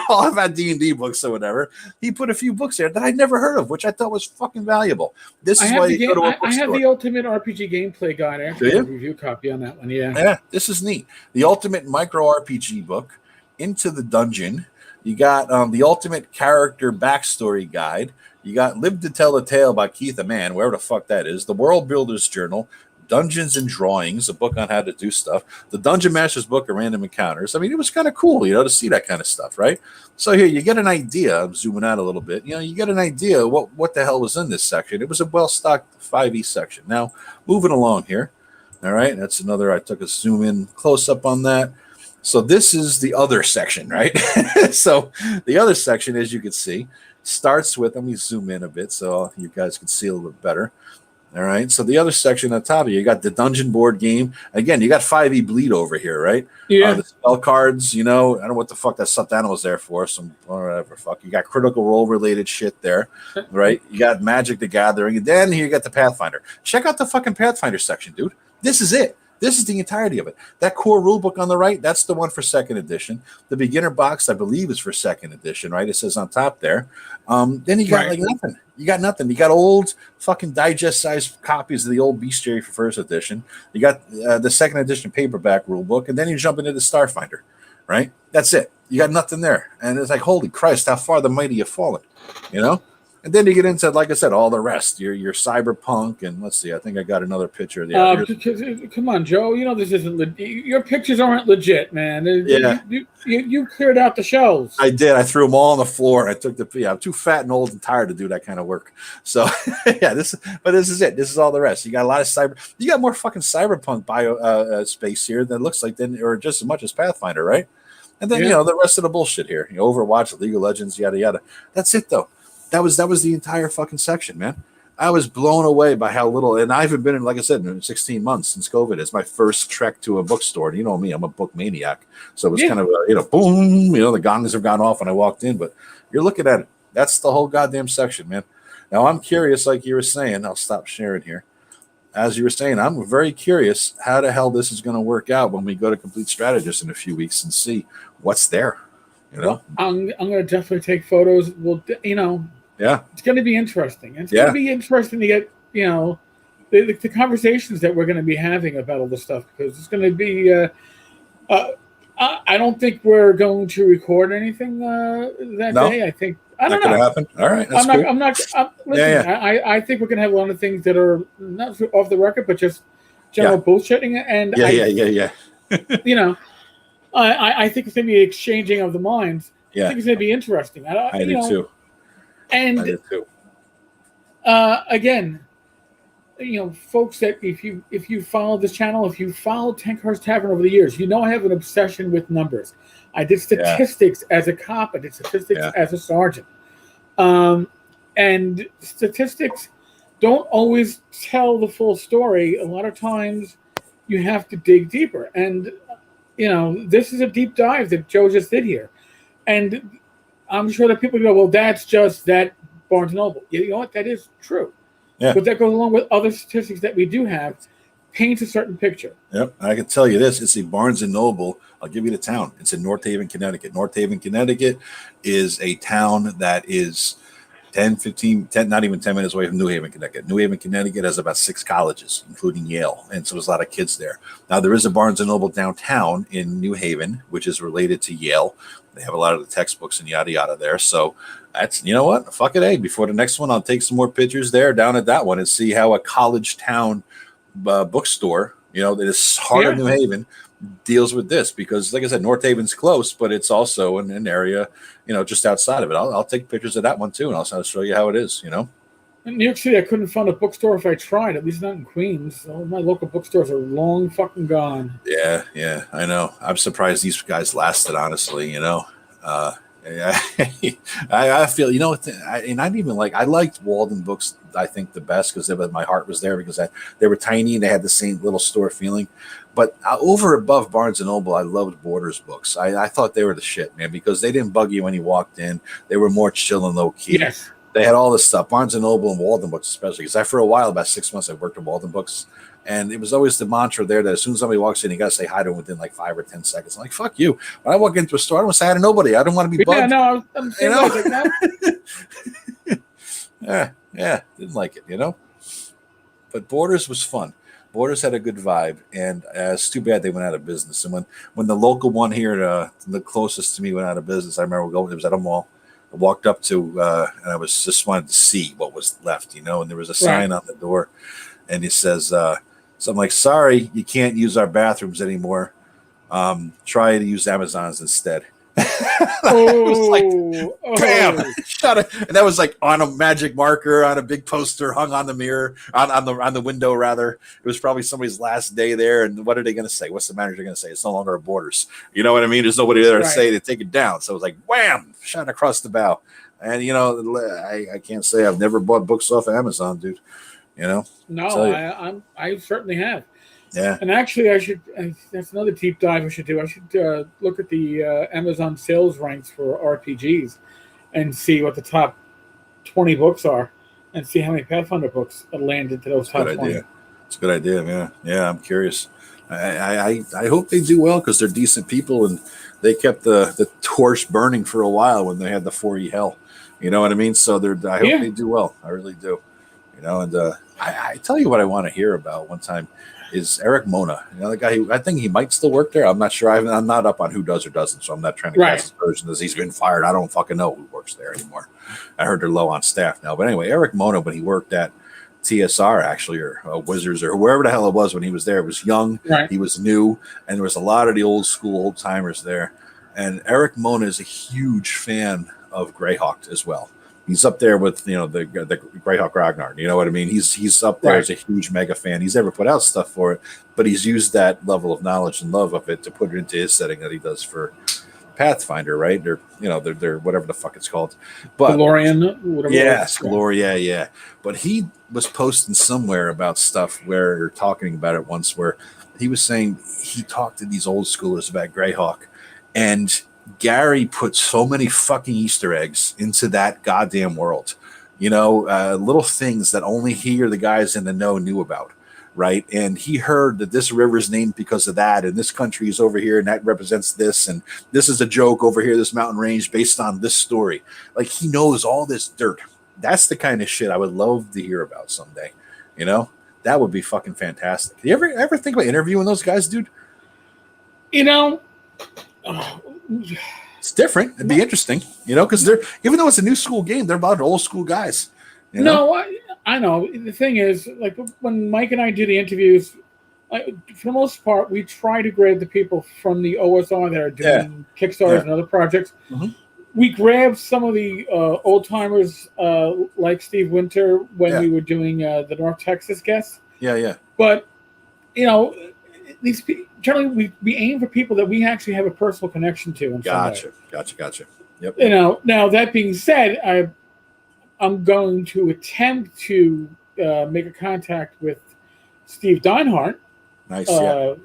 all about D&D books or whatever, he put a few books there that I'd never heard of, which I thought was fucking valuable. This is why you go to a bookstore. I have the Ultimate RPG Gameplay Guide. I actually have a review copy on that one, Yeah, this is neat. The Ultimate Micro RPG book, Into the Dungeon. You got the Ultimate Character Backstory Guide. You got Live to Tell the Tale by Keith a Man, wherever the fuck that is. The World Builder's Journal. Dungeons and Drawings, a book on how to do stuff. The Dungeon Master's Book of Random Encounters. I mean, it was kind of cool, to see that kind of stuff, right? So here you get an idea. I'm zooming out a little bit. You get an idea what the hell was in this section. It was a well-stocked 5e section. Now, moving along here. All right, that's another. I took a zoom in close up on that. So this is the other section, right? So the other section, as you can see, starts with. Let me zoom in a bit so you guys can see a little bit better. All right, so the other section on top of you got the dungeon board game. Again, you got 5e bleed over here, right? Yeah. The spell cards, I don't know what the fuck that stuffed animal's there for. Some whatever fuck. You got Critical Role related shit there, right? You got Magic the Gathering, and then here you got the Pathfinder. Check out the fucking Pathfinder section, dude. This is it. This is the entirety of it. That core rule book on the right, that's the one for second edition. The beginner box, I believe, is for second edition, right? It says on top there. Then you got like nothing. You got nothing. You got old fucking digest-sized copies of the old bestiary for first edition. You got the second edition paperback rule book, and then you jump into the Starfinder, right? That's it. You got nothing there. And it's like, holy Christ, how far the mighty have fallen, you know? And then you get into, like I said, all the rest. Your cyberpunk, and let's see, I think I got another picture of the come on, Joe. You know this isn't your pictures aren't legit, man. Yeah. You cleared out the shelves. I did. I threw them all on the floor. I took I'm too fat and old and tired to do that kind of work. So yeah, this is it. This is all the rest. You got a lot of you got more fucking cyberpunk bio space here than it looks like, or just as much as Pathfinder, right? And then the rest of the bullshit here. Overwatch, League of Legends, yada yada. That's it though. That was the entire fucking section, man. I was blown away by how little, and I haven't been in, like I said, in 16 months since COVID. It's my first trek to a bookstore. And you know me, I'm a book maniac. So it was kind of, boom, the gongs have gone off when I walked in, but you're looking at it. That's the whole goddamn section, man. Now I'm curious, like you were saying, I'll stop sharing here. As you were saying, I'm very curious how the hell this is going to work out when we go to Complete Strategist in a few weeks and see what's there. I'm going to definitely take photos. Well, yeah, it's going to be interesting. It's going to be interesting to get, the conversations that we're going to be having about all this stuff, because it's going to be. I don't think we're going to record anything that day. I think I don't know. Not going to happen. All right, that's cool. Listen, I think we're going to have a lot of things that are not off the record, but just general bullshitting. And I think it's going to be exchanging of the minds. Yeah. I think it's going to be interesting. I do too. And again, folks, that if you follow this channel, if you follow Tenkar's Tavern over the years, I have an obsession with numbers. I did statistics as a cop. I did statistics as a sergeant. And statistics don't always tell the full story. A lot of times you have to dig deeper. And, this is a deep dive that Joe just did here. And I'm sure that people go, well, that's just that Barnes & Noble. You know what? That is true. Yeah. But that goes along with other statistics that we do have, paints a certain picture. Yep. I can tell you this. It's a Barnes & Noble. I'll give you the town. It's in North Haven, Connecticut. North Haven, Connecticut is a town that is 10, not even 10 minutes away from New Haven, Connecticut. New Haven, Connecticut has about 6 colleges, including Yale. And so there's a lot of kids there. Now, there is a Barnes & Noble downtown in New Haven, which is related to Yale. They have a lot of the textbooks and yada, yada there. So that's, you know what? Fuck it. Hey, before the next one, I'll take some more pictures there down at that one and see how a college town bookstore, that is heart of New Haven, deals with this. Because, like I said, North Haven's close, but it's also in an area, just outside of it. I'll take pictures of that one too, and I'll show you how it is, In New York City, I couldn't find a bookstore if I tried, at least not in Queens. All my local bookstores are long fucking gone. Yeah, I know. I'm surprised these guys lasted, honestly, I feel, and I'm even I liked Walden Books, I think, the best because my heart was there because they were tiny and they had the same little store feeling. But over above Barnes & Noble, I loved Borders Books. I thought they were the shit, man, because they didn't bug you when you walked in. They were more chill and low key. Yes. They had all this stuff, Barnes & Noble and Walden Books especially, because for a while, about 6 months, I worked at Walden Books. And it was always the mantra there that as soon as somebody walks in, you got to say hi to them within 5 or 10 seconds. I'm like, fuck you. When I walk into a store, I don't want to say hi to nobody. I don't want to be bugged. Yeah, no, I'm saying that. Yeah, didn't like it, But Borders was fun. Borders had a good vibe, and it's too bad they went out of business. And when the local one here, the closest to me, went out of business, I remember going. It was at a mall. I walked up to, and I was just wanted to see what was left, and there was a sign on the door, and it says something like, "Sorry, you can't use our bathrooms anymore. Try to use Amazon's instead." It was like, bam, shut it. And that was on a magic marker on a big poster hung on the mirror, on the window rather. It was probably somebody's last day there. And what are they going to say? What's the manager going to say? It's no longer a Borders. You know what I mean? There's nobody there to say to take it down. So it was like, wham, shot across the bow. And I can't say I've never bought books off of Amazon, dude. No, I certainly have. Yeah. And actually, that's another deep dive I should do. I should look at the Amazon sales ranks for RPGs and see what the top 20 books are and see how many Pathfinder books landed to those top 20. It's a good idea, man. Yeah, I'm curious. I hope they do well because they're decent people and they kept the torch burning for a while when they had the 4E hell. You know what I mean? So I hope they do well. I really do. You know, and I tell you what I want to hear about one time is Eric Mona. You know, the guy who I think he might still work there. I'm not sure. I'm not up on who does or doesn't, so I'm not trying to cast aspersions as he's been fired. I don't fucking know who works there anymore. I heard they're low on staff now. But anyway, Eric Mona, when he worked at TSR actually, or Wizards, or wherever the hell it was when he was there, was young, he was new, and there was a lot of the old school old timers there. And Eric Mona is a huge fan of Greyhawk as well. He's up there with, you know, the Greyhawk Ragnar. You know what I mean? He's up there as a huge mega fan. He's never put out stuff for it, but he's used that level of knowledge and love of it to put it into his setting that he does for Pathfinder, right? They're, you know, they're whatever the fuck it's called. But Gloria, yeah. But he was posting somewhere about stuff or talking about it once where he was saying he talked to these old schoolers about Greyhawk, and Gary put so many fucking Easter eggs into that goddamn world, you know, little things that only he or the guys in the know knew about, right? And he heard that this river is named because of that, and this country is over here, and that represents this, and this is a joke over here, this mountain range based on this story. Like, he knows all this dirt. That's the kind of shit I would love to hear about someday, you know? That would be fucking fantastic. You ever think about interviewing those guys, dude? You know... It's different. It'd be interesting, you know, because they're, even though it's a new school game, they're about old school guys. You know? No, I know. The thing is, like, when Mike and I do the interviews, for the most part, we try to grab the people from the OSR that are doing Kickstarters and other projects. Mm-hmm. We grab some of the old timers, like Steve Winter, when we were doing the North Texas guests. Yeah. But, you know, these people, generally we aim for people that we actually have a personal connection to. Gotcha. Yep. You know, now that being said, I'm going to attempt to make a contact with Steve Deinhardt. Nice. Of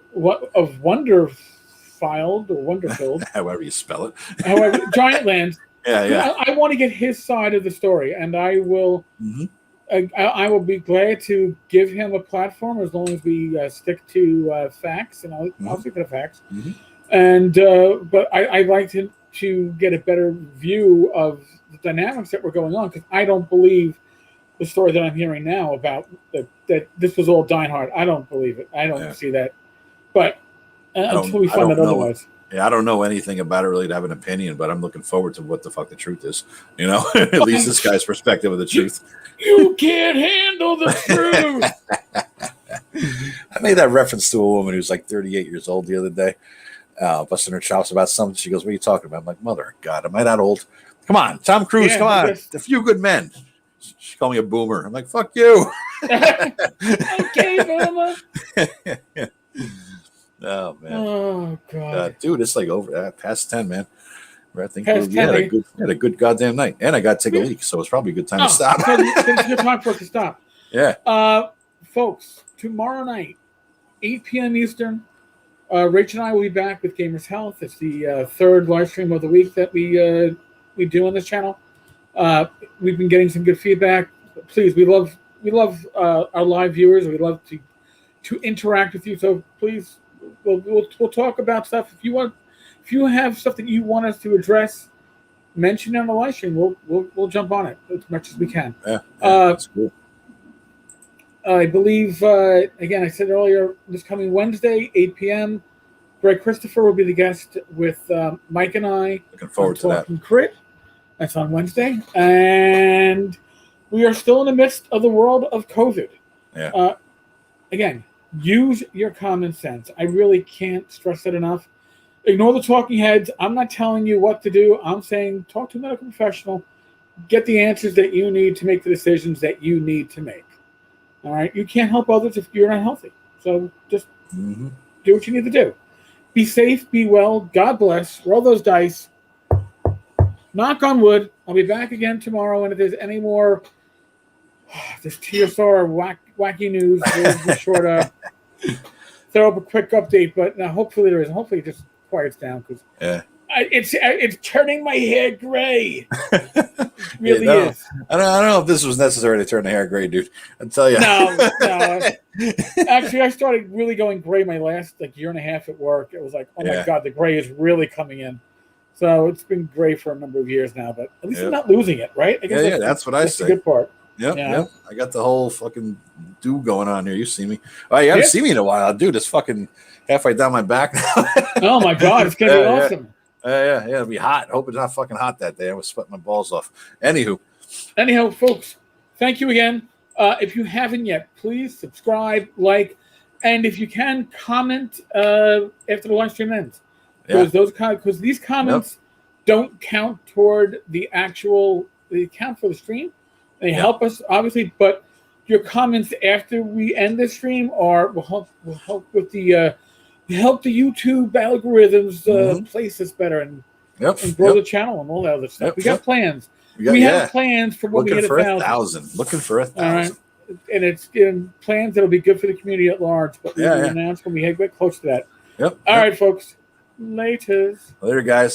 Wonderfield or Wonderfield, however you spell it. However, Giantland. Yeah. I want to get his side of the story, and I will. Mm-hmm. I will be glad to give him a platform as long as we stick to facts, and I'll stick to the facts. Mm-hmm. And but I like to get a better view of the dynamics that were going on, because I don't believe the story that I'm hearing now about that this was all Deinhardt. I don't believe it. I don't see that. But until we find out otherwise. Yeah, I don't know anything about it really to have an opinion, but I'm looking forward to what the fuck the truth is. You know, at least this guy's perspective of the truth. You can't handle the truth. I made that reference to a woman who's like 38 years old the other day, busting her chops about something. She goes, "What are you talking about?" I'm like, "Mother of God, am I that old? Come on, Tom Cruise, come on, A Few Good Men." She called me a boomer. I'm like, "Fuck you." Okay, mama. Oh man! Oh god, dude, it's like over past 10, man. I think we had a good goddamn night, and I got to take a leak, so it's probably a good time to stop. It's a good time for us to stop. Yeah, folks, tomorrow night, 8 p.m. Eastern. Rach and I will be back with Gamers Health. It's the third live stream of the week that we do on this channel. We've been getting some good feedback. Please, we love our live viewers. We love to interact with you. So please, we'll talk about stuff. If you have stuff that you want us to address, mention it on the live stream. We'll jump on it as much as we can. Yeah, that's cool. I believe, again, I said earlier, this coming Wednesday, 8 p.m., Greg Christopher will be the guest with Mike and I. Looking forward to that. Crit. That's on Wednesday. And we are still in the midst of the world of COVID. Yeah. Again, use your common sense. I really can't stress that enough. Ignore the talking heads. I'm not telling you what to do. I'm saying talk to a medical professional. Get the answers that you need to make the decisions that you need to make. All right? You can't help others if you're not healthy. So just do what you need to do. Be safe. Be well. God bless. Roll those dice. Knock on wood. I'll be back again tomorrow. And if there's any more this TSR wacky news, we'll be sure to throw up a quick update. But hopefully there is. Hopefully it just quiets down, because It's turning my hair gray. It really is. I don't know if this was necessary to turn the hair gray, dude. I'll tell you. No. Actually, I started really going gray my last year and a half at work. It was like, oh my God, the gray is really coming in. So it's been gray for a number of years now, but at least I'm not losing it, right? I guess that's what I say. The good part. Yep. I got the whole fucking do going on here. You see me? Oh, you haven't seen me in a while, dude. It's fucking halfway down my back now. Oh my God, it's gonna be awesome. Yeah, it'll be hot. I hope it's not fucking hot that day. I was sweating my balls off. Anyhow, folks, thank you again. If you haven't yet, please subscribe, like, and if you can, comment after the live stream ends. Because these comments don't count toward the actual. They count for the stream. They help us obviously, but your comments after we end the stream will help with the help the YouTube algorithms place us better and grow the channel and all that other stuff. We got plans. We have plans for when we hit 1,000. Looking for 1,000. All right. And it's in plans that'll be good for the community at large. But we'll announce when we get close to that. All right, folks. Later, guys.